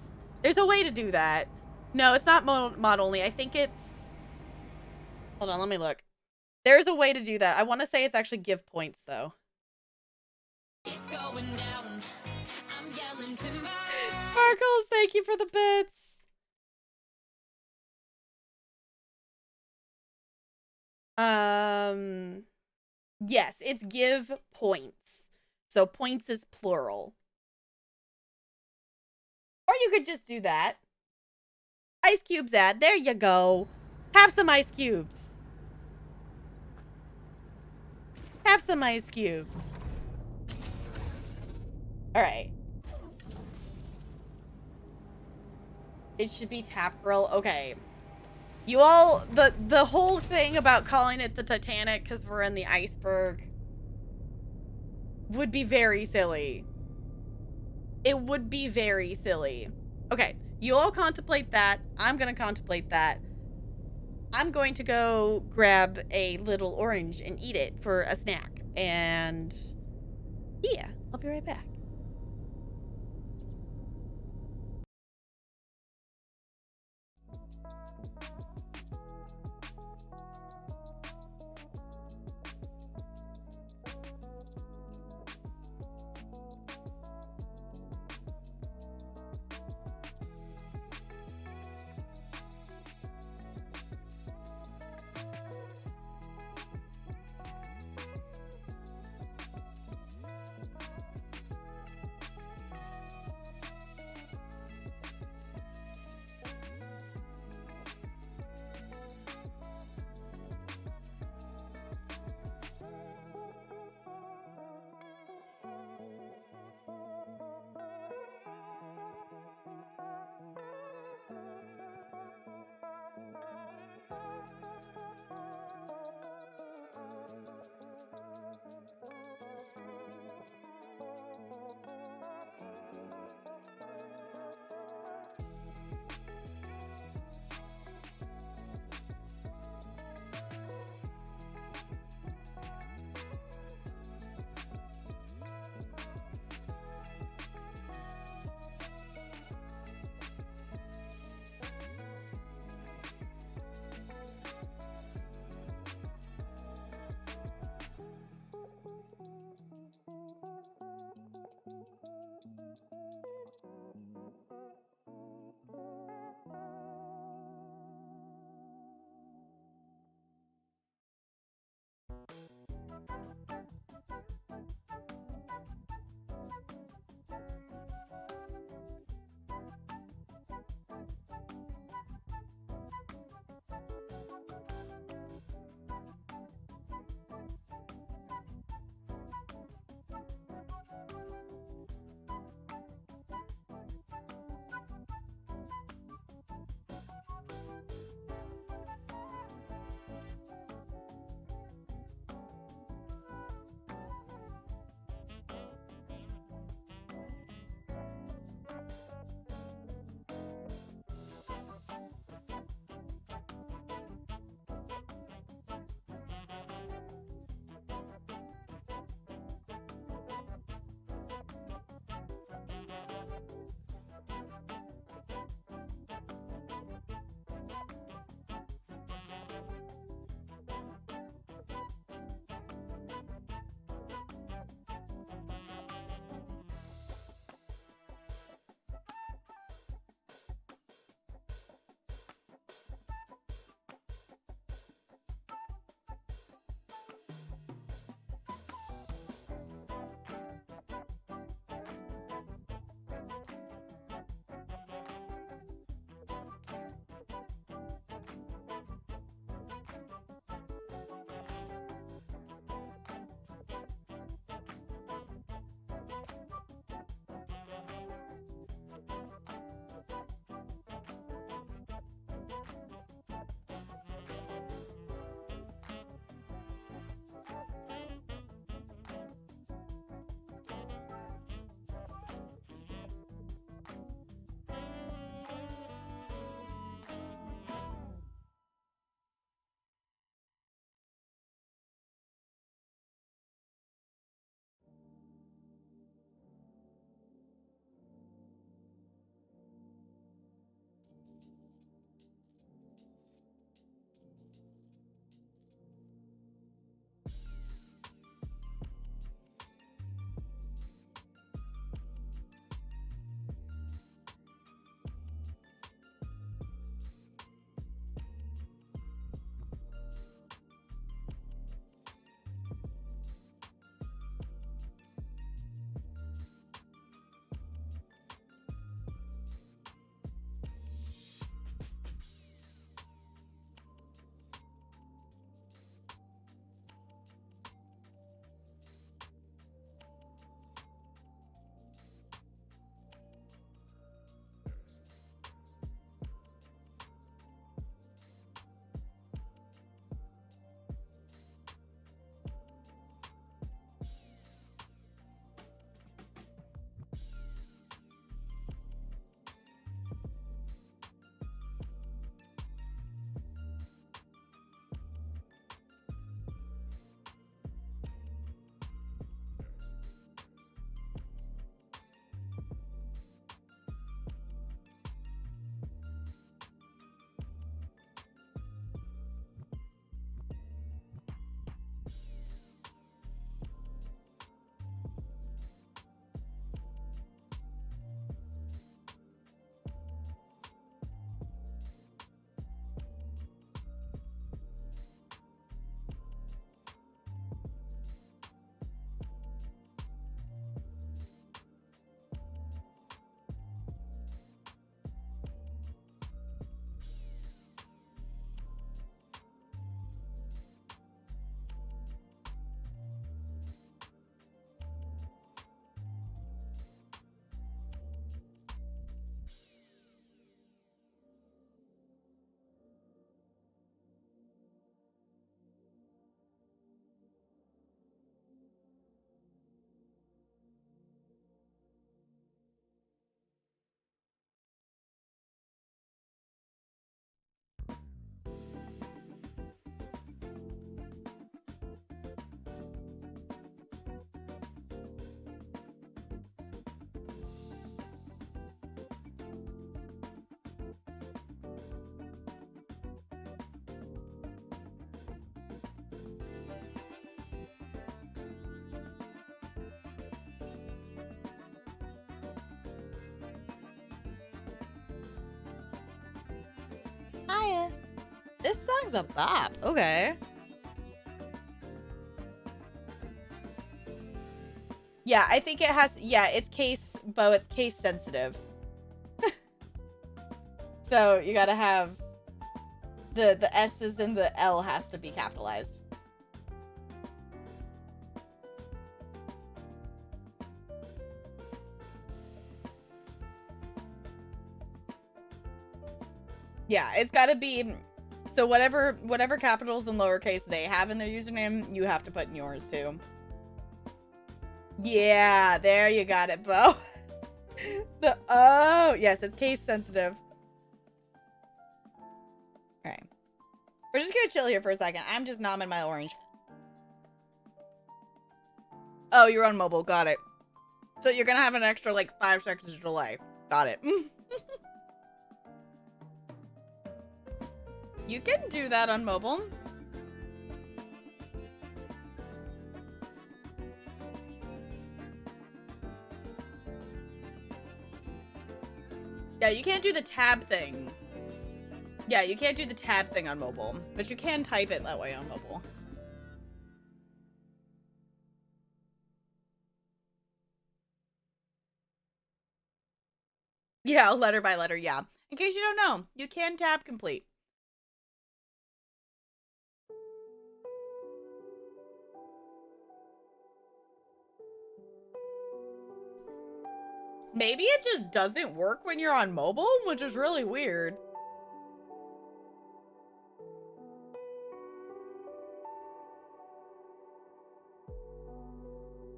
There's a way to do that. No, it's not mod only. I think it's... Hold on, let me look. There's a way to do that. I want to say it's actually give points, though. It's going down. I'm yelling timber. Sparkles, thank you for the bits. Yes, it's give points. So points is plural. Or you could just do that. Ice cubes ad. There you go. Have some ice cubes. Have some ice cubes. All right. It should be Tap Girl. Okay. You all, the whole thing about calling it the Titanic because we're in the iceberg would be very silly. It would be very silly. Okay, you all contemplate that. I'm going to contemplate that. I'm going to go grab a little orange and eat it for a snack. And yeah, I'll be right back. song's a bop. Okay. Yeah, I think it has, yeah, it's case sensitive. So you gotta have the S's and the L has to be capitalized. Yeah, it's gotta be, so whatever capitals and lowercase they have in their username, you have to put in yours too. Yeah, there you got it, Bo. Oh, yes, it's case sensitive. Okay. We're just gonna chill here for a second. I'm just nomming my orange. Oh, you're on mobile. Got it. So you're gonna have an extra, like, 5 seconds of delay. Got it. You can do that on mobile. Yeah, you can't do the tab thing. Yeah, you can't do the tab thing on mobile, but you can type it that way on mobile. Yeah, letter by letter, yeah. In case you don't know, you can tab complete. Maybe it just doesn't work when you're on mobile, which is really weird.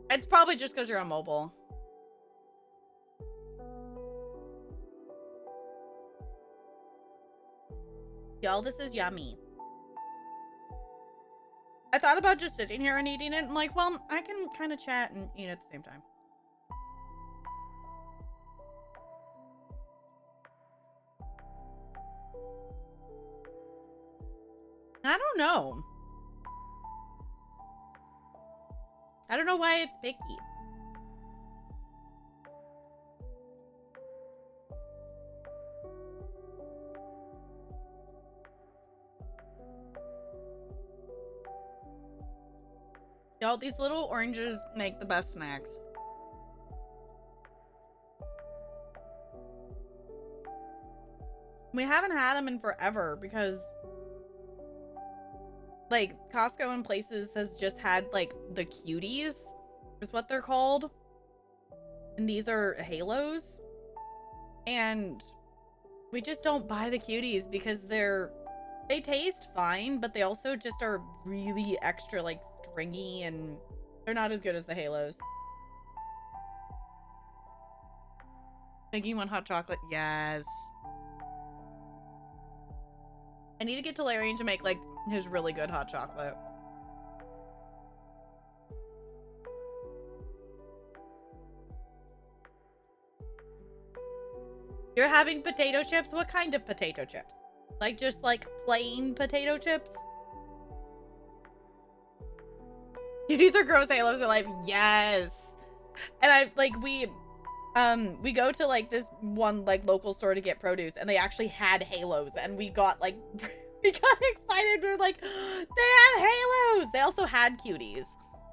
It's probably just because you're on mobile. Y'all, this is yummy. I thought about just sitting here and eating it. I'm like, well, I can kind of chat and eat at the same time. I don't know. I don't know why it's picky. Y'all, these little oranges make the best snacks. We haven't had them in forever because, like, Costco and places has just had, like, the cuties is what they're called. And these are halos. And we just don't buy the cuties because they taste fine, but they also just are really extra, like, stringy, and they're not as good as the halos. Making you want hot chocolate? Yes. I need to get to Larian to make, like, his really good hot chocolate. You're having potato chips? What kind of potato chips? Like, just, like, plain potato chips? Cuties are gross, halos are life. Yes. And we go to, like, this one, like, local store to get produce, and they actually had halos, and we got, like, we got excited. We were like, they have halos. They also had cuties,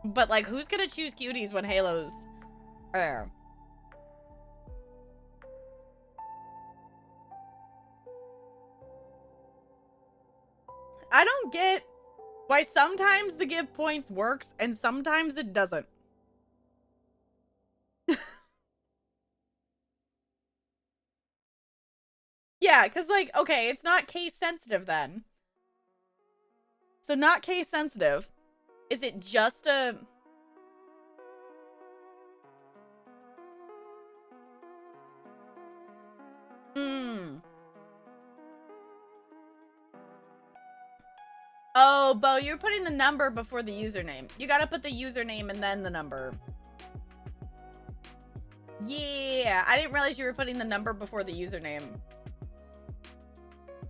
but, like, who's gonna choose cuties when halos are there? I don't get why sometimes the give points works and sometimes it doesn't. Yeah, because, like, okay, it's not case sensitive then. So not case sensitive. Is it just a... Oh, Bo, you're putting the number before the username. You gotta put the username and then the number. Yeah, I didn't realize you were putting the number before the username.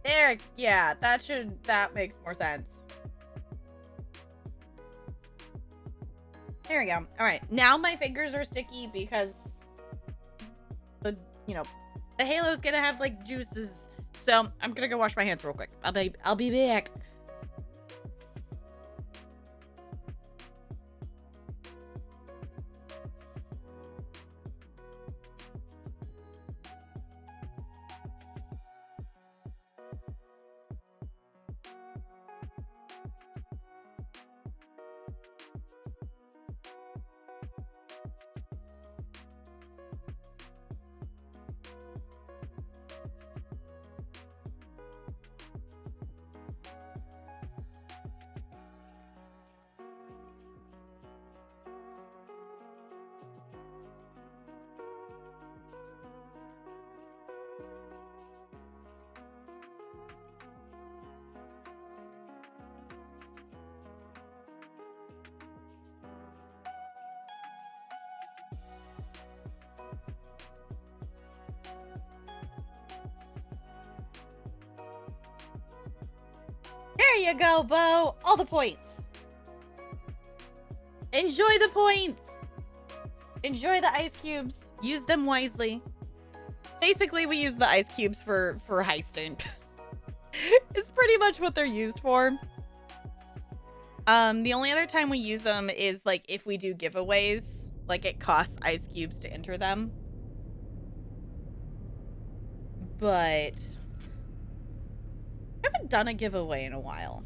There, yeah, that makes more sense. There we go. All right, now my fingers are sticky because the halo's gonna have, like, juices. So I'm gonna go wash my hands real quick. I'll be back. There you go, Bo. All the points. Enjoy the points. Enjoy the ice cubes. Use them wisely. Basically, we use the ice cubes for heisting. It's pretty much what they're used for. The only other time we use them is like if we do giveaways, like it costs ice cubes to enter them. But I haven't done a giveaway in a while.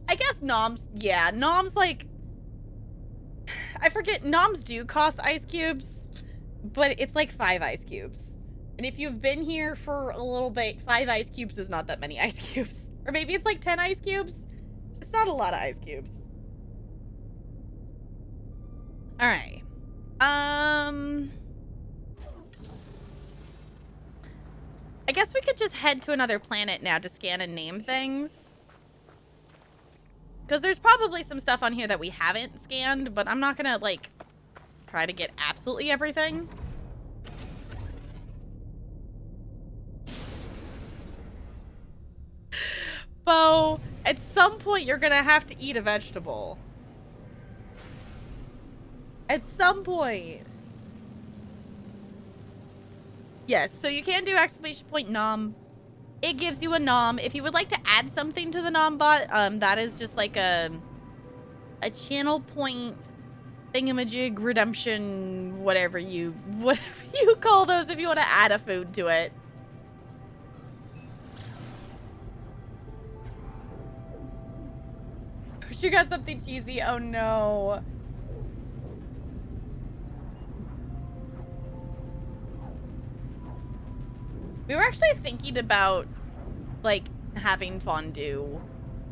I guess noms, yeah, noms like, I forget, noms do cost ice cubes, but it's like 5 ice cubes. And if you've been here for a little bit, 5 ice cubes is not that many ice cubes. Or maybe it's like 10 ice cubes. It's not a lot of ice cubes. All right. I guess we could just head to another planet now to scan and name things. Because there's probably some stuff on here that we haven't scanned, but I'm not gonna, like, try to get absolutely everything. Bo, at some point you're gonna have to eat a vegetable. At some point. Yes, so you can do exclamation point nom. It gives you a nom. If you would like to add something to the nom bot, that is just like a channel point thingamajig redemption, whatever you call those if you want to add a food to it. You got something cheesy. Oh no. We were actually thinking about like having fondue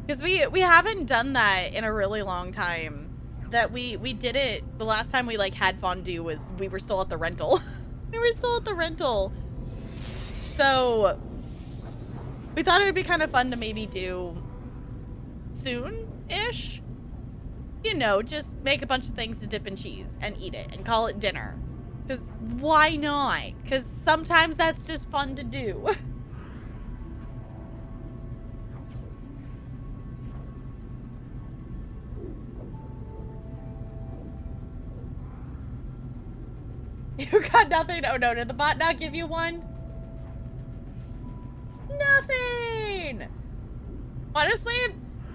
because we haven't done that in a really long time. That we did it the last time we like had fondue was we were still at the rental. We were still at the rental. So we thought it would be kind of fun to maybe do soon-ish. You know, just make a bunch of things to dip in cheese and eat it and call it dinner. Because why not? Because sometimes that's just fun to do. You got nothing? Oh no, did the bot not give you one? Nothing! Honestly,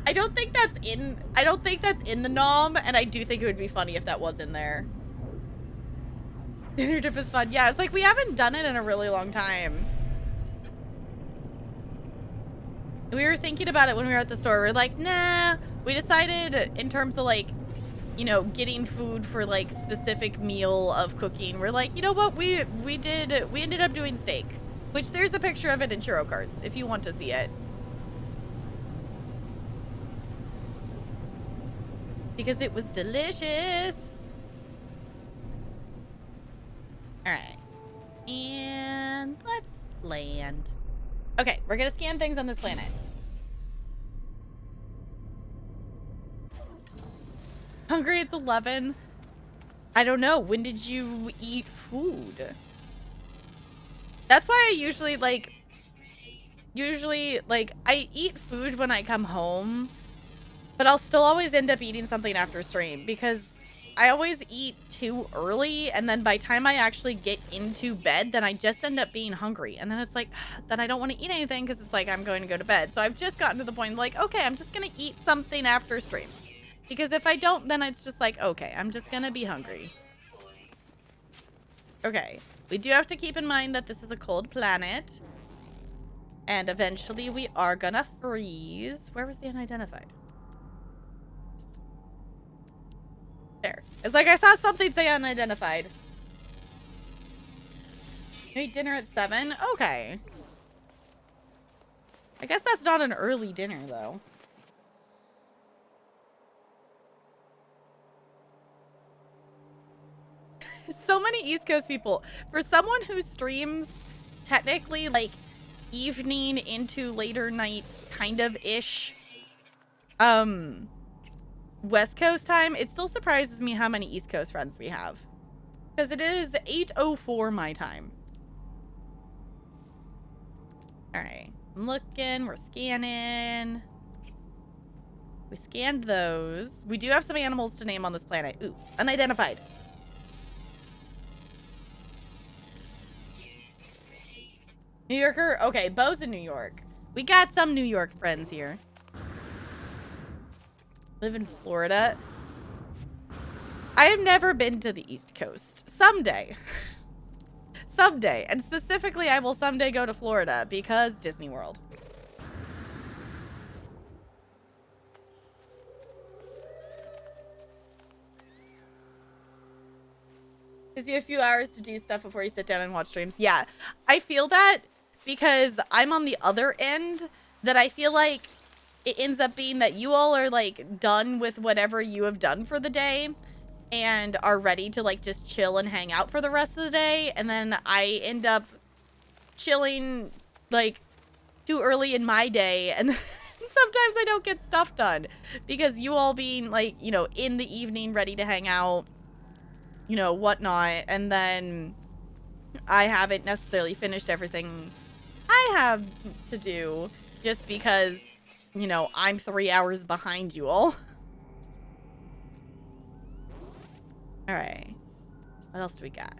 I don't think that's in the nom, and I do think it would be funny if that was in there. Dinner dip is fun. Yeah, it's like we haven't done it in a really long time. We were thinking about it when we were at the store. We were like, nah. We decided in terms of like, you know, getting food for like specific meal of cooking. We're like, you know what? We ended up doing steak, which there's a picture of it in churro cards if you want to see it. Because it was delicious. All right. And let's land. Okay, we're going to scan things on this planet. Hungry, it's 11. I don't know. When did you eat food? That's why I usually I eat food when I come home, but I'll still always end up eating something after stream because I always eat too early, and then by the time I actually get into bed, then I just end up being hungry. And then it's like, then I don't want to eat anything because it's like I'm going to go to bed. So I've just gotten to the point like, okay, I'm just going to eat something after stream. Because if I don't, then it's just like, okay, I'm just going to be hungry. Okay, we do have to keep in mind that this is a cold planet. And eventually we are going to freeze. Where was the unidentified? There. It's like I saw something say unidentified. You eat dinner at 7? Okay. I guess that's not an early dinner, though. So many East Coast people. For someone who streams technically like evening into later night kind of ish West Coast time, it still surprises me how many East Coast friends we have. Because it is 8:04 my time. All right. I'm looking. We're scanning. We scanned those. We do have some animals to name on this planet. Ooh, unidentified. New Yorker? Okay, Bo's in New York. We got some New York friends here. Live in Florida. I have never been to the East Coast. Someday. Someday. And specifically, I will someday go to Florida because Disney World. Gives you a few hours to do stuff before you sit down and watch streams. Yeah, I feel that because I'm on the other end, that I feel like it ends up being that you all are like done with whatever you have done for the day and are ready to like just chill and hang out for the rest of the day. And then I end up chilling like too early in my day. And sometimes I don't get stuff done because you all being like, you know, in the evening ready to hang out, you know, whatnot. And then I haven't necessarily finished everything I have to do just because, you know, I'm 3 hours behind you all. All right. What else do we got?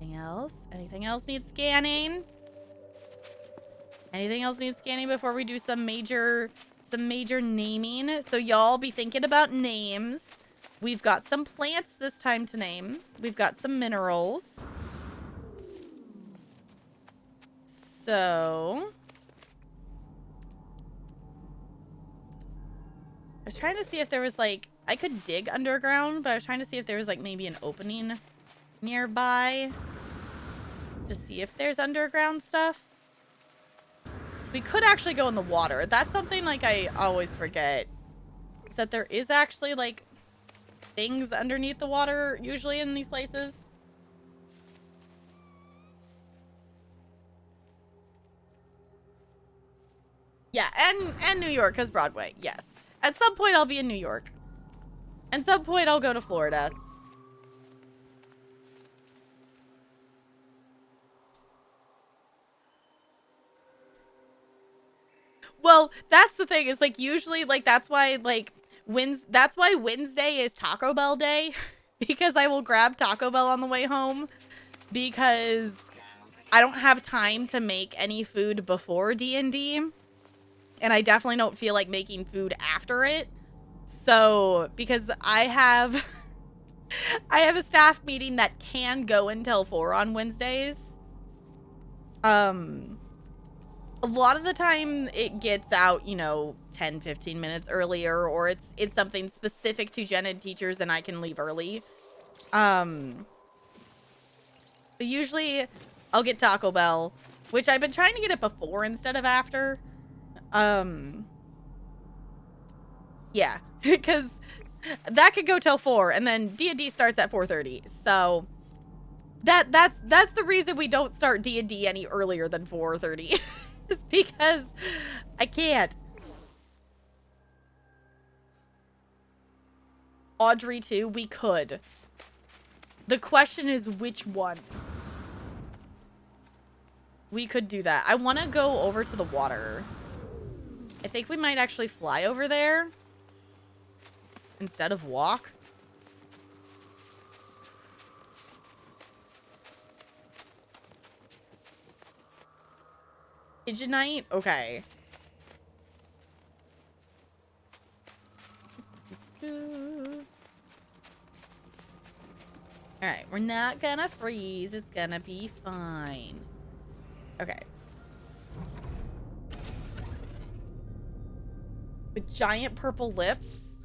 Anything else? Anything else needs scanning? Anything else needs scanning before we do some major naming? So y'all be thinking about names. We've got some plants this time to name. We've got some minerals. So I was trying to see if there was like, I could dig underground, but I was trying to see if there was like maybe an opening nearby to see if there's underground stuff. We could actually go in the water. That's something like I always forget, is that there is actually like things underneath the water usually in these places. Yeah, and New York has Broadway. Yes. At some point I'll be in New York. At some point I'll go to Florida. Well, that's the thing, is like usually like that's why Wednesday is Taco Bell day, because I will grab Taco Bell on the way home because I don't have time to make any food before D&D, and I definitely don't feel like making food after it. So, because I have a staff meeting that can go until 4 on Wednesdays. A lot of the time it gets out, you know, 10, 15 minutes earlier, or it's something specific to gen ed teachers and I can leave early. But usually I'll get Taco Bell, which I've been trying to get it before instead of after. Yeah, because that could go till 4 and then D&D starts at 4:30. So that's the reason we don't start D&D any earlier than 4:30. Is because I can't. Audrey too, we could. The question is which one. We could do that. I want to go over to the water. I think we might actually fly over there instead of walk. Pigeonite? Okay. Alright, we're not gonna freeze. It's gonna be fine. Okay. With giant purple lips?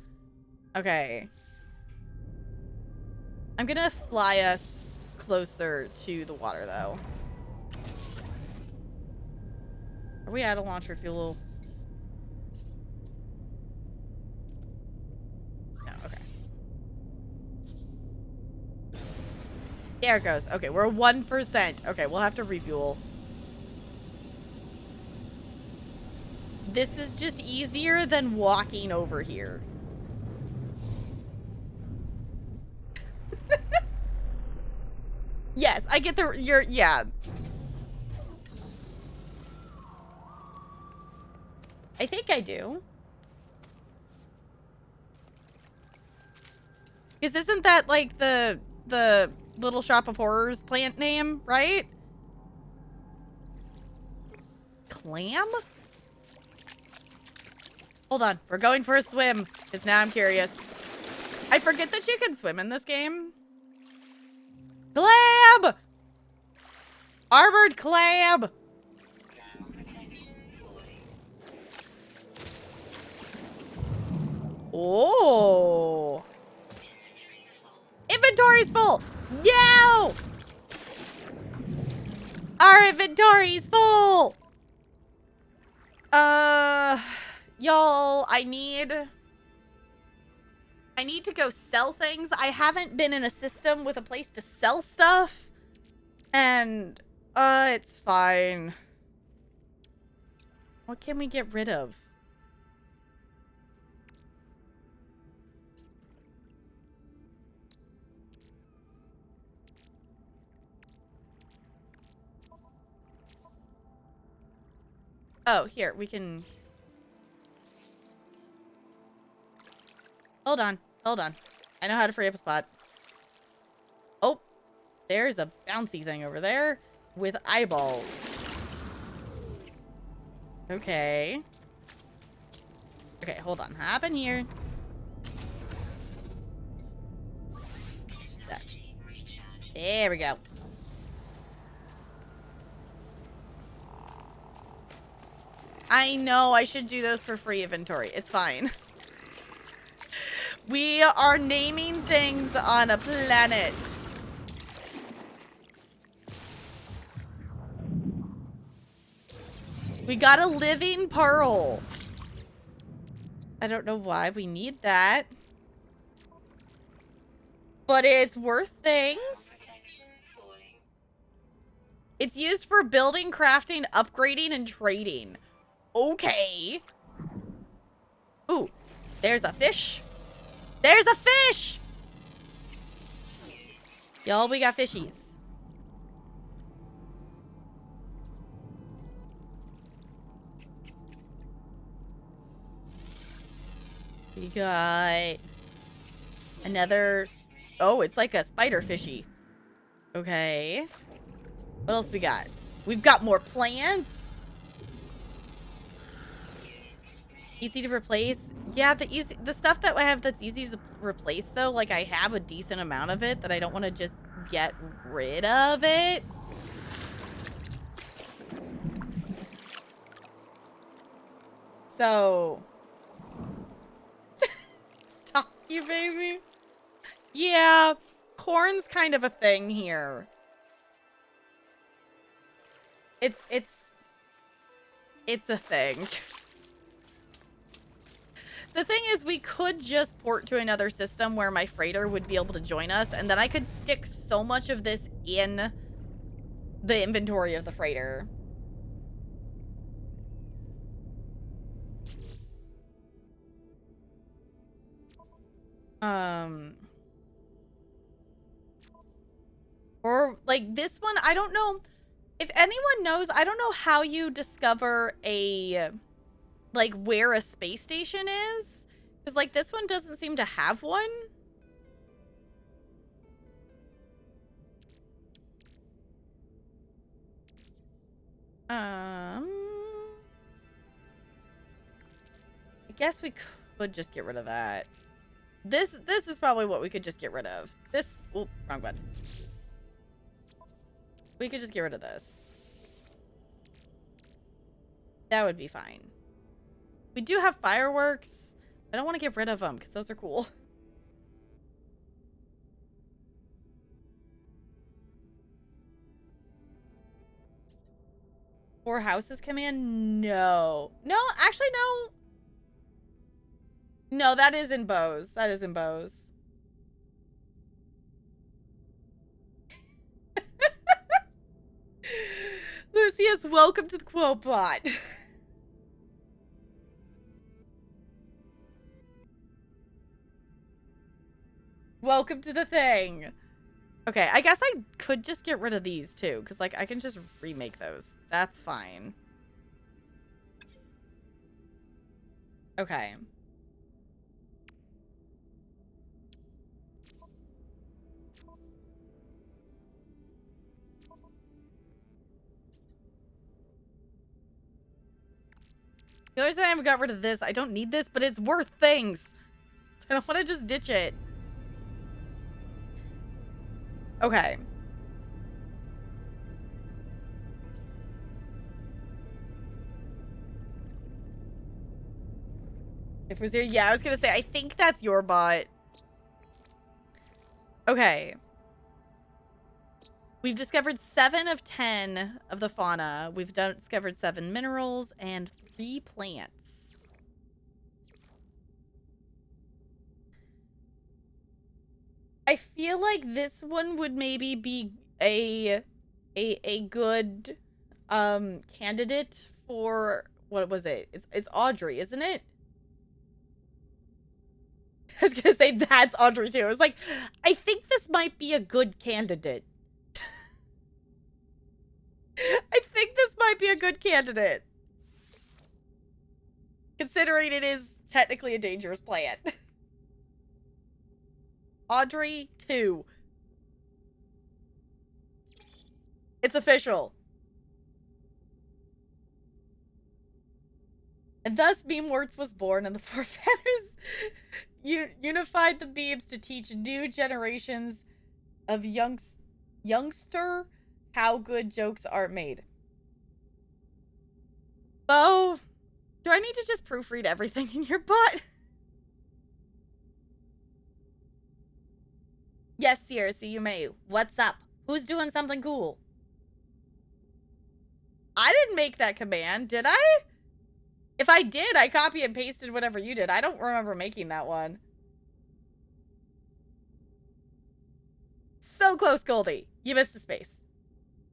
Okay. I'm gonna fly us closer to the water, though. Are we out of launcher fuel? No, okay. There it goes. Okay, we're 1%. Okay, we'll have to refuel. This is just easier than walking over here. Yes, I get yeah. I think I do. Because isn't that like the Little Shop of Horrors plant name, right? Clam? Hold on. We're going for a swim. Because now I'm curious. I forget that you can swim in this game. Clam! Armored clam! Oh. Inventory's full. No! Our inventory's full. Y'all, I need to go sell things. I haven't been in a system with a place to sell stuff. And, it's fine. What can we get rid of? Oh, here, we can... Hold on. Hold on. I know how to free up a spot. Oh, there's a bouncy thing over there with eyeballs. Okay. Okay, hold on. Hop in here. There we go. I know I should do those for free inventory. It's fine. We are naming things on a planet. We got a living pearl. I don't know why we need that. But it's worth things. It's used for building, crafting, upgrading, and trading. Okay. Ooh, there's a fish. There's a fish! Y'all, we got fishies. We got another... Oh, it's like a spider fishy. Okay. What else we got? We've got more plants. Easy to replace. Yeah, the stuff that I have that's easy to replace, though, like, I have a decent amount of it that I don't want to just get rid of it. So... Stop you, baby. Yeah, corn's kind of a thing here. It's a thing. The thing is, we could just port to another system where my freighter would be able to join us, and then I could stick so much of this in the inventory of the freighter. Or, like, this one, I don't know. If anyone knows, I don't know how you discover a... like, where a space station is. Because, like, this one doesn't seem to have one. I guess we could just get rid of that. This is probably what we could just get rid of. This... Oh, wrong button. We could just get rid of this. That would be fine. We do have fireworks. I don't want to get rid of them because those are cool. Four houses come in? No. No, actually, no. No, that is in Bose. That is in Bose. Lucius, welcome to the quote bot. Welcome to the thing. Okay, I guess I could just get rid of these too, because, like, I can just remake those. That's fine. Okay. The only reason I haven't got rid of this, I don't need this, but it's worth things. I don't want to just ditch it. Okay. If it was here, yeah, I was gonna say, I think that's your bot. Okay. We've discovered 7 of 10 of the fauna. We've discovered 7 minerals and 3 plants. I feel like this one would maybe be a good candidate for, what was it? It's Audrey, isn't it? I was gonna say that's Audrey too. I was like, I think this might be a good candidate. I think this might be a good candidate. Considering it is technically a dangerous plant. Audrey 2. It's official. And thus Beamworts was born, and the forefathers unified the beams to teach new generations of youngster how good jokes are made. Bo, do I need to just proofread everything in your butt? Yes, seriously, you may. What's up? Who's doing something cool? I didn't make that command, did I? If I did, I copy and pasted whatever you did. I don't remember making that one. So close, Goldie. You missed a space.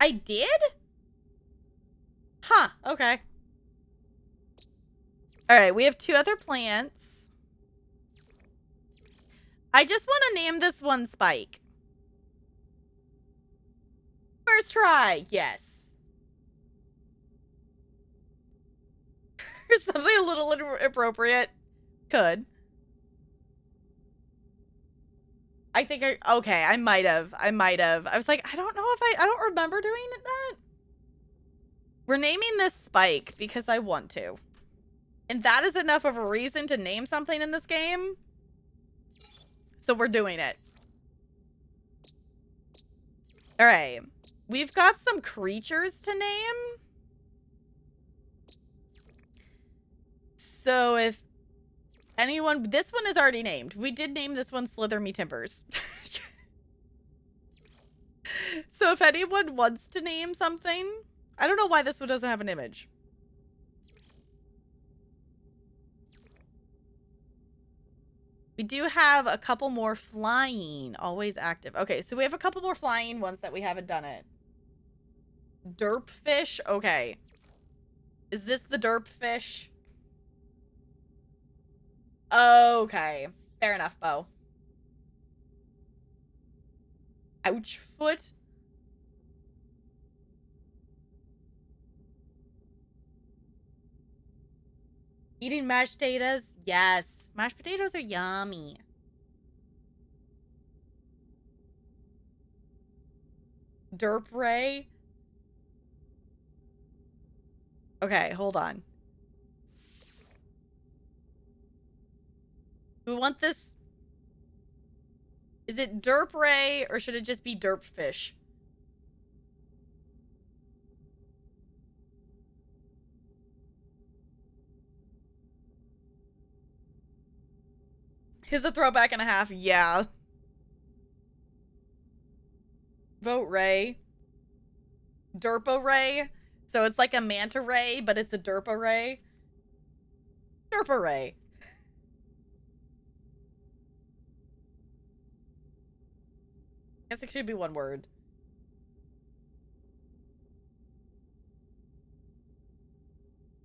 I did? Huh, okay. Alright, we have 2 other plants. I just want to name this one Spike. First try, yes. Or something a little inappropriate. Could. I think okay, I might have. I was like, I don't know if I don't remember doing that. We're naming this Spike because I want to. And that is enough of a reason to name something in this game. So we're doing it. All right. We've got some creatures to name. So if anyone, this one is already named. We did name this one Slither Me Timbers. So if anyone wants to name something, I don't know why this one doesn't have an image. We do have a couple more flying, always active. Okay, so we have a couple more flying ones that we haven't done it. Derp fish? Okay. Is this the derp fish? Okay. Fair enough, Bo. Ouch foot? Eating mashed potatoes? Yes. Mashed potatoes are yummy. Derp Ray? Okay, hold on. Do we want this? Is it Derp Ray or should it just be Derp Fish? Is a throwback and a half? Yeah. Vote Ray. Derpa Ray. So it's like a manta ray, but it's a derpa ray. Derpa Ray. I guess it should be one word.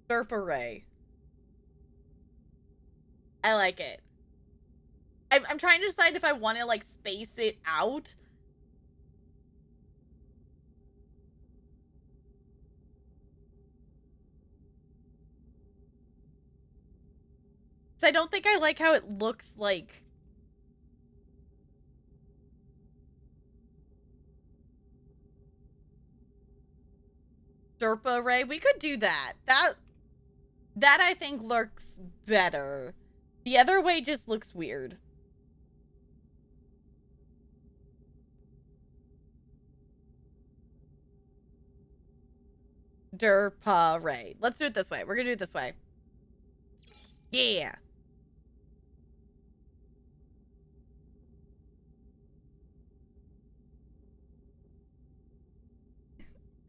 Derpa Ray. I like it. I'm trying to decide if I want to, like, space it out. So I don't think I like how it looks like. Sherpa Ray. We could do that. That I think looks better. The other way just looks weird. Derpa Ray. Let's do it this way. We're gonna do it this way. Yeah.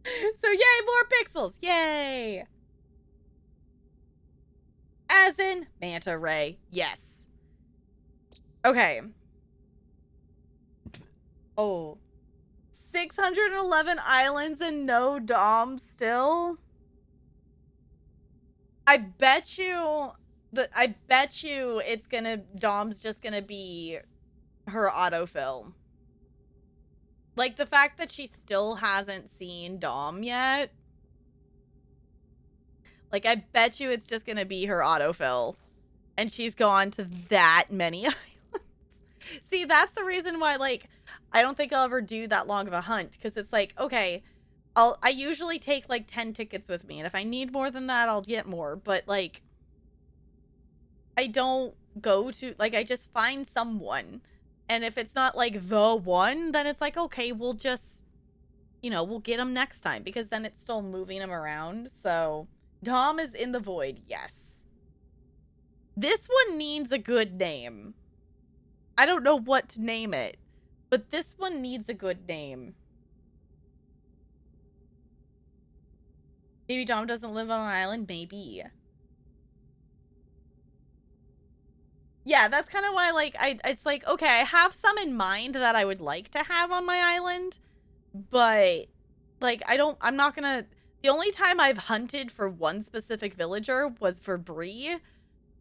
So yay, more pixels. Yay. As in Manta Ray. Yes. Okay. Oh. 611 islands and no Dom still? I bet you it's gonna Dom's just gonna be her autofill. Like the fact that she still hasn't seen Dom yet. Like I bet you it's just gonna be her autofill. And she's gone to that many islands. See, that's the reason why, like, I don't think I'll ever do that long of a hunt. Because it's like, okay, I usually take like 10 tickets with me. And if I need more than that, I'll get more. But like, I don't go to, like, I just find someone. And if it's not like the one, then it's like, okay, we'll just, you know, we'll get them next time. Because then it's still moving them around. So Dom is in the void. Yes. This one needs a good name. I don't know what to name it, but this one needs a good name. Maybe Dom doesn't live on an island? Maybe. Yeah, that's kind of why, like, it's like, okay, I have some in mind that I would like to have on my island, but, like, I'm not gonna, the only time I've hunted for one specific villager was for Bree.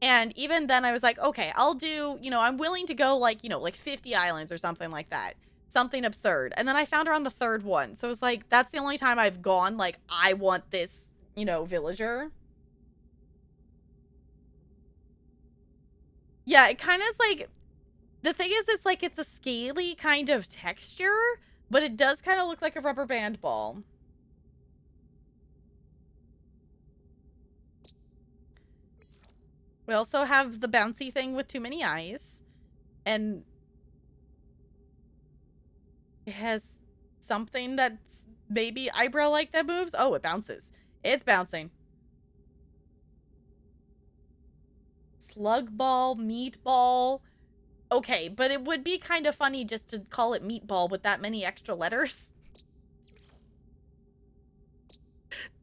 And even then I was like, okay, I'll do, you know, I'm willing to go like, you know, like 50 islands or something like that. Something absurd. And then I found her on the third one. So it was like, that's the only time I've gone like, I want this, you know, villager. Yeah, it kind of is like, the thing is, it's like, it's a scaly kind of texture, but it does kind of look like a rubber band ball. We also have the bouncy thing with too many eyes. And it has something that's maybe eyebrow-like that moves. Oh, it bounces. It's bouncing. Slug ball, meatball. Okay, but it would be kind of funny just to call it meatball with that many extra letters.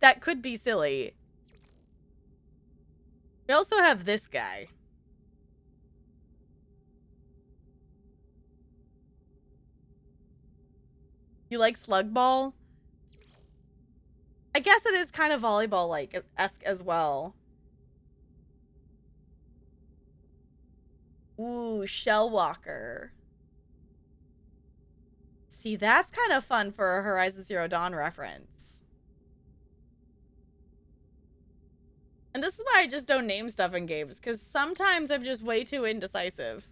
That could be silly. We also have this guy. You like slug ball? I guess it is kind of volleyball-like-esque as well. Ooh, shell walker. See, that's kind of fun for a Horizon Zero Dawn reference. And this is why I just don't name stuff in games, because sometimes I'm just way too indecisive.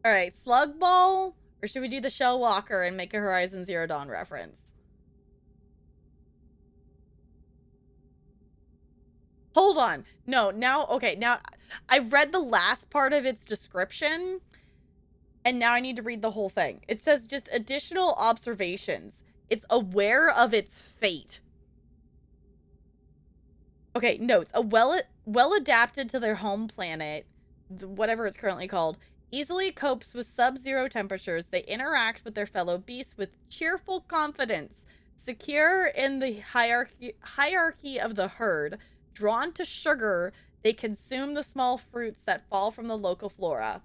Alright, slug ball? Or should we do the shell walker and make a Horizon Zero Dawn reference? Hold on. No, now, okay, now I've read the last part of its description, and now I need to read the whole thing. It says just additional observations. It's aware of its fate. Okay, notes. Well adapted to their home planet, whatever it's currently called, easily copes with sub-zero temperatures. They interact with their fellow beasts with cheerful confidence, secure in the hierarchy of the herd. Drawn to sugar, they consume the small fruits that fall from the local flora.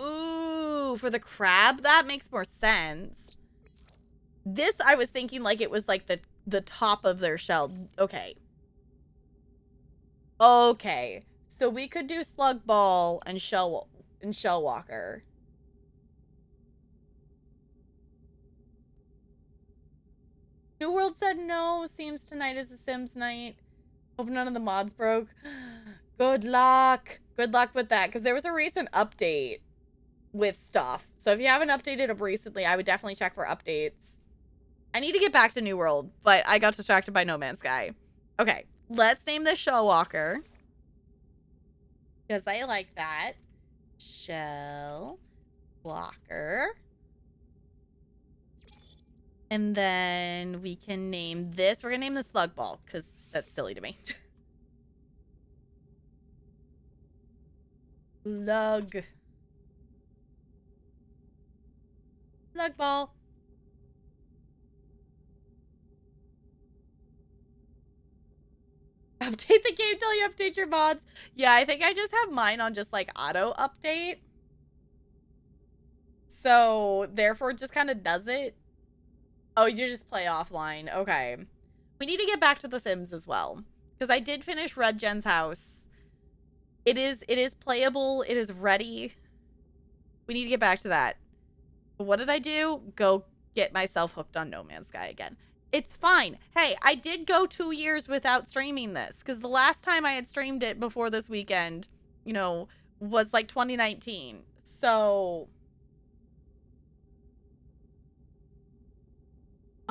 Ooh, for the crab? That makes more sense. This, I was thinking like it was like the top of their shell. Okay. Okay. So we could do Slug Ball and Shell Walker. New World said no. Seems tonight is a Sims night. Hope none of the mods broke. Good luck. Good luck with that. Because there was a recent update with stuff. So if you haven't updated up recently, I would definitely check for updates. I need to get back to New World, but I got distracted by No Man's Sky. Okay, let's name this Shell Walker. Because I like that. Shell Walker. And then we can name this. We're going to name this Slug Ball because that's silly to me. Slug Ball. Update the game till you update your mods. Yeah, I think I just have mine on just like auto update. So therefore it just kind of does it. Oh, you just play offline. Okay. We need to get back to The Sims as well. Because I did finish Red Jen's house. It is playable. It is ready. We need to get back to that. But what did I do? Go get myself hooked on No Man's Sky again. It's fine. Hey, I did go 2 years without streaming this. Because the last time I had streamed it before this weekend, you know, was like 2019. So...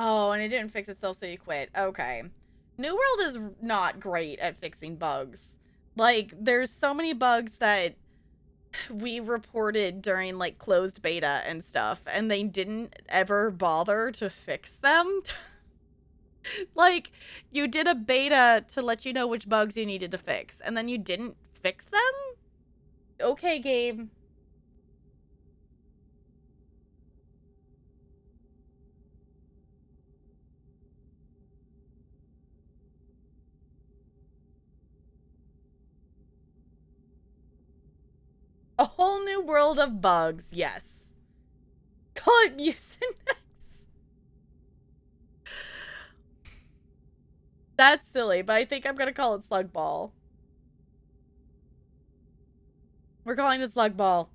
Oh, and it didn't fix itself, so you quit. Okay. New World is not great at fixing bugs. Like, there's so many bugs that we reported during, like, closed beta and stuff, and they didn't ever bother to fix them. Like, you did a beta to let you know which bugs you needed to fix, and then you didn't fix them? Okay, game. A whole new world of bugs, yes. Call it Mucinex. That's silly, but I think I'm gonna call it Slug Ball. We're calling it Slug Ball.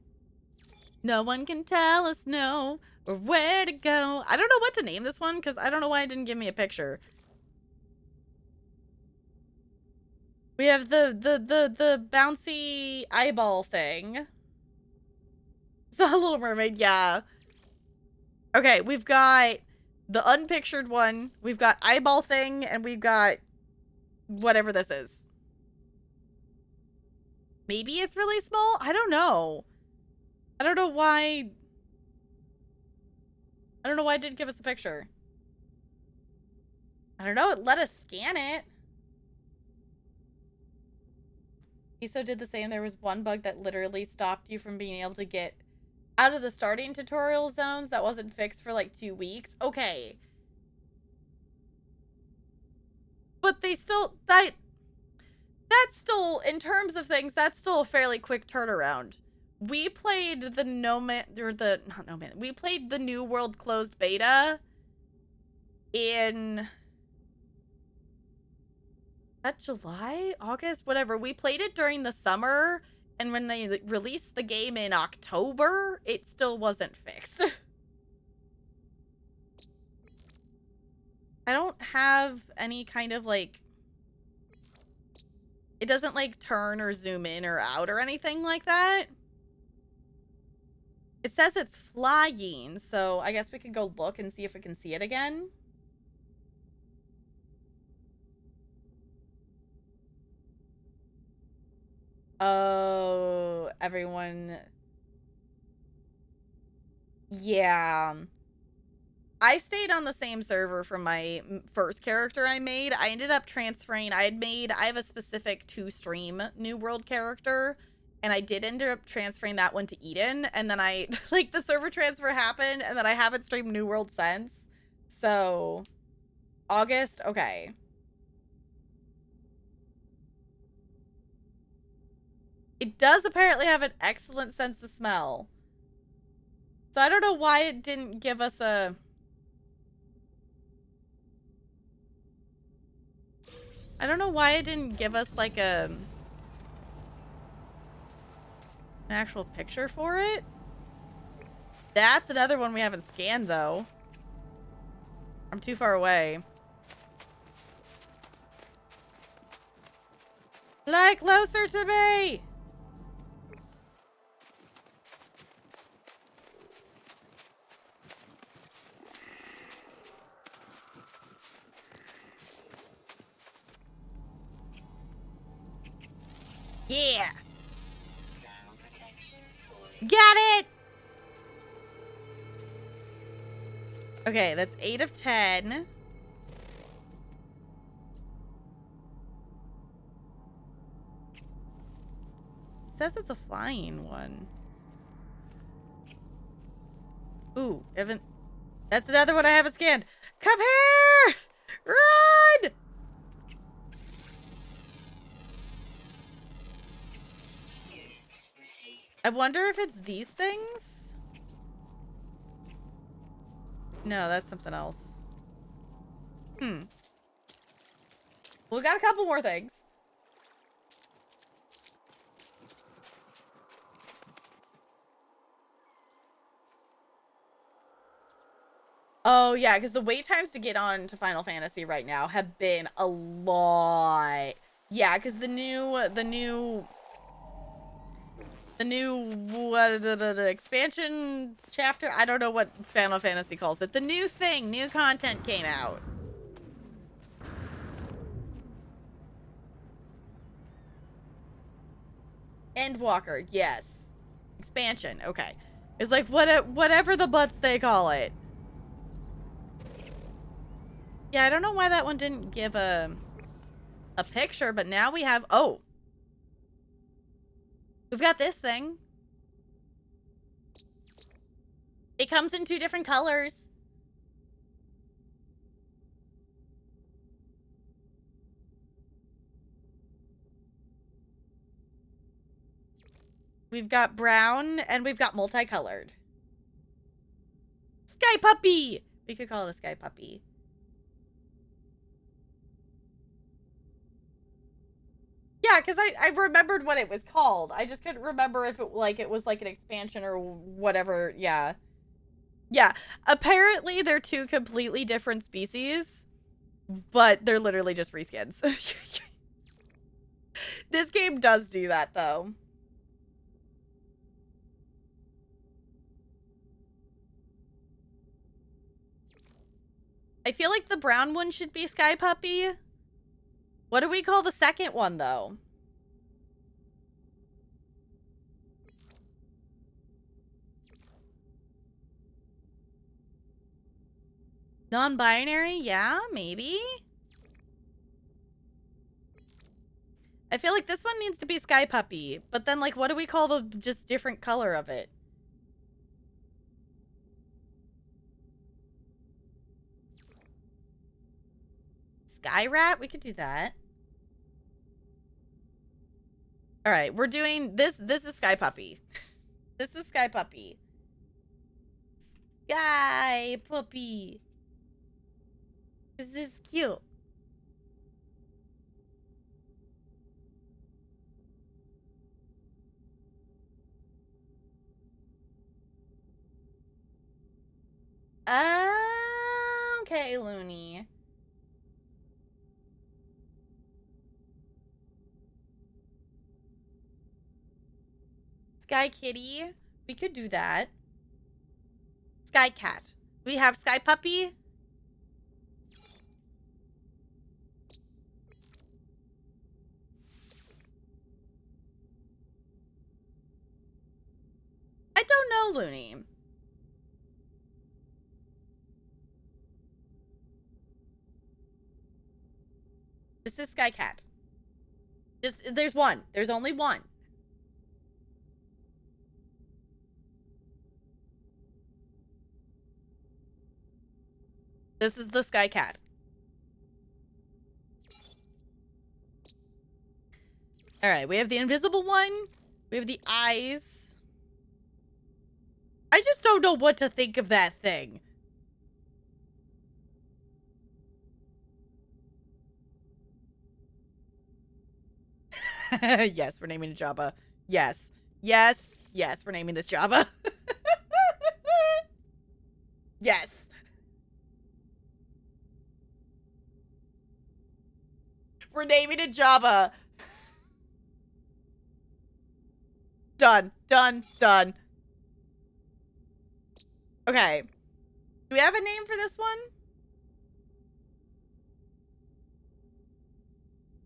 No one can tell us no or where to go. I don't know what to name this one because I don't know why it didn't give me a picture. We have the bouncy eyeball thing. It's a Little Mermaid, yeah. Okay, we've got the unpictured one. We've got eyeball thing, and we've got whatever this is. Maybe it's really small? I don't know. I don't know why... I don't know why it didn't give us a picture. I don't know. It let us scan it. ESO did the same. There was one bug that literally stopped you from being able to get out of the starting tutorial zones that wasn't fixed for like 2 weeks. Okay. But they still... That's still, in terms of things, that's still a fairly quick turnaround. We played the we played the New World closed beta in... that July? August? Whatever. We played it during the summer, and when they released the game in October, it still wasn't fixed. I don't have any kind of, like... It doesn't, like, turn or zoom in or out or anything like that. It says it's flying, so I guess we could go look and see if we can see it again. Oh, everyone. Yeah. I stayed on the same server from my first character I made. I ended up transferring. I have a specific to-stream New World character, and I did end up transferring that one to Eden, and then like, the server transfer happened, and then I haven't streamed New World since. So, August? Okay. It does apparently have an excellent sense of smell. So I don't know why it didn't give us a... I don't know why it didn't give us like an actual picture for it. That's another one we haven't scanned though. I'm too far away. Fly closer to me! Yeah! Got it! Okay, that's 8 of 10. It says it's a flying one. Ooh, haven't... That's another one I haven't scanned. Come here! Run! I wonder if it's these things? No, that's something else. Well, we got a couple more things. Oh, yeah, because the wait times to get on to Final Fantasy right now have been a lot. Yeah, because the new expansion chapter, I don't know what Final Fantasy calls it. The new thing, new content came out. Endwalker, yes. Expansion, okay. It's like whatever the butts they call it. Yeah, I don't know why that one didn't give a picture, but now we have... Oh. We've got this thing. It comes in 2 different colors. We've got brown and we've got multicolored. Sky Puppy! We could call it a Sky Puppy. Yeah, because I remembered what it was called. I just couldn't remember if it was like an expansion or whatever. Yeah. Yeah. Apparently they're 2 completely different species, but they're literally just reskins. This game does do that though. I feel like the brown one should be Sky Puppy. What do we call the second one, though? Non-binary? Yeah, maybe? I feel like this one needs to be Sky Puppy. But then, like, what do we call the just different color of it? Sky Rat? We could do that. All right, we're doing this. This is Sky Puppy. This is Sky Puppy. Sky Puppy. This is cute. Okay, Looney. Sky Kitty. We could do that. Sky Cat. We have Sky Puppy. I don't know, Looney. This is Sky Cat. There's one. There's only one. This is the Sky Cat. All right, we have the invisible one. We have the eyes. I just don't know what to think of that thing. Yes, we're naming it Jabba. Yes. Yes. Yes, we're naming this Jabba. Yes. We're naming it Jabba. Done. Done. Done. Okay. Do we have a name for this one?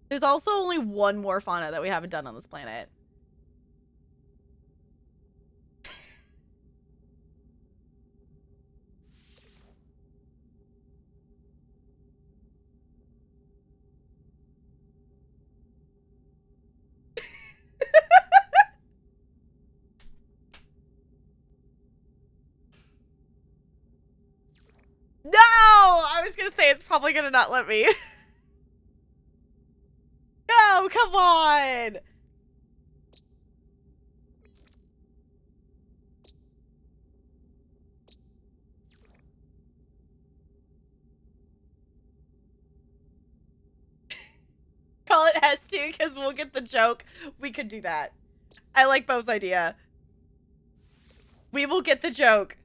There's also only one more fauna that we haven't done on this planet. No! I was gonna say it's probably gonna not let me. No, come on! Call it S2 because we'll get the joke. We could do that. I like Bo's idea. We will get the joke.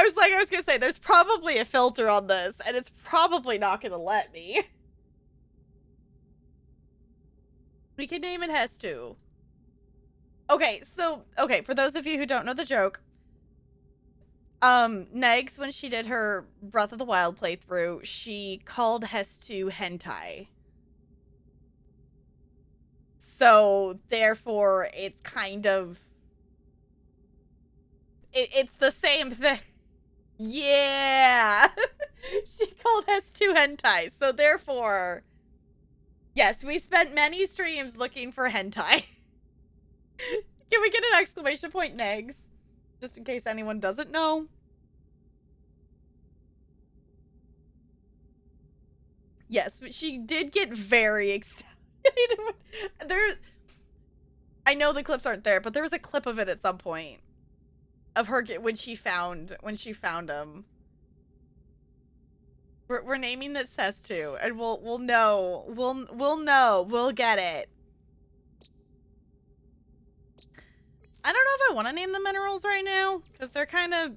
I was gonna say, there's probably a filter on this, and it's probably not gonna let me. We can name it Hestu. Okay, so, for those of you who don't know the joke, Negs, when she did her Breath of the Wild playthrough, she called Hestu hentai. So, therefore, it's kind of... It's the same thing. Yeah! She called Hestu hentai, so therefore... Yes, we spent many streams looking for hentai. Can we get an exclamation point, Negs? Just in case anyone doesn't know. Yes, but she did get very excited. I know the clips aren't there, but there was a clip of it at some point of her when she found him. We're naming this test too, and we'll know. We'll know. We'll get it. I don't know if I want to name the minerals right now because they're kind of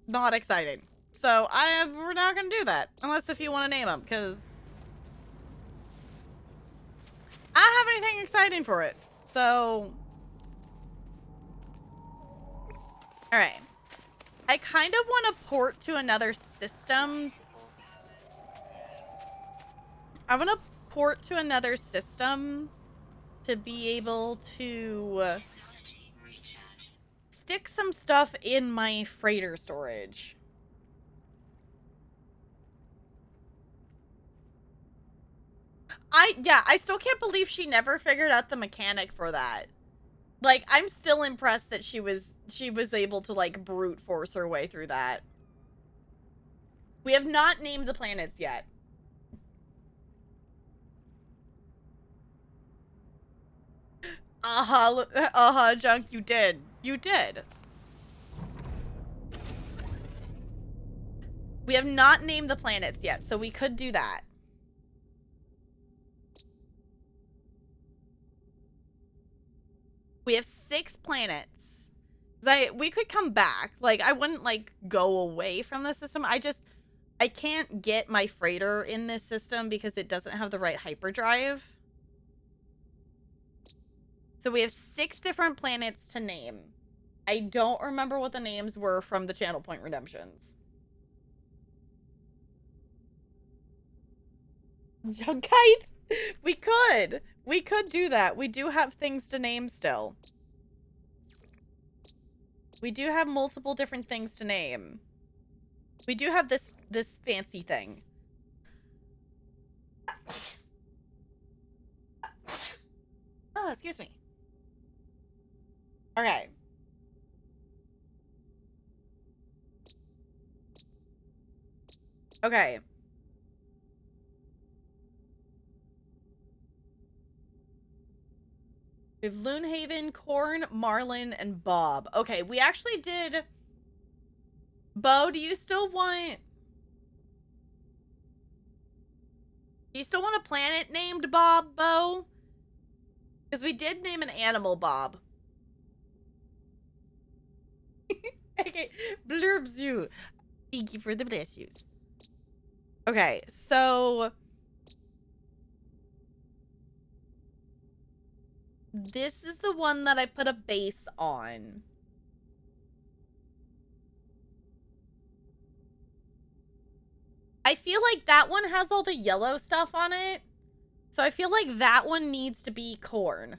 not exciting. So we're not gonna do that unless if you want to name them, because I don't have anything exciting for it. So, all right. I kind of want to port to another system. I want to port to another system to be able to stick some stuff in my freighter storage. I still can't believe she never figured out the mechanic for that. Like, I'm still impressed that she was able to, like, brute force her way through that. We have not named the planets yet. Junk, you did. You did. We have not named the planets yet, so we could do that. We have 6 planets. We could come back. Like, I wouldn't, like, go away from the system. I can't get my freighter in this system because it doesn't have the right hyperdrive. So we have 6 different planets to name. I don't remember what the names were from the Channel Point Redemptions. Junkite? We could. We could do that. We do have things to name still. We do have multiple different things to name. We do have this fancy thing. Oh, excuse me. Okay. Okay. We have Loonhaven, Corn, Marlin, and Bob. Okay, we actually did... Bo, do you still want... Do you still want a planet named Bob, Bo? Because we did name an animal Bob. Okay, blurbs you. Thank you for the bless yous. Okay, so this is the one that I put a base on. I feel like that one has all the yellow stuff on it. So I feel like that one needs to be corn.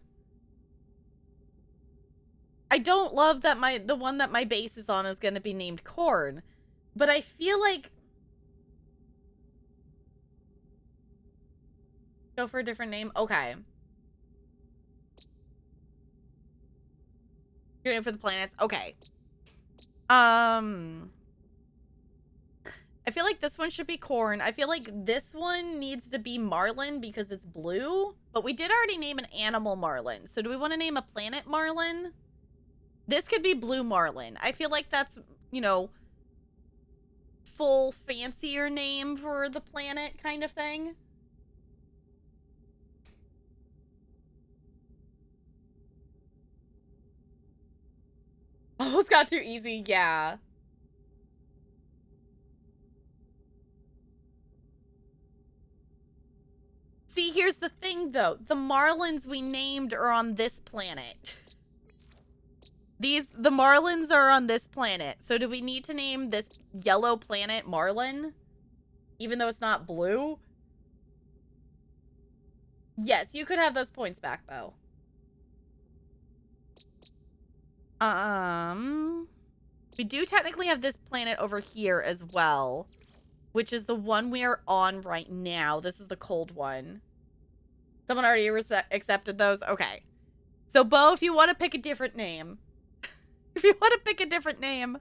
I don't love that the one that my base is on is going to be named corn. But I feel like... Go for a different name? Okay. Doing it for the planets? Okay. I feel like this one should be corn. I feel like this one needs to be marlin because it's blue. But we did already name an animal marlin. So do we want to name a planet marlin? This could be blue marlin. I feel like that's, you know, full fancier name for the planet kind of thing. Almost got too easy, yeah. See, here's the thing, though. The marlins we named are on this planet. The marlins are on this planet. So do we need to name this yellow planet Marlin? Even though it's not blue? Yes, you could have those points back, Bo. We do technically have this planet over here as well, which is the one we are on right now. This is the cold one. Someone already accepted those? Okay. So, Bo, if you want to pick a different name. If you want to pick a different name.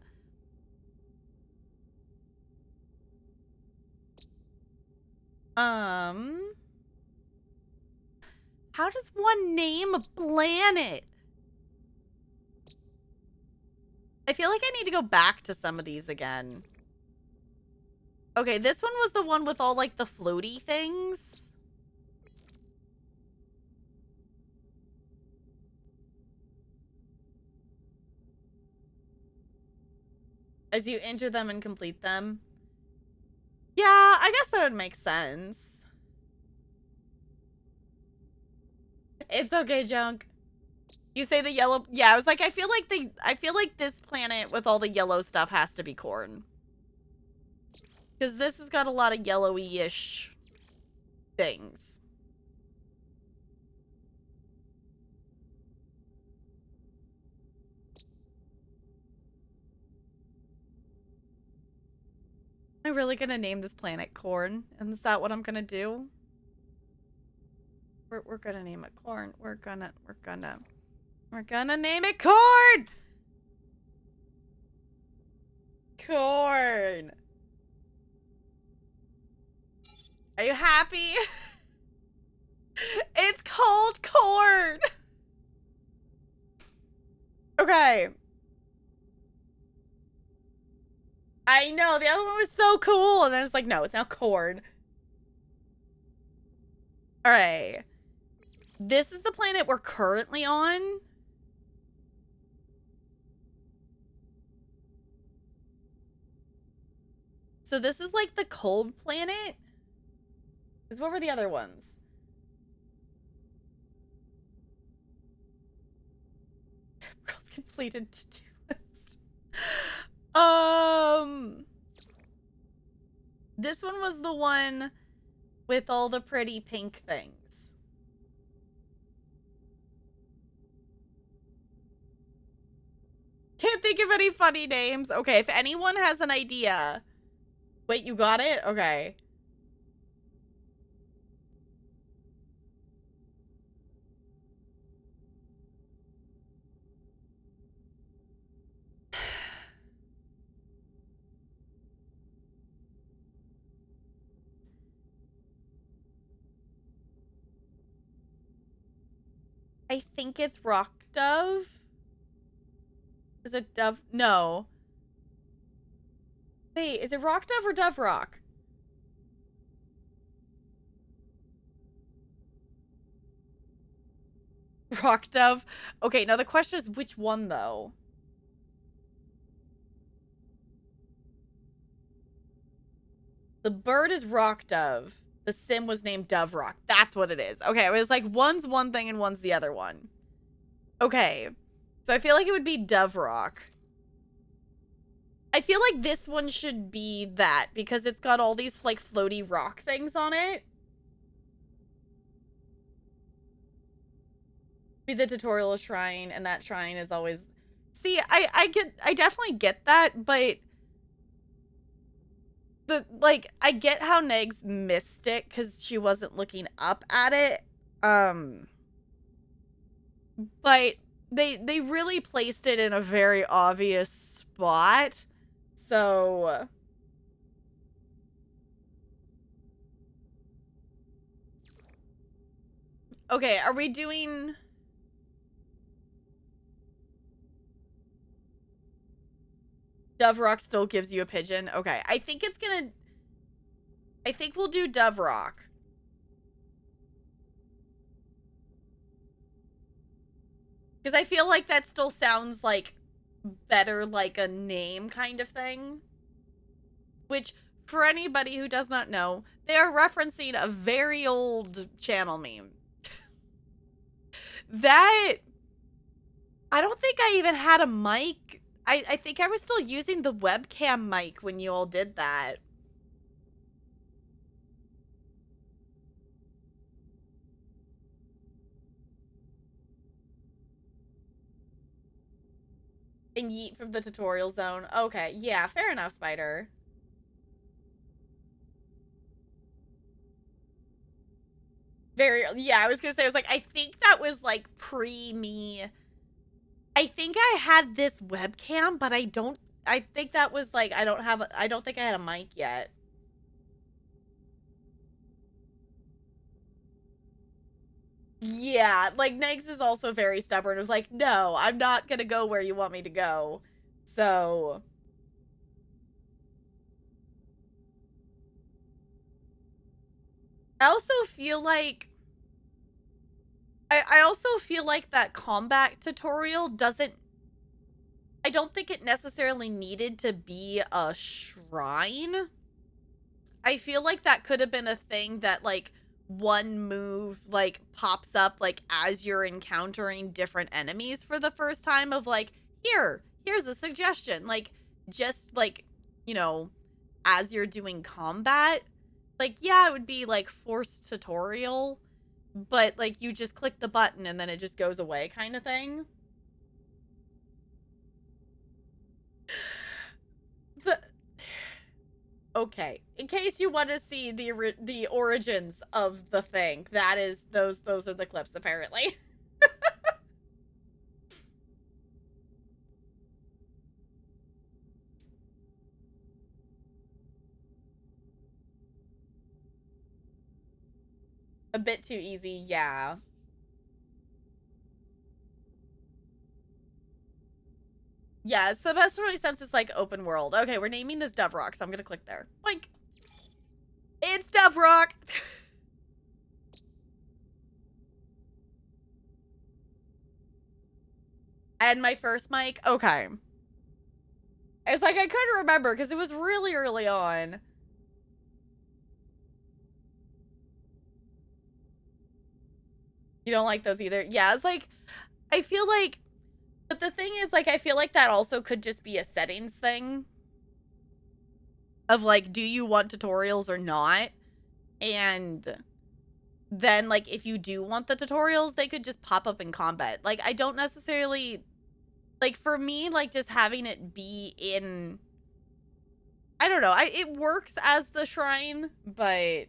How does one name a planet? I feel like I need to go back to some of these again. Okay, this one was the one with all, like, the floaty things. As you enter them and complete them. Yeah, I guess that would make sense. It's okay, Junk. You say the yellow... Yeah, I was like, I feel like this planet with all the yellow stuff has to be corn. Because this has got a lot of yellowy-ish things. Am I really gonna name this planet corn? And is that what I'm gonna do? We're gonna name it corn. We're gonna name it corn! Corn. Are you happy? It's called corn. Okay. I know, the other one was so cool. And then it's like, no, it's now corn. Alright. This is the planet we're currently on. So this is like the cold planet. Because what were the other ones? Girls completed to-do list. This one was the one with all the pretty pink things. Can't think of any funny names. Okay, if anyone has an idea. Wait, you got it? Okay. I think it's Rock Dove. Is it Dove? No. Wait, is it Rock Dove or Dove Rock? rock dove. Okay, now the question is which one though? The bird is rock dove. The sim was named Dove Rock. That's what it is. Okay, it was like one's one thing and one's the other one. Okay. So I feel like it would be Dove Rock. I feel like this one should be that because it's got all these like floaty rock things on it. Be the tutorial shrine, and that shrine is always... See, I definitely get that, but I get how Negs missed it because she wasn't looking up at it. But they really placed it in a very obvious spot. So okay, are we doing... Dove Rock still gives you a pigeon? Okay, I think we'll do Dove Rock. Because I feel like that still sounds like better like a name kind of thing. Which, for anybody who does not know, they are referencing a very old channel meme. That... I don't think I even had a mic. I think I was still using the webcam mic when you all did that. And yeet from the tutorial zone. Okay, yeah, fair enough, Spider. Yeah, I was gonna say, I was like, I think that was like pre-me. I think I had this webcam, but I think that was like, I don't think I had a mic yet. Yeah, like, Negs is also very stubborn. It was like, no, I'm not gonna go where you want me to go. So... I also feel like... I also feel like that combat tutorial doesn't... I don't think it necessarily needed to be a shrine. I feel like that could have been a thing that, like, one move, like, pops up, like, as you're encountering different enemies for the first time of, like, here's a suggestion. Like, just, like, you know, as you're doing combat. Like, yeah, it would be, like, forced tutorial, but, like, you just click the button and then it just goes away kind of thing. Okay, in case you want to see the origins of the thing, that is those are the clips apparently. A bit too easy, yeah. Yeah, so the best really sense is like open world. Okay, we're naming this Dove Rock, so I'm gonna click there. Boink. It's Dove Rock. And my first mic. Okay. It's like I couldn't remember because it was really early on. You don't like those either? Yeah, it's like I feel like, but the thing is, like, I feel like that also could just be a settings thing. Of, like, do you want tutorials or not? And then, like, if you do want the tutorials, they could just pop up in combat. Like, I don't necessarily... Like, for me, like, just having it be in... I don't know. It works as the shrine, but...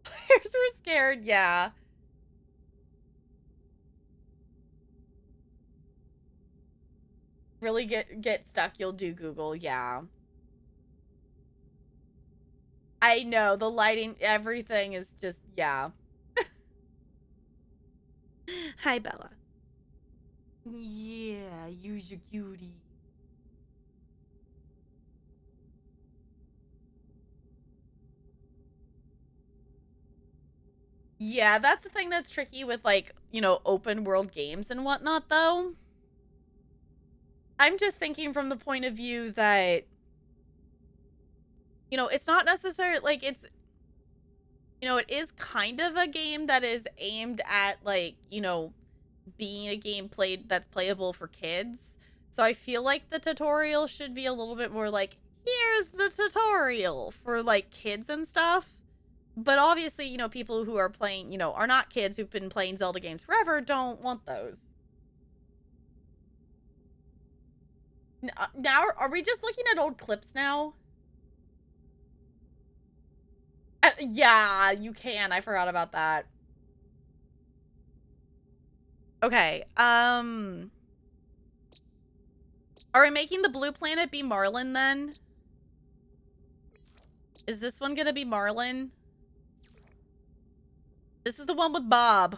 Players were scared, yeah. Really get stuck, you'll do Google, yeah. I know, the lighting, everything is just, yeah. Hi, Bella. Yeah, you's a cutie. Yeah, that's the thing that's tricky with, like, you know, open world games and whatnot, though. I'm just thinking from the point of view that, you know, it's not necessarily, like, it's, you know, it is kind of a game that is aimed at, like, you know, being a game played that's playable for kids. So I feel like the tutorial should be a little bit more like, here's the tutorial for, like, kids and stuff. But obviously, you know, people who are playing, you know, are not kids who've been playing Zelda games forever don't want those. Now, are we just looking at old clips now? Yeah, you can. I forgot about that. Okay. Are we making the blue planet be Marlin then? Is this one gonna be Marlin? This is the one with Bob.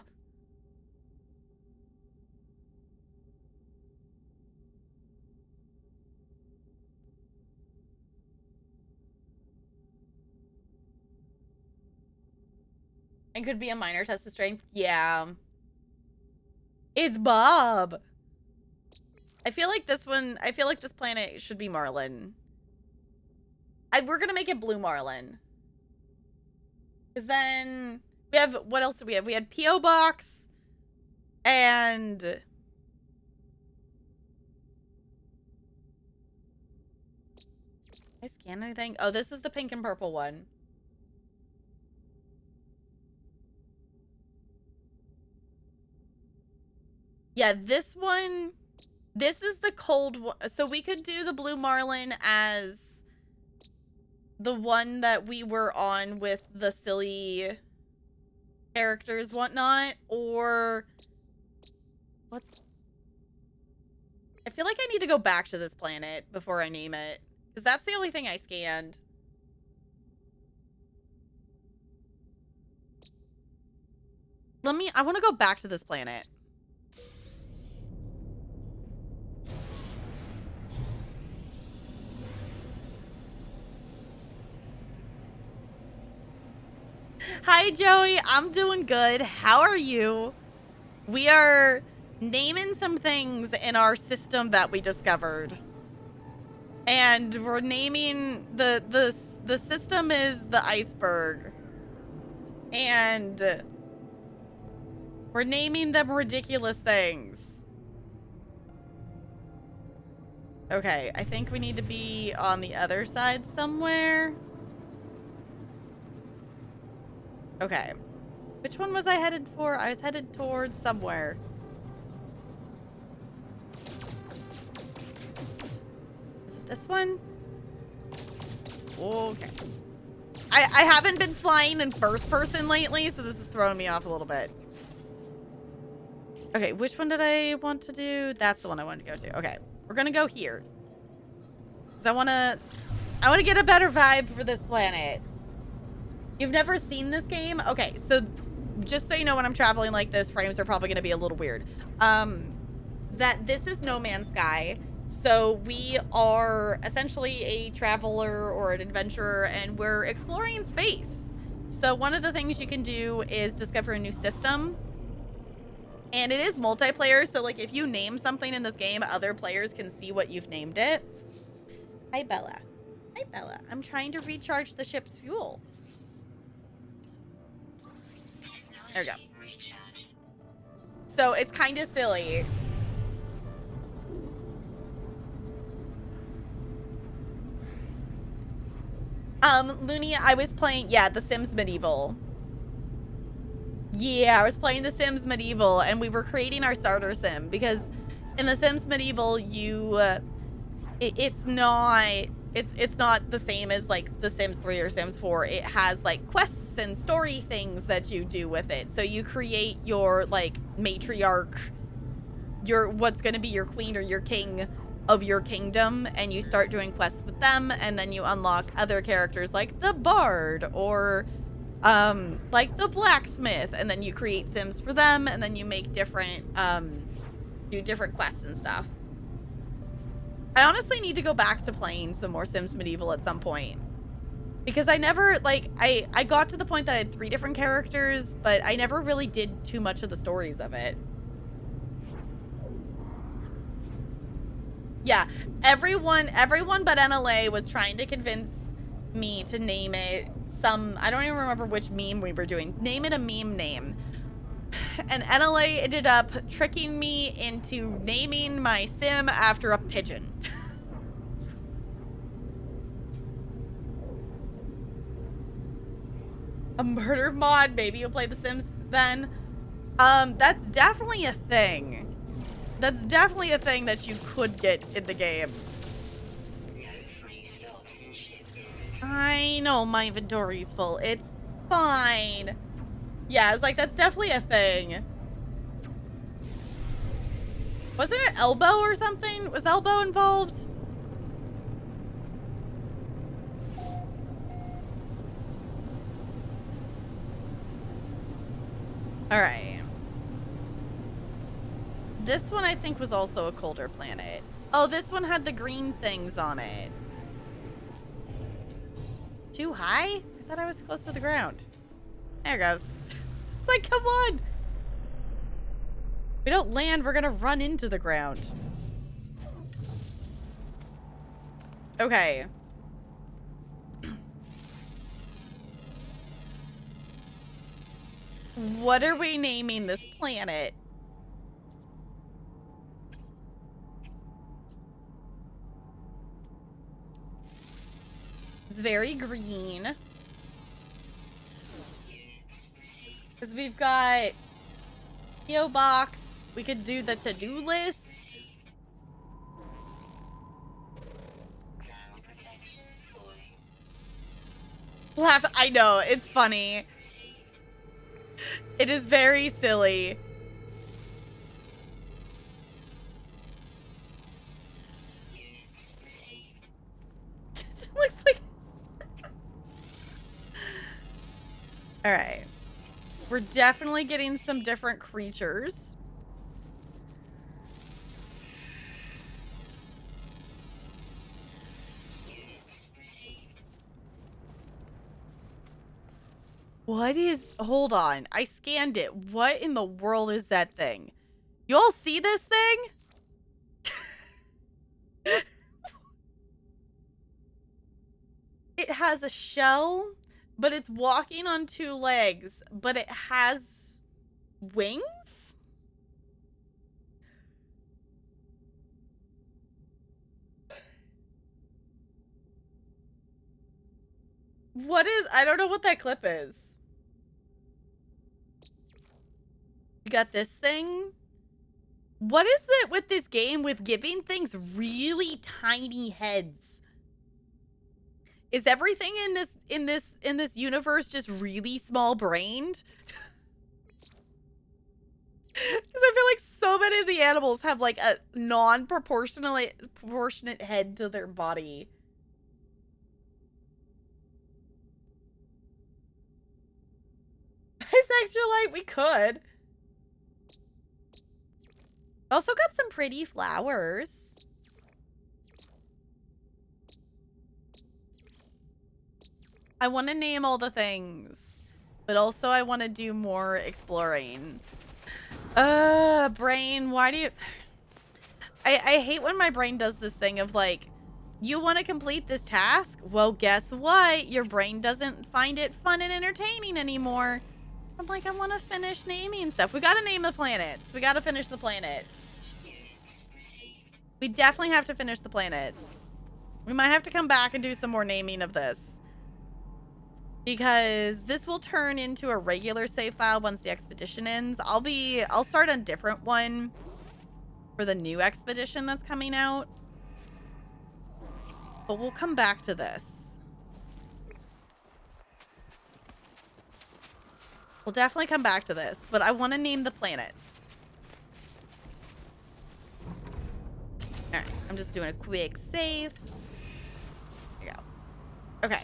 And could be a minor test of strength. Yeah. It's Bob. I feel like this planet should be Marlin. We're gonna make it blue Marlin. Because then we have, what else do we have? We had P.O. Box and... Did I scan anything? Oh, this is the pink and purple one. Yeah, this one, this is the cold one. So we could do the blue Marlin as the one that we were on with the silly characters, whatnot, or what? I feel like I need to go back to this planet before I name it, because that's the only thing I scanned. I want to go back to this planet. Hi, Joey. I'm doing good. How are you? We are naming some things in our system that we discovered. And we're naming the system is the iceberg. And we're naming them ridiculous things. Okay, I think we need to be on the other side somewhere. Okay. Which one was I headed for? I was headed towards somewhere. Is it this one? Okay. I haven't been flying in first person lately, so this is throwing me off a little bit. Okay, which one did I want to do? That's the one I wanted to go to. Okay, we're gonna go here. Because I wanna get a better vibe for this planet. You've never seen this game? Okay, so just so you know, when I'm traveling like this, frames are probably going to be a little weird. That this is No Man's Sky. So we are essentially a traveler or an adventurer, and we're exploring space. So one of the things you can do is discover a new system. And it is multiplayer, so like if you name something in this game, other players can see what you've named it. Hi, Bella. Hi, Bella. I'm trying to recharge the ship's fuel. There we go. So it's kind of silly. Looney, I was playing, yeah, The Sims Medieval. Yeah, I was playing The Sims Medieval, and we were creating our starter sim, because in The Sims Medieval, you, it's not the same as, like, The Sims 3 or Sims 4. It has, like, quests and story things that you do with it. So you create your, like, matriarch, what's going to be your queen or your king of your kingdom, and you start doing quests with them, and then you unlock other characters like the bard or like the blacksmith, and then you create sims for them, and then you make different do different quests and stuff. I honestly need to go back to playing some more Sims Medieval at some point. Because I never, like, I got to the point that I had 3 different characters, but I never really did too much of the stories of it. Yeah, everyone but NLA was trying to convince me to name it some, I don't even remember which meme we were doing. Name it a meme name. And NLA ended up tricking me into naming my sim after a pigeon. A murder mod? Maybe you'll play The Sims then? That's definitely a thing. That's definitely a thing that you could get in the game. I know my inventory's full. It's fine. Yeah, it's like, that's definitely a thing. Wasn't it Elbow or something? Was Elbow involved? All right. This one I think was also a colder planet. Oh, this one had the green things on it. Too high? I thought I was close to the ground. There it goes. It's like, come on. We don't land, we're gonna run into the ground. Okay. What are we naming this planet? It's very green. Because we've got PO box. We could do the to-do list. Laugh. I know, it's funny. It is very silly. It looks like... All right. We're definitely getting some different creatures. What is... Hold on. I scanned it. What in the world is that thing? You all see this thing? It has a shell, but it's walking on 2 legs, but it has wings? What is... I don't know what that clip is. You got this thing? What is it with this game with giving things really tiny heads? Is everything in this universe just really small-brained? Because I feel like so many of the animals have like a proportionate head to their body. Is extra light? We could. Also got some pretty flowers. I want to name all the things, but also I want to do more exploring. Brain, why do you... I hate when my brain does this thing of like, you want to complete this task? Well, guess what? Your brain doesn't find it fun and entertaining anymore. I'm like, I want to finish naming stuff. We got to name the planets. We got to finish the planets. We definitely have to finish the planets. We might have to come back and do some more naming of this. Because this will turn into a regular save file once the expedition ends. I'll start a different one for the new expedition that's coming out. But we'll come back to this. We'll definitely come back to this, but I want to name the planets. All right, I'm just doing a quick save. There you go. Okay.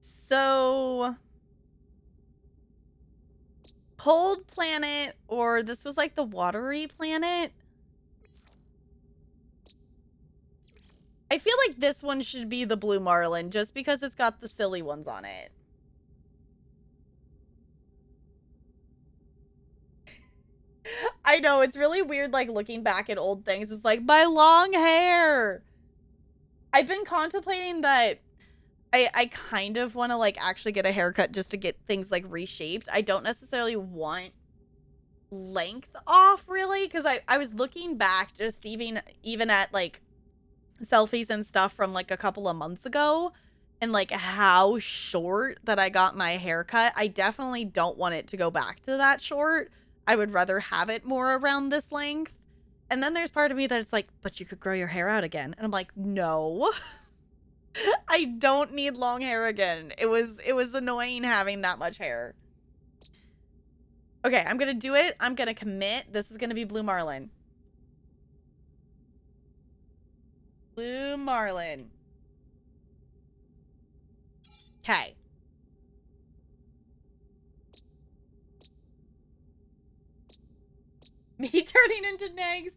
So cold planet, or this was like the watery planet. I feel like this one should be the blue marlin just because it's got the silly ones on it. I know, it's really weird, like, looking back at old things. It's like, my long hair! I've been contemplating that I kind of want to, like, actually get a haircut just to get things, like, reshaped. I don't necessarily want length off, really, because I was looking back just even at, like, selfies and stuff from, like, a couple of months ago, and, like, how short that I got my haircut. I definitely don't want it to go back to that short. I would rather have it more around this length. And then there's part of me that's like, but you could grow your hair out again. And I'm like, no. I don't need long hair again. It was annoying having that much hair. Okay, I'm gonna do it. I'm gonna commit. This is gonna be Blue Marlin. Blue Marlin. Okay. Me turning into Negs.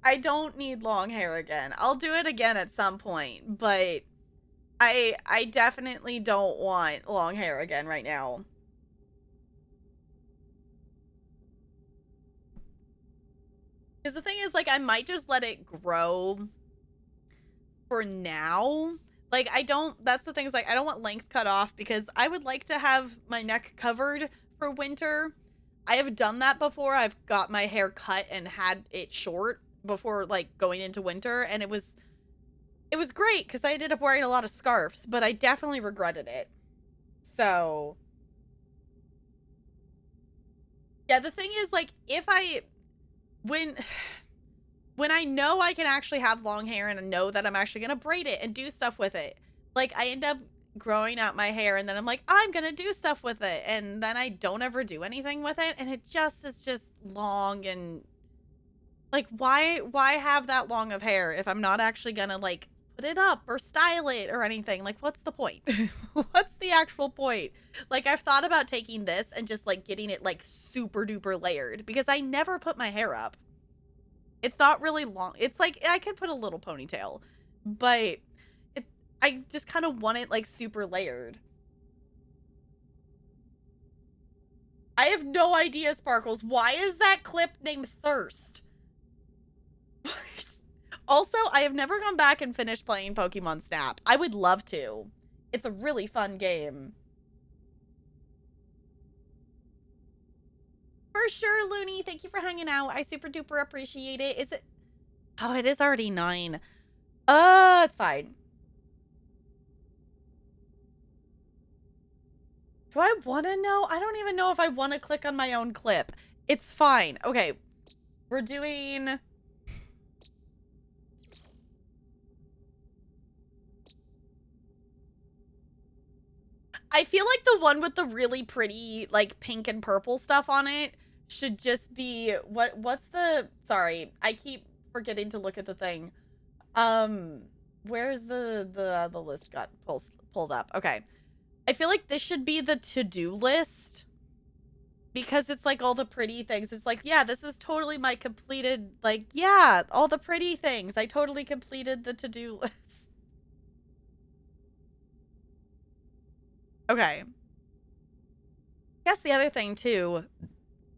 I don't need long hair again. I'll do it again at some point, but I definitely don't want long hair again right now. Because the thing is, like, I might just let it grow for now. Like, that's the thing is, like, I don't want length cut off because I would like to have my neck covered for winter. I have done that before. I've got my hair cut and had it short before, like, going into winter, and it was great because I ended up wearing a lot of scarves, but I definitely regretted it. So, yeah, the thing is, like, when I know I can actually have long hair and I know that I'm actually going to braid it and do stuff with it, like, I end up growing out my hair and then I'm like, I'm going to do stuff with it. And then I don't ever do anything with it. And it just is just long and, like, why have that long of hair if I'm not actually going to, like, put it up or style it or anything? Like, what's the point? What's the actual point? Like, I've thought about taking this and just, like, getting it, like, super duper layered because I never put my hair up. It's not really long. It's like, I could put a little ponytail, but I just kind of want it, like, super layered. I have no idea, Sparkles. Why is that clip named Thirst? Also, I have never gone back and finished playing Pokemon Snap. I would love to. It's a really fun game. For sure, Looney. Thank you for hanging out. I super duper appreciate it. Is it? Oh, it is already 9. It's fine. Do I want to know? I don't even know if I want to click on my own clip. It's fine. Okay. We're doing... I feel like the one with the really pretty, like, pink and purple stuff on it should just be... What's the... Sorry. I keep forgetting to look at the thing. Where's the list got pulled up? Okay. I feel like this should be the to-do list because it's like all the pretty things. It's like, yeah, this is totally my completed, like, yeah, all the pretty things. I totally completed the to-do list. Okay. I guess the other thing, too,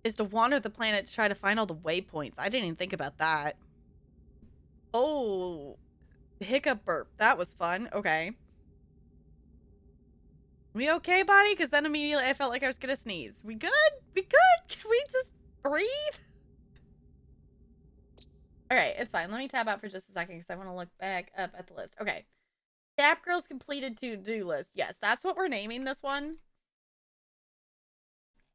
is to wander the planet to try to find all the waypoints. I didn't even think about that. Oh, hiccup burp. That was fun. Okay. We okay, buddy? Because then immediately I felt like I was going to sneeze. We good? We good? Can we just breathe? Alright, it's fine. Let me tab out for just a second because I want to look back up at the list. Okay. Tap Girl's completed to-do list. Yes, that's what we're naming this one.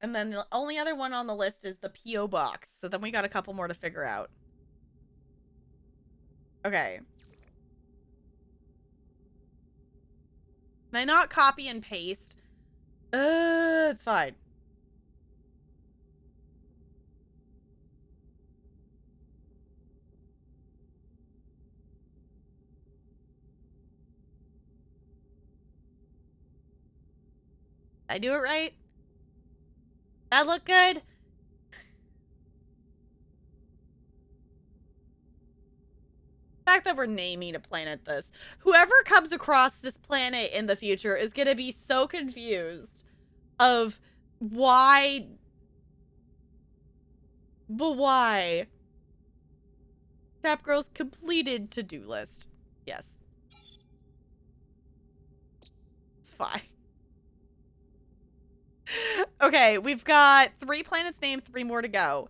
And then the only other one on the list is the P.O. box. So then we got a couple more to figure out. Okay. Can I not copy and paste? It's fine. Did I do it right? That look good? The fact that we're naming a planet this. Whoever comes across this planet in the future is going to be so confused of why. But why? Tap Girl's completed to-do list. Yes. It's fine. Okay, we've got 3 planets named, 3 more to go.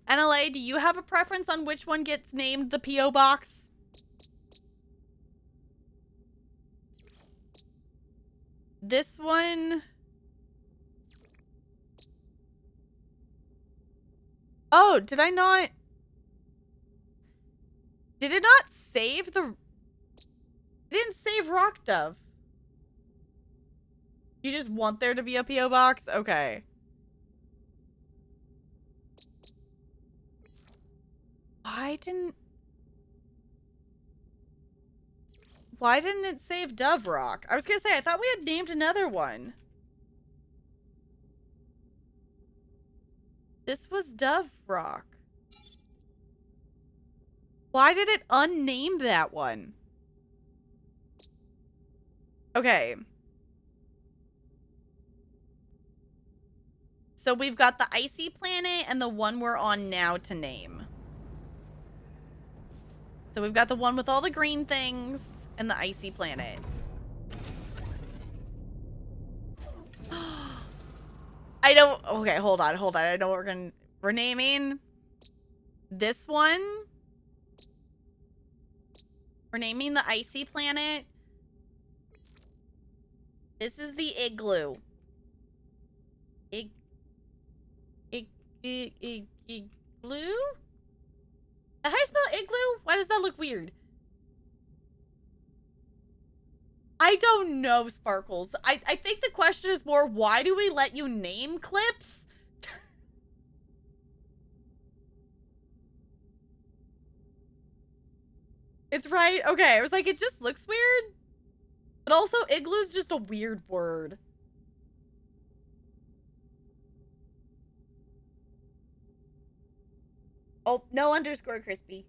NLA, do you have a preference on which one gets named the P.O. box? This one... Oh, did I not... Did it not save the... It didn't save Rock Dove. You just want there to be a P.O. box? Okay. Why didn't it save Dove Rock? I was gonna say, I thought we had named another one. This was Dove Rock. Why did it unname that one? Okay. So we've got the icy planet and the one we're on now to name. So we've got the one with all the green things and the icy planet. I don't... Okay, hold on. I know what we're naming. This one. We're naming the icy planet. This is the igloo. Igloo? How do you spell igloo? Why does that look weird? I don't know, Sparkles. I think the question is more, why do we let you name clips? It's right. Okay, I was like, it just looks weird. But also, igloo's just a weird word. Oh, no underscore crispy.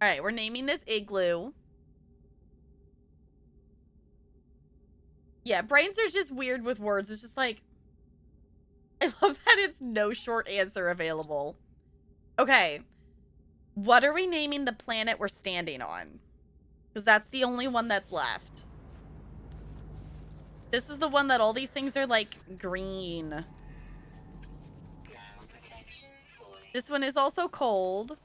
All right, we're naming this igloo. Yeah, brains are just weird with words. It's just like, I love that it's no short answer available. Okay, what are we naming the planet we're standing on? Because that's the only one that's left. This is the one that all these things are like green. This one is also cold.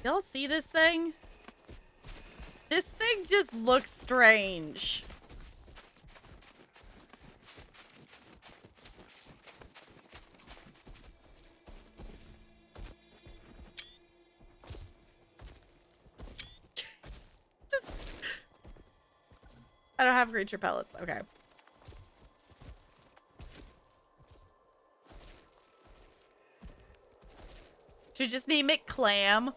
Y'all see this thing? This thing just looks strange. I don't have creature pellets. Okay. Should we just name it Clam?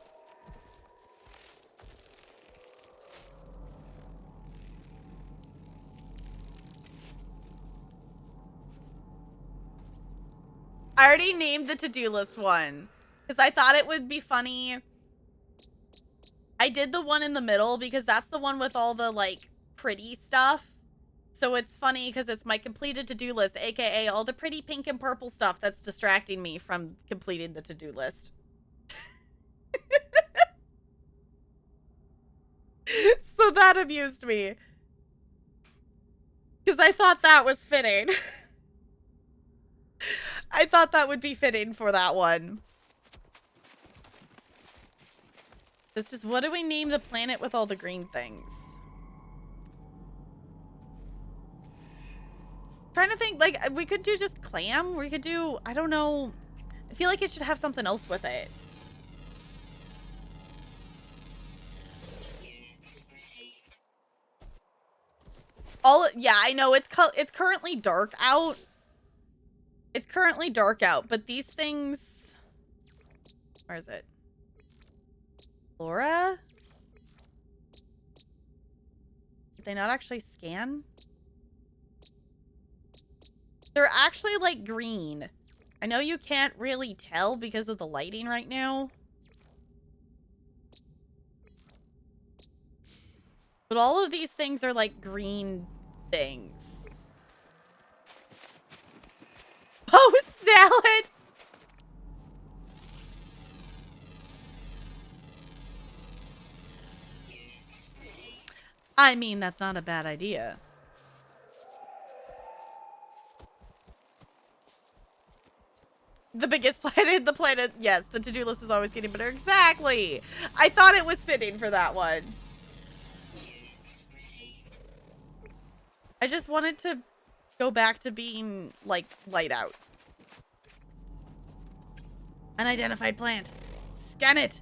I already named the to-do list one because I thought it would be funny. I did the one in the middle because that's the one with all the like pretty stuff. So it's funny because it's my completed to-do list, aka all the pretty pink and purple stuff that's distracting me from completing the to-do list. So that amused me. Because I thought that was fitting. I thought that would be fitting for that one. It's just, what do we name the planet with all the green things? Trying to think, like, we could do just clam. We could do, I don't know. I feel like it should have something else with it. Yeah, I know it's currently dark out. It's currently dark out, but these things, where is it? Laura? Did they not actually scan? They're actually like green. I know you can't really tell because of the lighting right now. But all of these things are like green things. Oh, salad! I mean, that's not a bad idea. The biggest planet, the planet, yes, the to-do list is always getting better. Exactly! I thought it was fitting for that one. I just wanted to go back to being, like, light out. Unidentified plant. Scan it!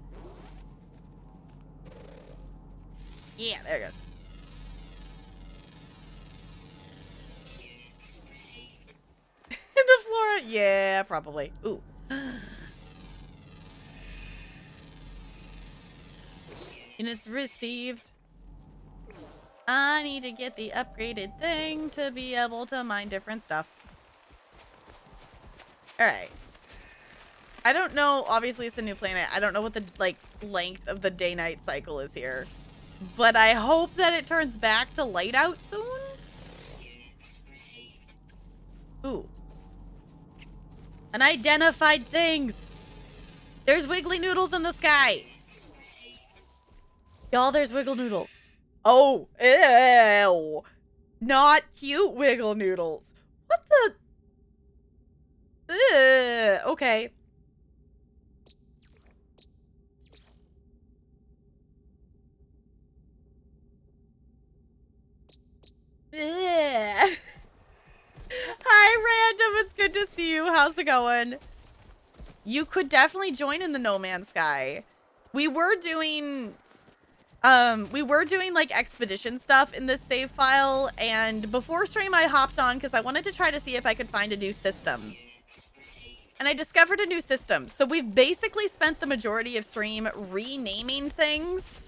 Yeah, there it goes. In the flora? Yeah, probably. Ooh. Units received. I need to get the upgraded thing to be able to mine different stuff. Alright. I don't know. Obviously, it's a new planet. I don't know what the, like, length of the day-night cycle is here. But I hope that it turns back to light out soon. Ooh. Unidentified things. There's wiggly noodles in the sky. Y'all, there's wiggle noodles. Oh, ew. Not cute wiggle noodles. What the? Okay. Hi, Random. It's good to see you. How's it going? You could definitely join in the No Man's Sky. We were doing like expedition stuff in this save file, and before stream I hopped on because I wanted to try to see if I could find a new system. And I discovered a new system. So we've basically spent the majority of stream renaming things.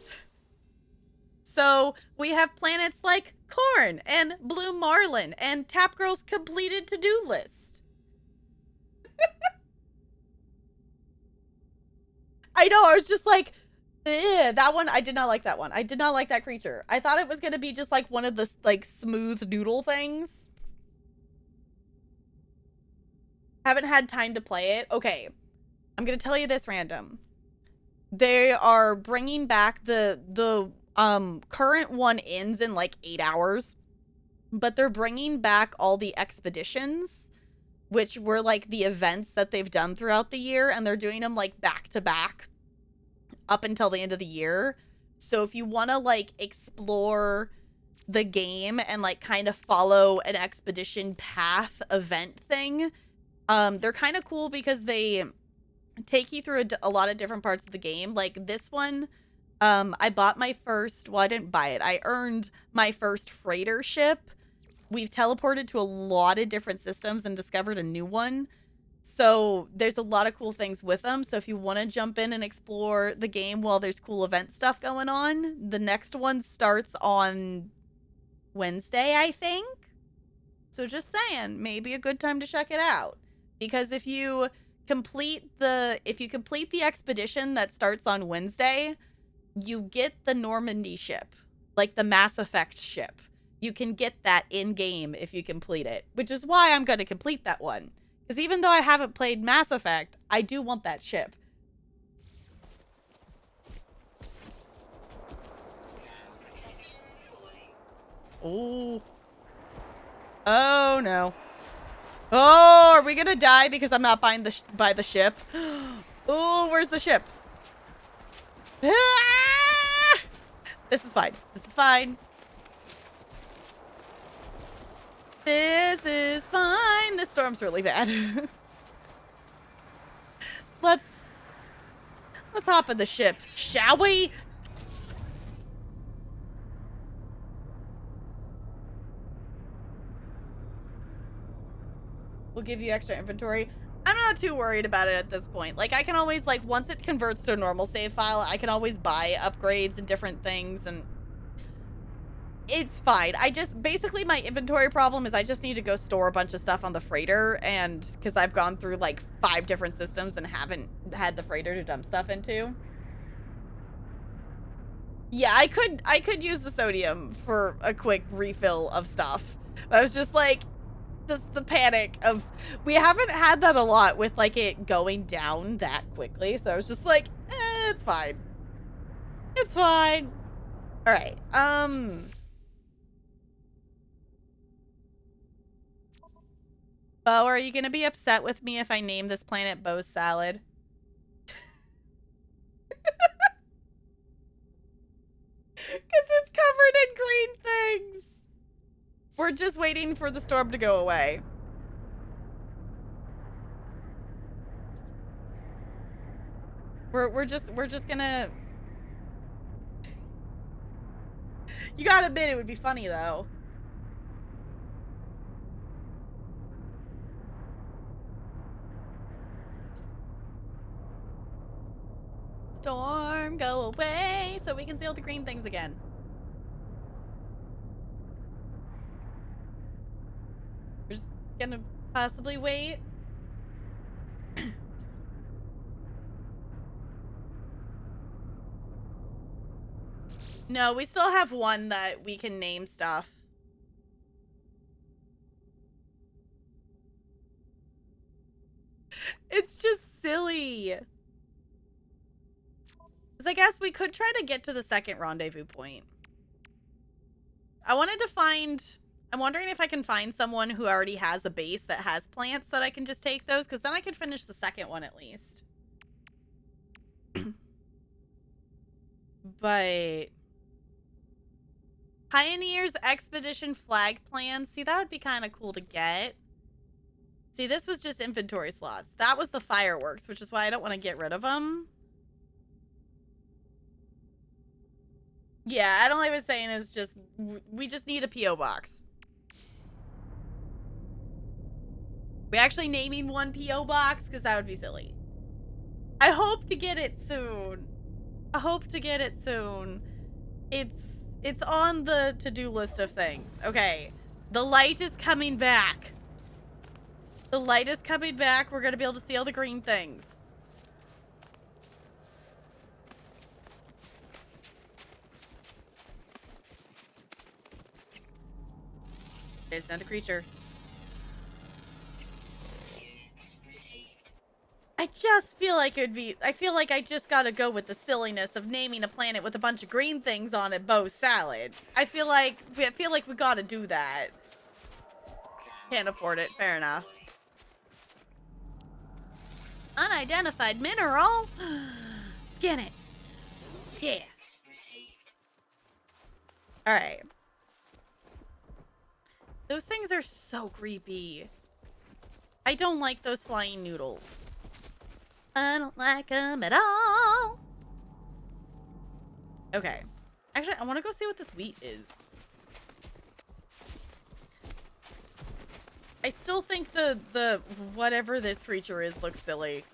So we have planets like Corn and Blue Marlin and Tap Girl's completed to-do list. I know, I was just like, that one, I did not like that one. I did not like that creature. I thought it was going to be just like one of the like smooth noodle things. Haven't had time to play it. Okay, I'm going to tell you this, Random. They are bringing back the current one ends in like 8 hours, but they're bringing back all the expeditions, which were like the events that they've done throughout the year, and they're doing them like back to back up until the end of the year. So if you want to like explore the game and like kind of follow an expedition path event thing, they're kind of cool because they take you through a lot of different parts of the game. Like this one, I bought my first, well, I didn't buy it. I earned my first freighter ship. We've teleported to a lot of different systems and discovered a new one. So there's a lot of cool things with them. So if you want to jump in and explore the game while there's cool event stuff going on, the next one starts on Wednesday, I think. So just saying, maybe a good time to check it out. Because if you complete the expedition that starts on Wednesday, you get the Normandy ship, like the Mass Effect ship. You can get that in-game if you complete it, which is why I'm going to complete that one. Because even though I haven't played Mass Effect, I do want that ship. Oh. Oh, no. Oh, are we going to die because I'm not buying by the ship? Oh, where's the ship? Ah! This is fine. This is fine. This is fine. This storm's really bad. Let's hop in the ship, shall we? We'll give you extra inventory. I'm not too worried about it at this point. Like, I can always, like, once it converts to a normal save file, I can always buy upgrades and different things, and It's fine. I just, basically my inventory problem is I just need to go store a bunch of stuff on the freighter, and because I've gone through like 5 different systems and haven't had the freighter to dump stuff into. Yeah, I could use the sodium for a quick refill of stuff. I was just like, just the panic of, we haven't had that a lot with like it going down that quickly. So I was just like, it's fine. It's fine. All right. Bo, are you going to be upset with me if I name this planet Bo's Salad? Because it's covered in green things. We're just waiting for the storm to go away. We're just gonna... You gotta admit it would be funny, though. Storm, go away so we can see all the green things again. We're just gonna possibly wait. No, we still have one that we can name stuff. It's just silly. I guess we could try to get to the second rendezvous point. I wanted to find... I'm wondering if I can find someone who already has a base that has plants that I can just take those, because then I could finish the second one at least. But... Pioneer's Expedition flag plan. See, that would be kind of cool to get. See, this was just inventory slots. That was the fireworks, which is why I don't want to get rid of them. Yeah, I don't like what I was saying is just, we just need a P.O. box. We actually naming one P.O. box? Because that would be silly. I hope to get it soon. I hope to get it soon. It's on the to-do list of things. Okay. The light is coming back. The light is coming back. We're going to be able to see all the green things. There's another creature. I just feel like it would be... I feel like I just gotta go with the silliness of naming a planet with a bunch of green things on it Bo's Salad. I feel like we gotta do that. Can't afford it. Fair enough. Unidentified mineral? Scan it. Yeah. Alright. Those things are so creepy. I don't like those flying noodles. I don't like them at all. Okay. Actually, I want to go see what this wheat is. I still think the whatever this creature is looks silly.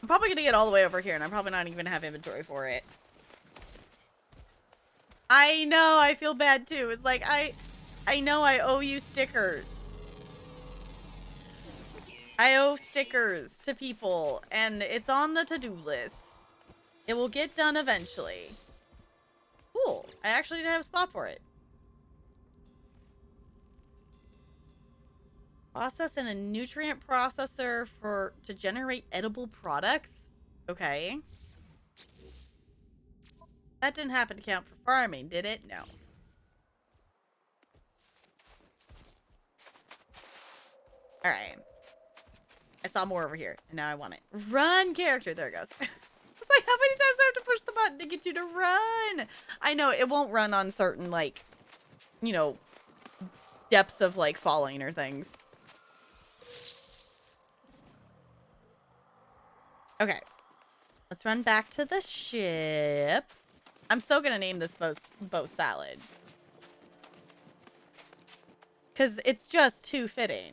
I'm probably going to get all the way over here, and I'm probably not even have inventory for it. I know, I feel bad too. It's like, I know I owe you stickers. I owe stickers to people, and it's on the to-do list. It will get done eventually. Cool. I actually didn't have a spot for it. Process in a nutrient processor to generate edible products. Okay. That didn't happen to count for farming, did it? No. Alright. I saw more over here, and now I want it. Run, character. There it goes. It's like, how many times do I have to push the button to get you to run? I know, it won't run on certain, like, you know, depths of, like, falling or things. Okay. Let's run back to the ship. I'm still gonna name this Bo's Salad. Because it's just too fitting.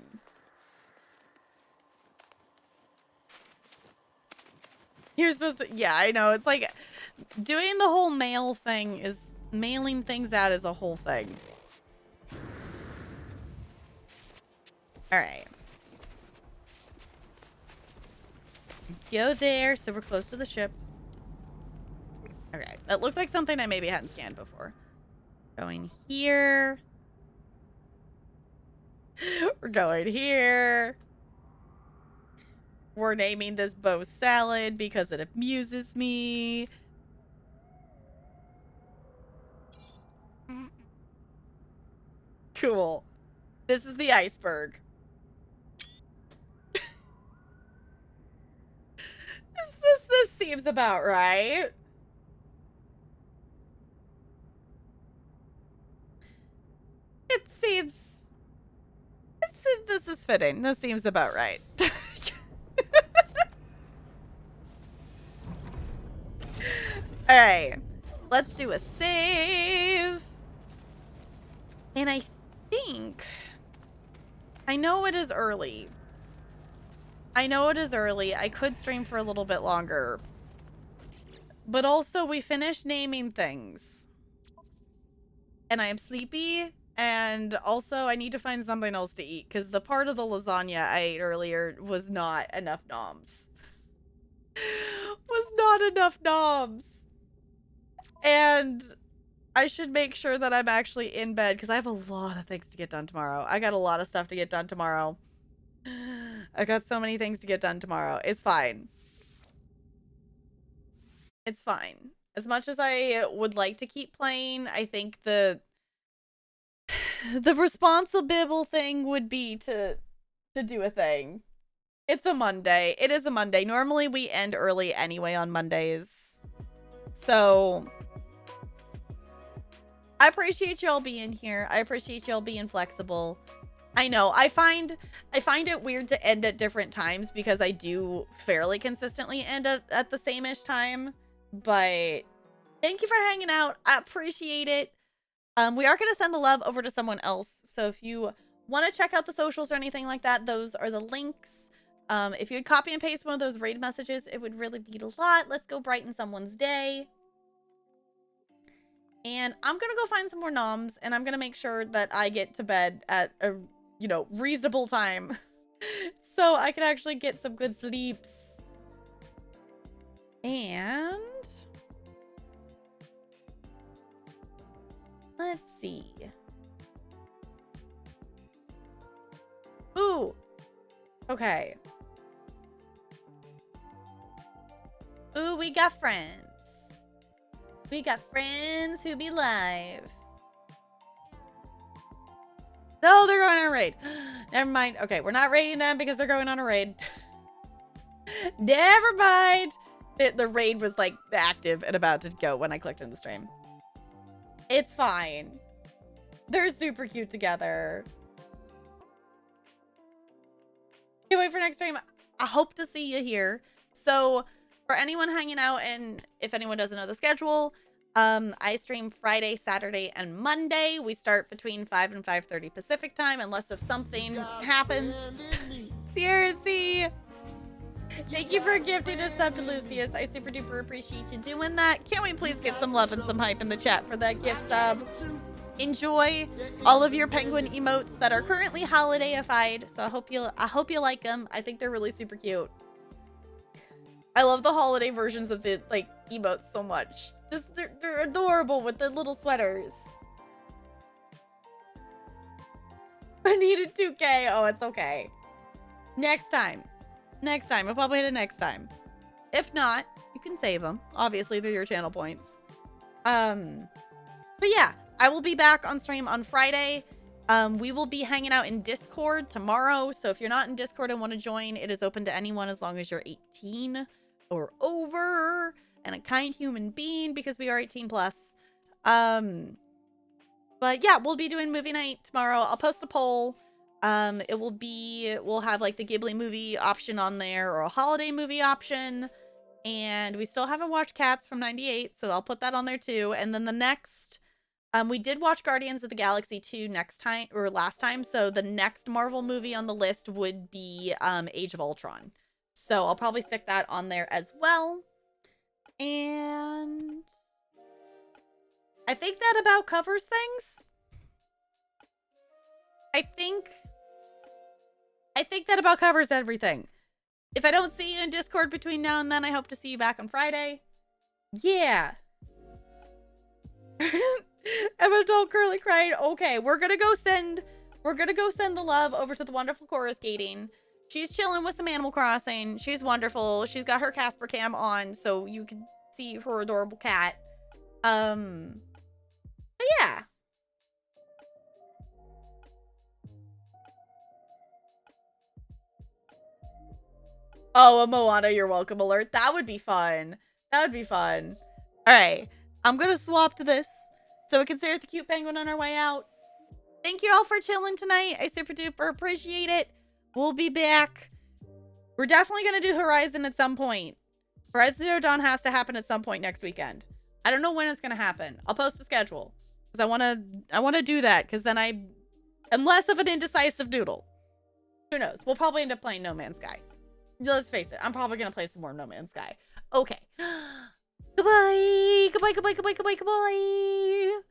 You're supposed to... Yeah, I know. It's like... Doing the whole mail thing is Mailing things out is a whole thing. All right. Go there, so we're close to the ship. Okay, that looked like something I maybe hadn't scanned before. Going here. We're going here. We're naming this bow salad because it amuses me. Cool. This is the iceberg. This seems about right. It seems... This is fitting. This seems about right. Alright. Let's do a save. And I think... I know it is early. I know it is early. I could stream for a little bit longer. But also, we finished naming things. And I am sleepy. And also, I need to find something else to eat. Because the part of the lasagna I ate earlier was not enough noms. Was not enough noms. And I should make sure that I'm actually in bed. Because I have a lot of things to get done tomorrow. I got a lot of stuff to get done tomorrow. I've got so many things to get done tomorrow. It's fine. It's fine. As much as I would like to keep playing, I think the responsible thing would be to do a thing. It's a Monday. It is a Monday. Normally we end early anyway on Mondays. So I appreciate y'all being here. I appreciate y'all being flexible. I know. I find it weird to end at different times because I do fairly consistently end at the same-ish time. But thank you for hanging out. I appreciate it. We are going to send the love over to someone else. So if you want to check out the socials or anything like that, those are the links. If you would copy and paste one of those raid messages, it would really mean a lot. Let's go brighten someone's day. And I'm going to go find some more noms, and I'm going to make sure that I get to bed at a, you know, reasonable time so I can actually get some good sleeps. And let's see. Ooh. Okay. Ooh, we got friends. We got friends who be live. No, they're going on a raid. Never mind. Okay, we're not raiding them because they're going on a raid. Never mind. The raid was like active and about to go when I clicked in the stream. It's fine. They're super cute together. Can't wait for next stream. I hope to see you here. So for anyone hanging out, and if anyone doesn't know the schedule, I stream Friday, Saturday, and Monday. We start between 5 and 5:30 Pacific time, unless if something happens. Seriously. Thank you for gifting a sub to Lucius. I super duper appreciate you doing that. Can't we please get some love and some hype in the chat for that gift sub? Enjoy all of your penguin emotes that are currently holidayified. So I hope you like them. I think they're really super cute. I love the holiday versions of the like emotes so much. Just they're adorable with the little sweaters. I needed 2K. Oh, it's okay. Next time. Next time. We'll probably hit it next time. If not, you can save them. Obviously, they're your channel points. But yeah, I will be back on stream on Friday. We will be hanging out in Discord tomorrow. So if you're not in Discord and want to join, it is open to anyone as long as you're 18 or over and a kind human being, because we are 18 plus. But yeah, we'll be doing movie night tomorrow. I'll post a poll. We'll have like the Ghibli movie option on there, or a holiday movie option. And we still haven't watched Cats from '98, so I'll put that on there too. And then the next, we did watch Guardians of the Galaxy 2 last time. So the next Marvel movie on the list would be Age of Ultron. So I'll probably stick that on there as well. And I think that about covers things. I think that about covers everything. If I don't see you in Discord between now and then, I hope to see you back on Friday. Yeah. I'm an adult curly crying. Okay, we're gonna go send the love over to the wonderful Chorus Gating. She's chilling with some Animal Crossing. She's wonderful. She's got her Casper cam on, so you can see her adorable cat. But yeah. Oh, a Moana, you're welcome alert. That would be fun. That would be fun. All right. I'm going to swap to this so we can stare at the cute penguin on our way out. Thank you all for chilling tonight. I super duper appreciate it. We'll be back. We're definitely going to do Horizon at some point. Horizon Zero Dawn has to happen at some point next weekend. I don't know when it's going to happen. I'll post a schedule because I want to do that because then I'm less of an indecisive doodle. Who knows? We'll probably end up playing No Man's Sky. Let's face it. I'm probably going to play some more No Man's Sky. Okay. Goodbye. Goodbye, goodbye, goodbye, goodbye, goodbye.